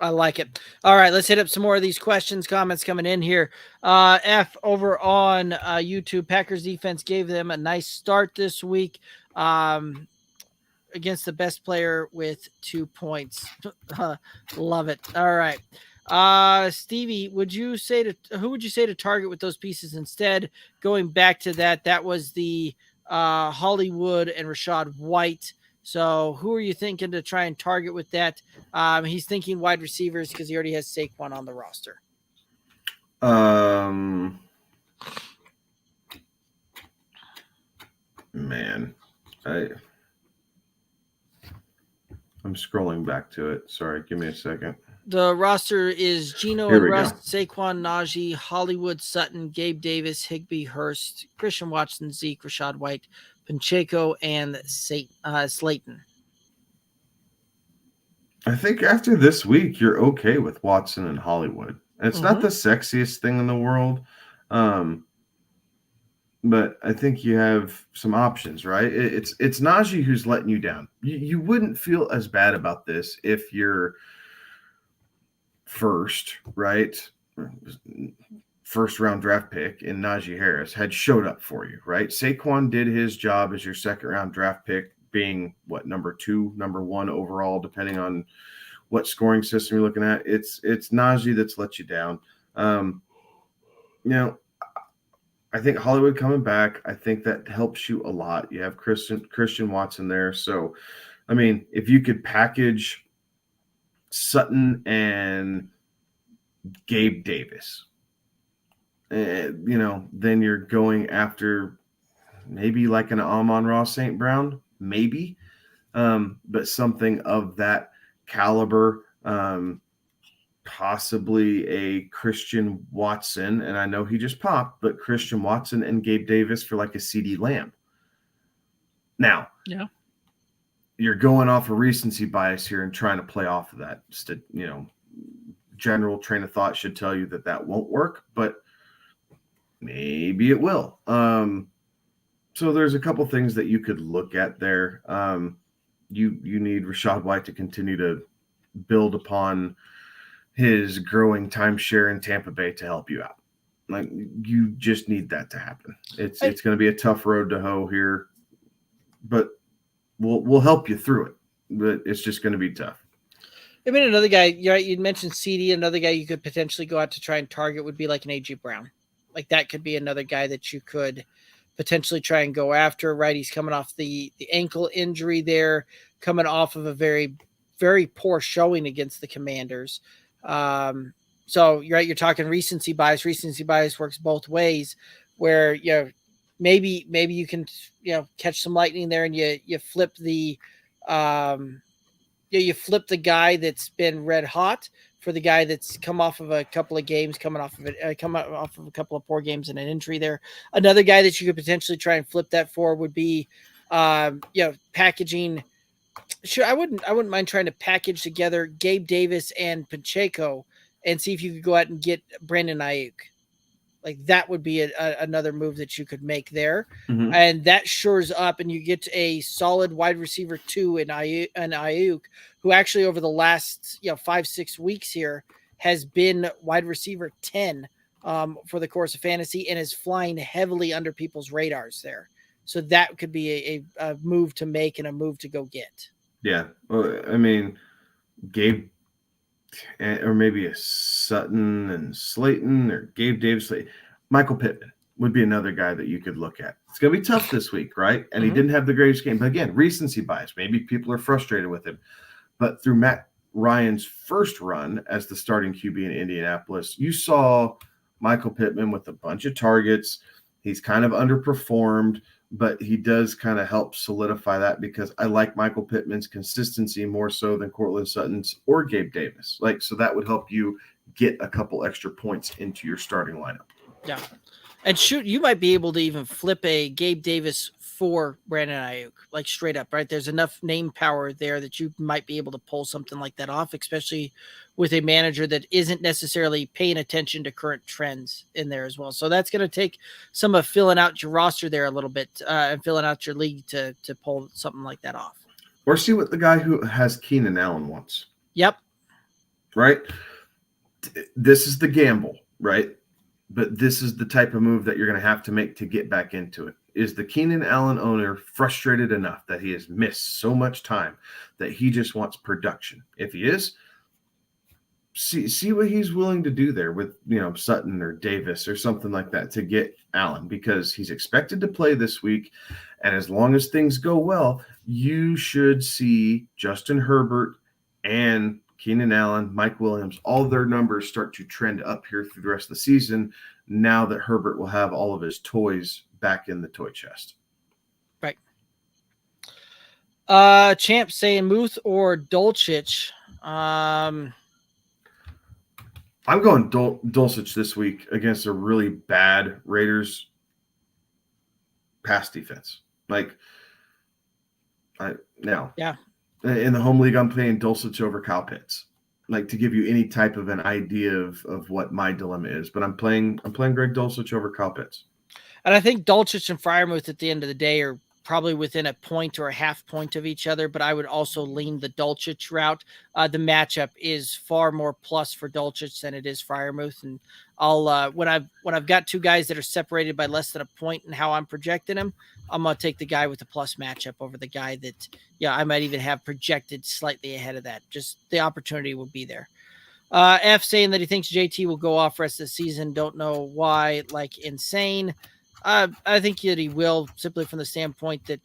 I like it. All right, let's hit up some more of these questions, comments coming in here. F over on YouTube, Packers defense gave them a nice start this week against the best player with 2 points. Love it. All right. Stevie, who would you say to target with those pieces instead? Going back to that was the Hollywood and Rachaad White. So who are you thinking to try and target with that? He's thinking wide receivers because he already has Saquon on the roster. Man, I'm scrolling back to it. Sorry, give me a second. The roster is Geno and Russ, Saquon, Najee, Hollywood, Sutton, Gabe Davis, Higbee, Hurst, Christian Watson, Zeke, Rachaad White, Pacheco, and Slayton. I think after this week, you're okay with Watson and Hollywood. And it's not the sexiest thing in the world, but I think you have some options, right? It's Najee who's letting you down. You wouldn't feel as bad about this if you're first, right? First round draft pick in Najee Harris had showed up for you, right? Saquon did his job as your second round draft pick, being number 2, number 1 overall, depending on what scoring system you're looking at. It's Najee that's let you down. I think Hollywood coming back, I think that helps you a lot. You have Christian Watson there. So, I mean, if you could package Sutton and Gabe Davis, then you're going after maybe like an Amon-Ra St. Brown, maybe, but something of that caliber, possibly a Christian Watson, and I know he just popped, but Christian Watson and Gabe Davis for like a CeeDee Lamb. Now, yeah, you're going off a recency bias here and trying to play off of that. General train of thought should tell you that won't work, but maybe it will. So there's a couple things that you could look at there. You need Rachaad White to continue to build upon his growing timeshare in Tampa Bay to help you out. Like, you just need that to happen. It's going to be a tough road to hoe here, but we'll help you through it. But it's just going to be tough. I mean, another guy, you'd mentioned CD. Another guy you could potentially go out to try and target would be like an A.J. Brown. Like, that could be another guy that you could potentially try and go after, right? He's coming off the ankle injury there, coming off of a very, very poor showing against the Commanders. So you're talking recency bias. Recency bias works both ways, where maybe you can catch some lightning there, and you flip the you flip the guy that's been red hot for the guy that's come off of a couple of games, coming off of a couple of poor games and an injury there. Another guy that you could potentially try and flip that for would be packaging. Sure, I wouldn't mind trying to package together Gabe Davis and Pacheco and see if you could go out and get Brandon Ayuk. Like, that would be another move that you could make there. Mm-hmm. And that shores up, and you get a solid wide receiver 2 in Ayuk, who actually over the last 5-6 weeks here has been wide receiver 10 for the course of fantasy and is flying heavily under people's radars there. So that could be a move to make and a move to go get. Yeah. Well, I mean, Gabe or maybe a Sutton and Slayton or Gabe Davis. Michael Pittman would be another guy that you could look at. It's going to be tough this week, right? And he didn't have the greatest game. But again, recency bias. Maybe people are frustrated with him. But through Matt Ryan's first run as the starting QB in Indianapolis, you saw Michael Pittman with a bunch of targets. He's kind of underperformed, but he does kind of help solidify that because I like Michael Pittman's consistency more so than Cortland Sutton's or Gabe Davis. So that would help you get a couple extra points into your starting lineup. Yeah. And shoot, you might be able to even flip a Gabe Davis for Brandon Ayuk, like straight up, right? There's enough name power there that you might be able to pull something like that off, especially with a manager that isn't necessarily paying attention to current trends in there as well. So that's going to take some of filling out your roster there a little bit and filling out your league to pull something like that off. Or see what the guy who has Keenan Allen wants. Yep. Right? This is the gamble, right? But this is the type of move that you're going to have to make to get back into it. Is the Keenan Allen owner frustrated enough that he has missed so much time that he just wants production? If he is, see what he's willing to do there with, Sutton or Davis or something like that to get Allen, because he's expected to play this week. And as long as things go well, you should see Justin Herbert and Keenan Allen, Mike Williams, all their numbers start to trend up here through the rest of the season now that Herbert will have all of his toys back in the toy chest. Right. Champ saying Muth or Dulcich. I'm going Dulcich this week against a really bad Raiders pass defense. Yeah. In the home league, I'm playing Dulcich over Kyle Pitts, to give you any type of an idea of what my dilemma is. But I'm playing Greg Dulcich over Kyle Pitts. And I think Dulcich and Freiermuth at the end of the day are probably within a point or a half point of each other, but I would also lean the Dulcich route. The matchup is far more plus for Dulcich than it is Freiermuth. And I'll when I've got two guys that are separated by less than a point and how I'm projecting them, I'm going to take the guy with the plus matchup over the guy that, I might even have projected slightly ahead of that. Just the opportunity will be there. F saying that he thinks JT will go off rest of the season. Don't know why, insane. I think that he will, simply from the standpoint that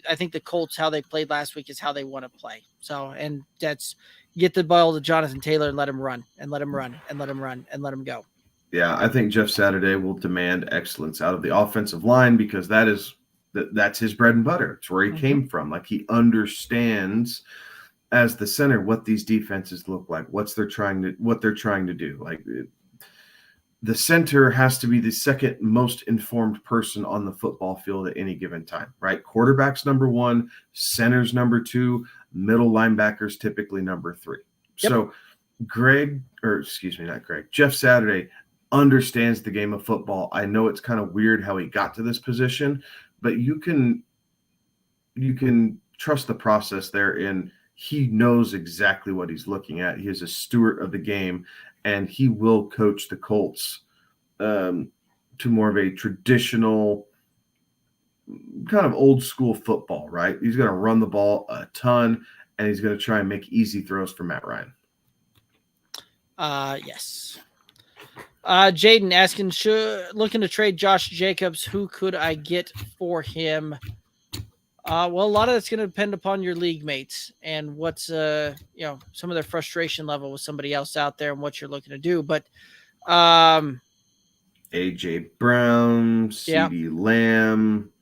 I think the Colts, how they played last week is how they want to play. So, and that's get the ball to Jonathan Taylor and let him run and let him run and let him run and let him go. Yeah, I think Jeff Saturday will demand excellence out of the offensive line because that's his bread and butter. It's where he came from. He understands as the center what these defenses look like, what they're trying to do. The center has to be the second most informed person on the football field at any given time, right? Quarterback's number one, center's number two, middle linebackers typically number three. Yep. So Jeff Saturday understands the game of football. I know it's kind of weird how he got to this position, but you can trust the process there, and he knows exactly what he's looking at. He is a steward of the game, and he will coach the Colts to more of a traditional kind of old school football, right? He's going to run the ball a ton, and he's going to try and make easy throws for Matt Ryan. Yes. Jaden asking, looking to trade Josh Jacobs. Who could I get for him? Well, a lot of that's going to depend upon your league mates and what's, some of their frustration level with somebody else out there and what you're looking to do. But AJ Brown, CeeDee Lamb.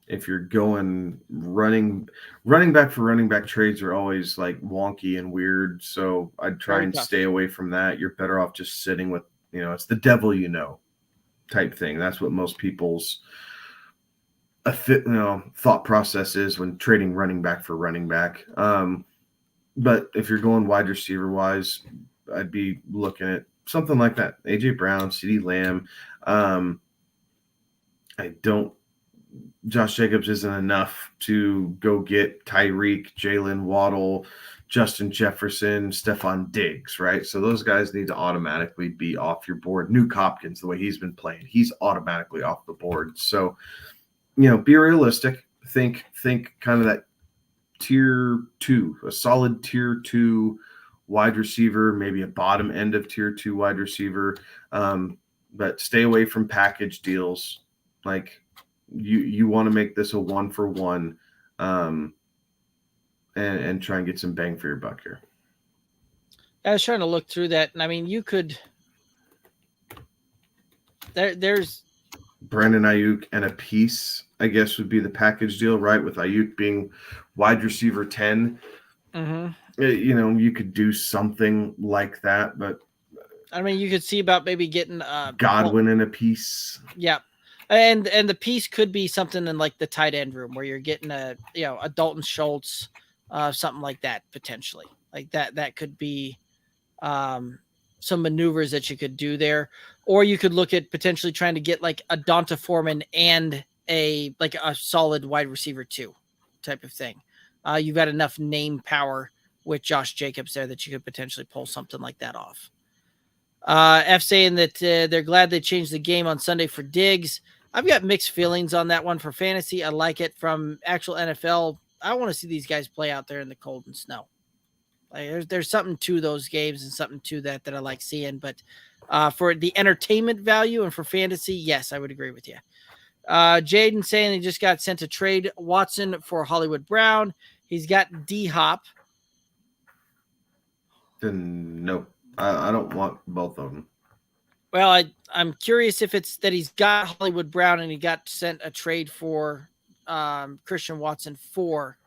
If you're going running back for running back trades are always wonky and weird. So I'd try and stay away from that. You're better off just sitting with, it's the devil, type thing. That's what most people's thought process is when trading running back for running back. But if you're going wide receiver wise, I'd be looking at something like that. AJ Brown, CeeDee Lamb. Josh Jacobs isn't enough to go get Tyreek, Jalen Waddle, Justin Jefferson, Stephon Diggs, right? So those guys need to automatically be off your board. Nuke Hopkins, the way he's been playing, he's automatically off the board. So, be realistic. Think kind of that tier 2, a solid tier 2 wide receiver, maybe a bottom end of tier 2 wide receiver. But stay away from package deals. Like you want to make this a 1-for-1 and try and get some bang for your buck here. I was trying to look through that, and I mean, you could. There's Brandon Ayuk and a piece, I guess, would be the package deal, right? With Ayuk being wide receiver 10. You could do something like that, but I mean, you could see about maybe getting Godwin in a piece. Yeah. And the piece could be something in like the tight end room where you're getting a Dalton Schultz, something like that potentially. Like that could be some maneuvers that you could do there, or you could look at potentially trying to get like a Donta Foreman and a solid wide receiver 2 type of thing. You've got enough name power with Josh Jacobs there that you could potentially pull something like that off. F saying that they're glad they changed the game on Sunday for Diggs. I've got mixed feelings on that one for fantasy. I like it. From actual NFL, I want to see these guys play out there in the cold and snow. Like, there's something to those games and something to that I like seeing. But for the entertainment value and for fantasy, yes, I would agree with you. Jaden saying he just got sent to trade Watson for Hollywood Brown. He's got D-Hop. Then no, I don't want both of them. Well, I'm curious if it's that he's got Hollywood Brown and he got sent a trade for Christian Watson for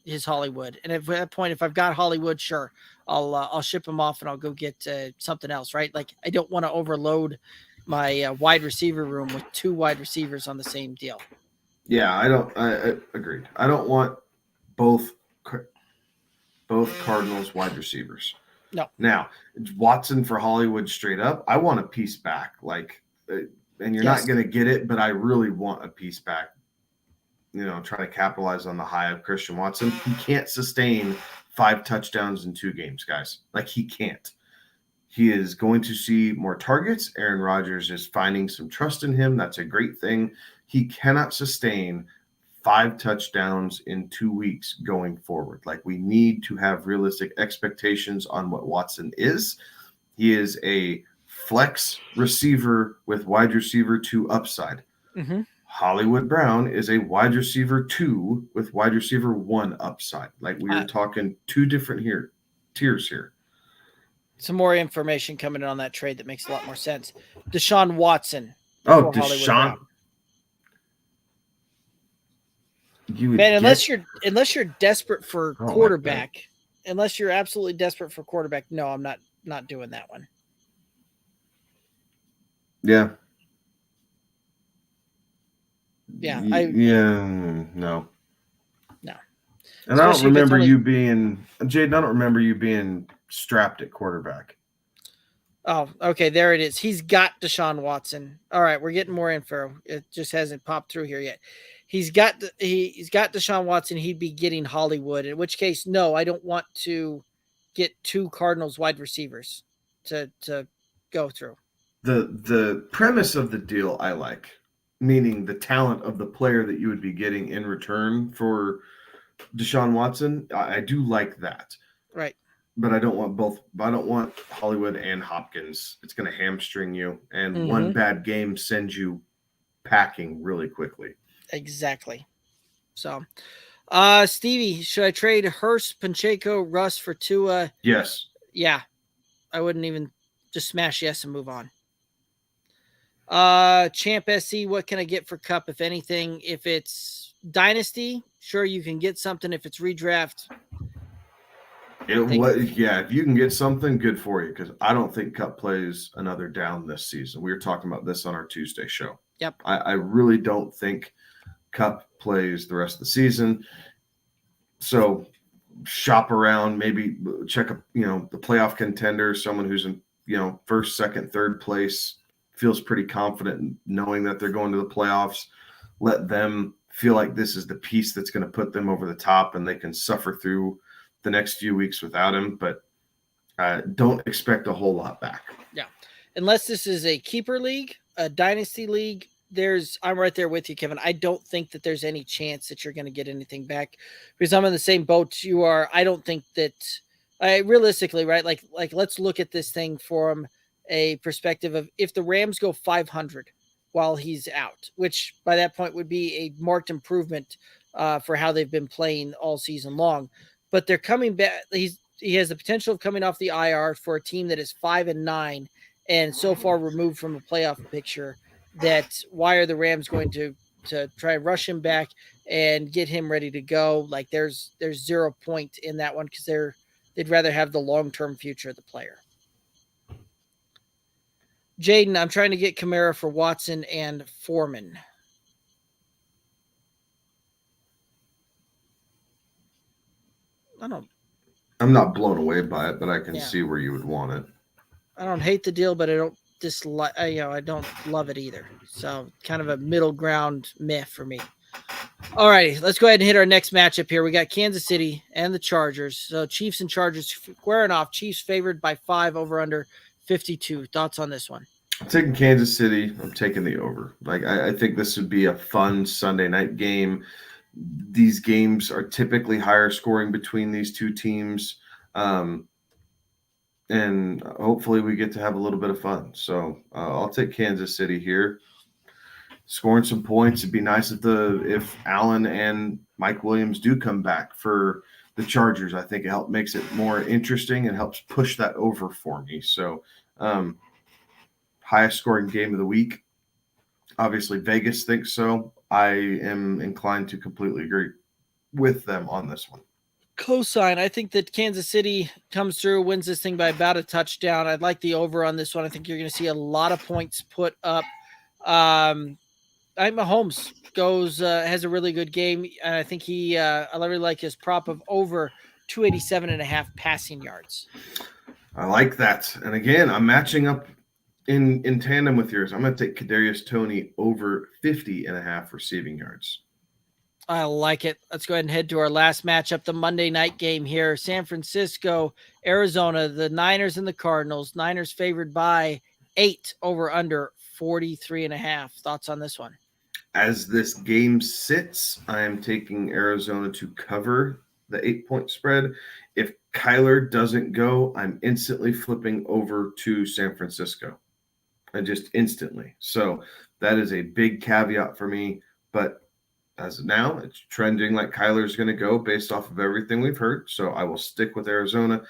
his Hollywood. And at that point, if I've got Hollywood, sure, I'll ship him off and I'll go get something else, right? Like I don't want to overload my wide receiver room with 2 wide receivers on the same deal. Yeah, I agreed. I don't want both Cardinals wide receivers. No. Now, Watson for Hollywood straight up, I want a piece back. Like, and you're not going to get it, but I really want a piece back. Trying to capitalize on the high of Christian Watson. He can't sustain 5 touchdowns in 2 games, guys. Like, he can't. He is going to see more targets. Aaron Rodgers is finding some trust in him. That's a great thing. He cannot sustain 5 touchdowns in 2 weeks going forward. Like, we need to have realistic expectations on what Watson is. He is a flex receiver with wide receiver 2 upside. Mm-hmm. Hollywood Brown is a wide receiver 2 with wide receiver 1 upside. Like, we are talking 2 different tiers here. Some more information coming in on that trade that makes a lot more sense. Deshaun Watson. Oh, Deshaun. Man, unless you're desperate for quarterback, unless you're absolutely desperate for quarterback, no, I'm not doing that one. Yeah. Yeah. No. No. And I don't remember you being, Jaden, I don't remember you being strapped at quarterback. Oh, okay. There it is. He's got Deshaun Watson. All right. We're getting more info. It just hasn't popped through here yet. He's got Deshaun Watson. He'd be getting Hollywood, in which case, no, I don't want to get 2 Cardinals wide receivers to go through. The premise of the deal I like, meaning the talent of the player that you would be getting in return for Deshaun Watson. I do like that. Right. But I don't want both. I don't want Hollywood and Hopkins. It's going to hamstring you, and one bad game sends you packing really quickly. Exactly. So, Stevie, should I trade Hurst, Pacheco, Russ for Tua? Yes. Yeah. I wouldn't even just smash yes and move on. Champ SC, what can I get for Cup, if anything? If it's Dynasty, sure, you can get something. If it's redraft, if you can get something, good for you, because I don't think Cup plays another down this season. We were talking about this on our Tuesday show. Yep. I really don't think Cup plays the rest of the season. So shop around, maybe check the playoff contender, someone who's in first, second, third place, feels pretty confident in knowing that they're going to the playoffs. Let them feel like this is the piece that's going to put them over the top, and they can suffer through the next few weeks without him. But don't expect a whole lot back. Yeah, unless this is a keeper league, a dynasty league. I'm right there with you, Kevin. I don't think that there's any chance that you're going to get anything back, because I'm in the same boat you are. I don't think that realistically, right? Like let's look at this thing from a perspective of if the Rams go 500 while he's out, which by that point would be a marked improvement for how they've been playing all season long. But they're coming back. He has the potential of coming off the IR for a team that is 5-9 and so far removed from a playoff picture. That why are the Rams going to try and rush him back and get him ready to go? Like there's 0 point in that one because they'd rather have the long-term future of the player. Jaden, I'm trying to get Kamara for Watson and Foreman. I'm not blown away by it, but I can see where you would want it. I don't hate the deal, but I don't dislike. I don't love it either. So kind of a middle ground meh for me. All right, let's go ahead and hit our next matchup here. We got Kansas City and the Chargers. So Chiefs and Chargers squaring off. Chiefs favored by 5 over under 52. Thoughts on this one? I'm taking Kansas City. I'm taking the over. Like I think this would be a fun Sunday night game. These games are typically higher scoring between these two teams. And hopefully we get to have a little bit of fun. So I'll take Kansas City here. Scoring some points. It'd be nice if Allen and Mike Williams do come back for the Chargers. I think it makes it more interesting and helps push that over for me. So highest scoring game of the week. Obviously, Vegas thinks so. I am inclined to completely agree with them on this one. Cosign. I think that Kansas City comes through, wins this thing by about a touchdown. I'd like the over on this one. I think you're going to see a lot of points put up. Mahomes has a really good game, and I think I really like his prop of over 287.5 passing yards. I like that. And again, I'm matching up in tandem with yours. I'm going to take Kadarius Toney over 50.5 receiving yards. I like it. Let's go ahead and head to our last matchup, the Monday night game here. San Francisco, Arizona, the Niners and the Cardinals. Niners favored by 8 over under 43.5. Thoughts on this one? As this game sits, I am taking Arizona to cover the 8-point spread. If Kyler doesn't go, I'm instantly flipping over to San Francisco. And just instantly. So that is a big caveat for me. But as of now, it's trending like Kyler's going to go based off of everything we've heard. So I will stick with Arizona.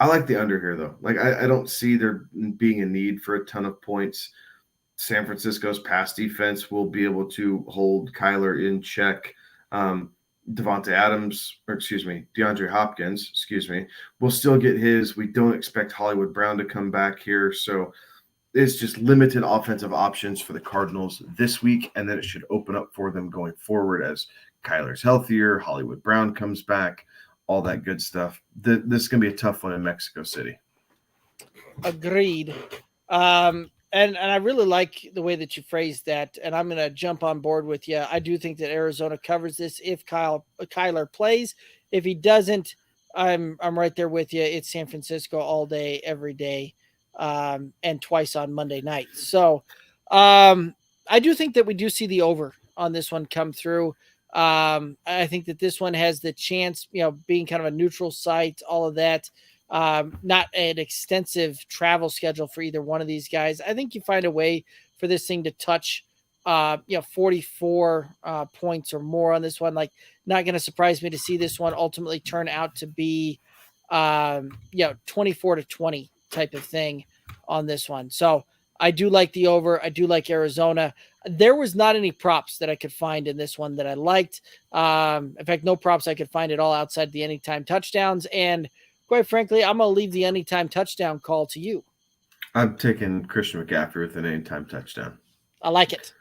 I like the under here, though. Like I don't see there being a need for a ton of points. San Francisco's pass defense will be able to hold Kyler in check. DeAndre Hopkins, will still get his. We don't expect Hollywood Brown to come back here. So it's just limited offensive options for the Cardinals this week, and then it should open up for them going forward as Kyler's healthier, Hollywood Brown comes back, all that good stuff. This is going to be a tough one in Mexico City. Agreed. And I really like the way that you phrased that, and I'm going to jump on board with you. I do think that Arizona covers this if Kyler plays. If he doesn't, I'm right there with you. It's San Francisco all day, every day. And twice on Monday night. So I do think that we do see the over on this one come through. I think that this one has the chance, being kind of a neutral site, all of that. Not an extensive travel schedule for either one of these guys. I think you find a way for this thing to touch 44 points or more on this one. Like, not going to surprise me to see this one ultimately turn out to be 24-20 type of thing on this one. So I do like the over. I do like Arizona. There was not any props that I could find in this one that I liked. In fact, no props I could find at all outside the anytime touchdowns. And quite frankly, I'm going to leave the anytime touchdown call to you. I'm taking Christian McCaffrey with an anytime touchdown. I like it.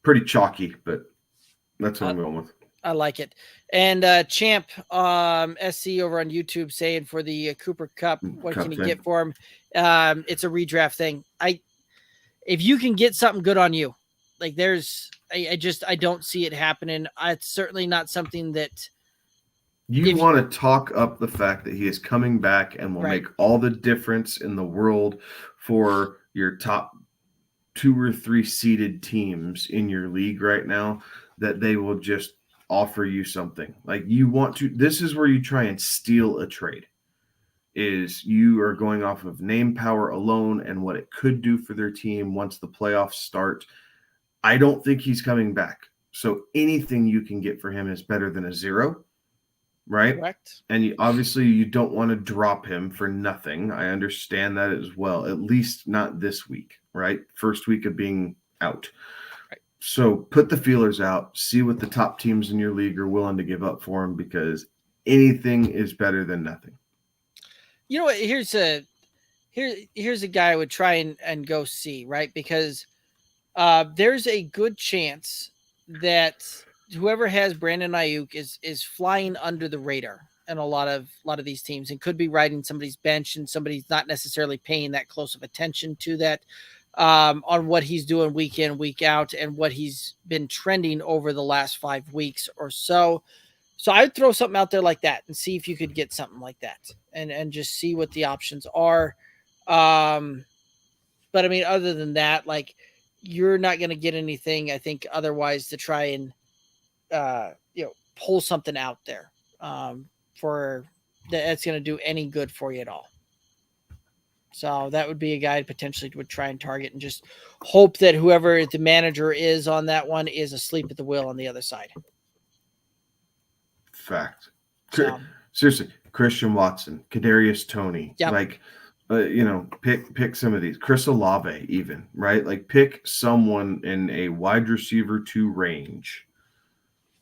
Pretty chalky, but that's what I'm going with. I like it. And Champ SC over on YouTube saying for the Cooper Cup, what can you get for him? It's a redraft thing. If you can get something good on you, like I don't see it happening. It's certainly not something that you want to talk up the fact that he is coming back and will make all the difference in the world for your top 2 or 3 seeded teams in your league right now, that they will just offer you something. Like, you want to, this is where you try and steal a trade. is you are going off of name power alone and what it could do for their team once the playoffs start. I don't think he's coming back. So anything you can get for him is better than a 0, right? Correct. And obviously you don't want to drop him for nothing. I understand that as well, at least not this week, right? First week of being out. Right. So put the feelers out, see what the top teams in your league are willing to give up for him, because anything is better than nothing. You know what? Here's a guy I would try and go see, right? Because there's a good chance that whoever has Brandon Ayuk is flying under the radar in a lot of these teams, and could be riding somebody's bench, and somebody's not necessarily paying that close of attention to that on what he's doing week in, week out, and what he's been trending over the last 5 weeks or so. So I'd throw something out there like that and see if you could get something like that, and just see what the options are. But I mean, other than that, like, you're not going to get anything, I think, otherwise to try and pull something out there for that's going to do any good for you at all. So that would be a guy potentially would try and target, and just hope that whoever the manager is on that one is asleep at the wheel on the other side. Fact. So, seriously, Christian Watson, Kadarius Toney, yep. Like, pick some of these. Chris Olave, even, right? Like, pick someone in a wide receiver 2 range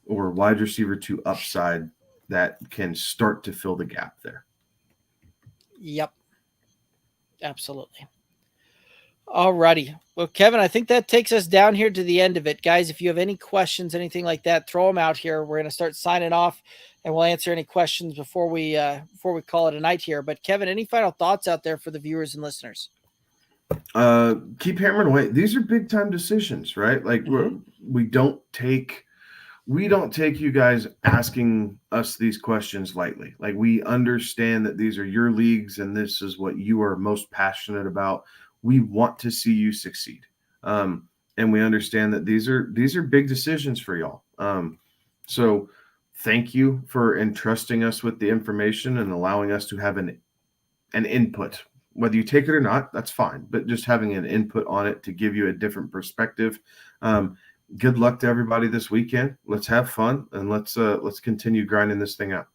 or wide receiver 2 upside that can start to fill the gap there. Yep. Absolutely. Alrighty. Well, Kevin, I think that takes us down here to the end of it. Guys, if you have any questions, anything like that, throw them out here. We're going to start signing off, and we'll answer any questions before we call it a night here. But Kevin, any final thoughts out there for the viewers and listeners? Keep hammering away. These are big time decisions, right? Like, we don't take you guys asking us these questions lightly. Like, we understand that these are your leagues and this is what you are most passionate about. We want to see you succeed. And we understand that these are big decisions for y'all. So thank you for entrusting us with the information and allowing us to have an input. Whether you take it or not, that's fine. But just having an input on it to give you a different perspective. Good luck to everybody this weekend. Let's have fun, and let's continue grinding this thing out.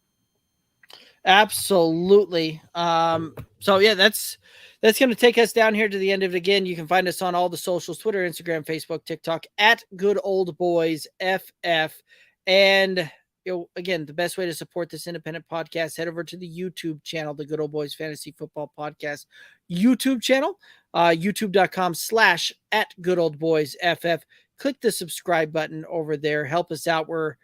Absolutely. So yeah, that's going to take us down here to the end of it. Again, you can find us on all the socials: Twitter, Instagram, Facebook, TikTok, at Good Old Boys FF. And again, the best way to support this independent podcast, head over to the YouTube channel, the Good Old Boys Fantasy Football Podcast YouTube channel, youtube.com/@GoodOldBoysFF. Click the subscribe button over there. Help us out. We're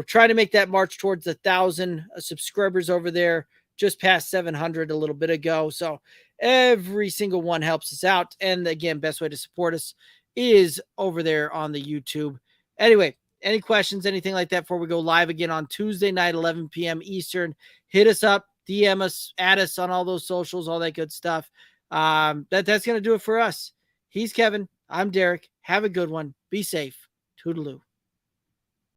trying to make that march towards 1,000 subscribers over there, just past 700 a little bit ago. So every single one helps us out. And again, best way to support us is over there on the YouTube. Anyway, any questions, anything like that before we go live again on Tuesday night, 11 p.m. Eastern, hit us up, DM us, add us on all those socials, all that good stuff. That's going to do it for us. He's Kevin. I'm Derek. Have a good one. Be safe. Toodaloo.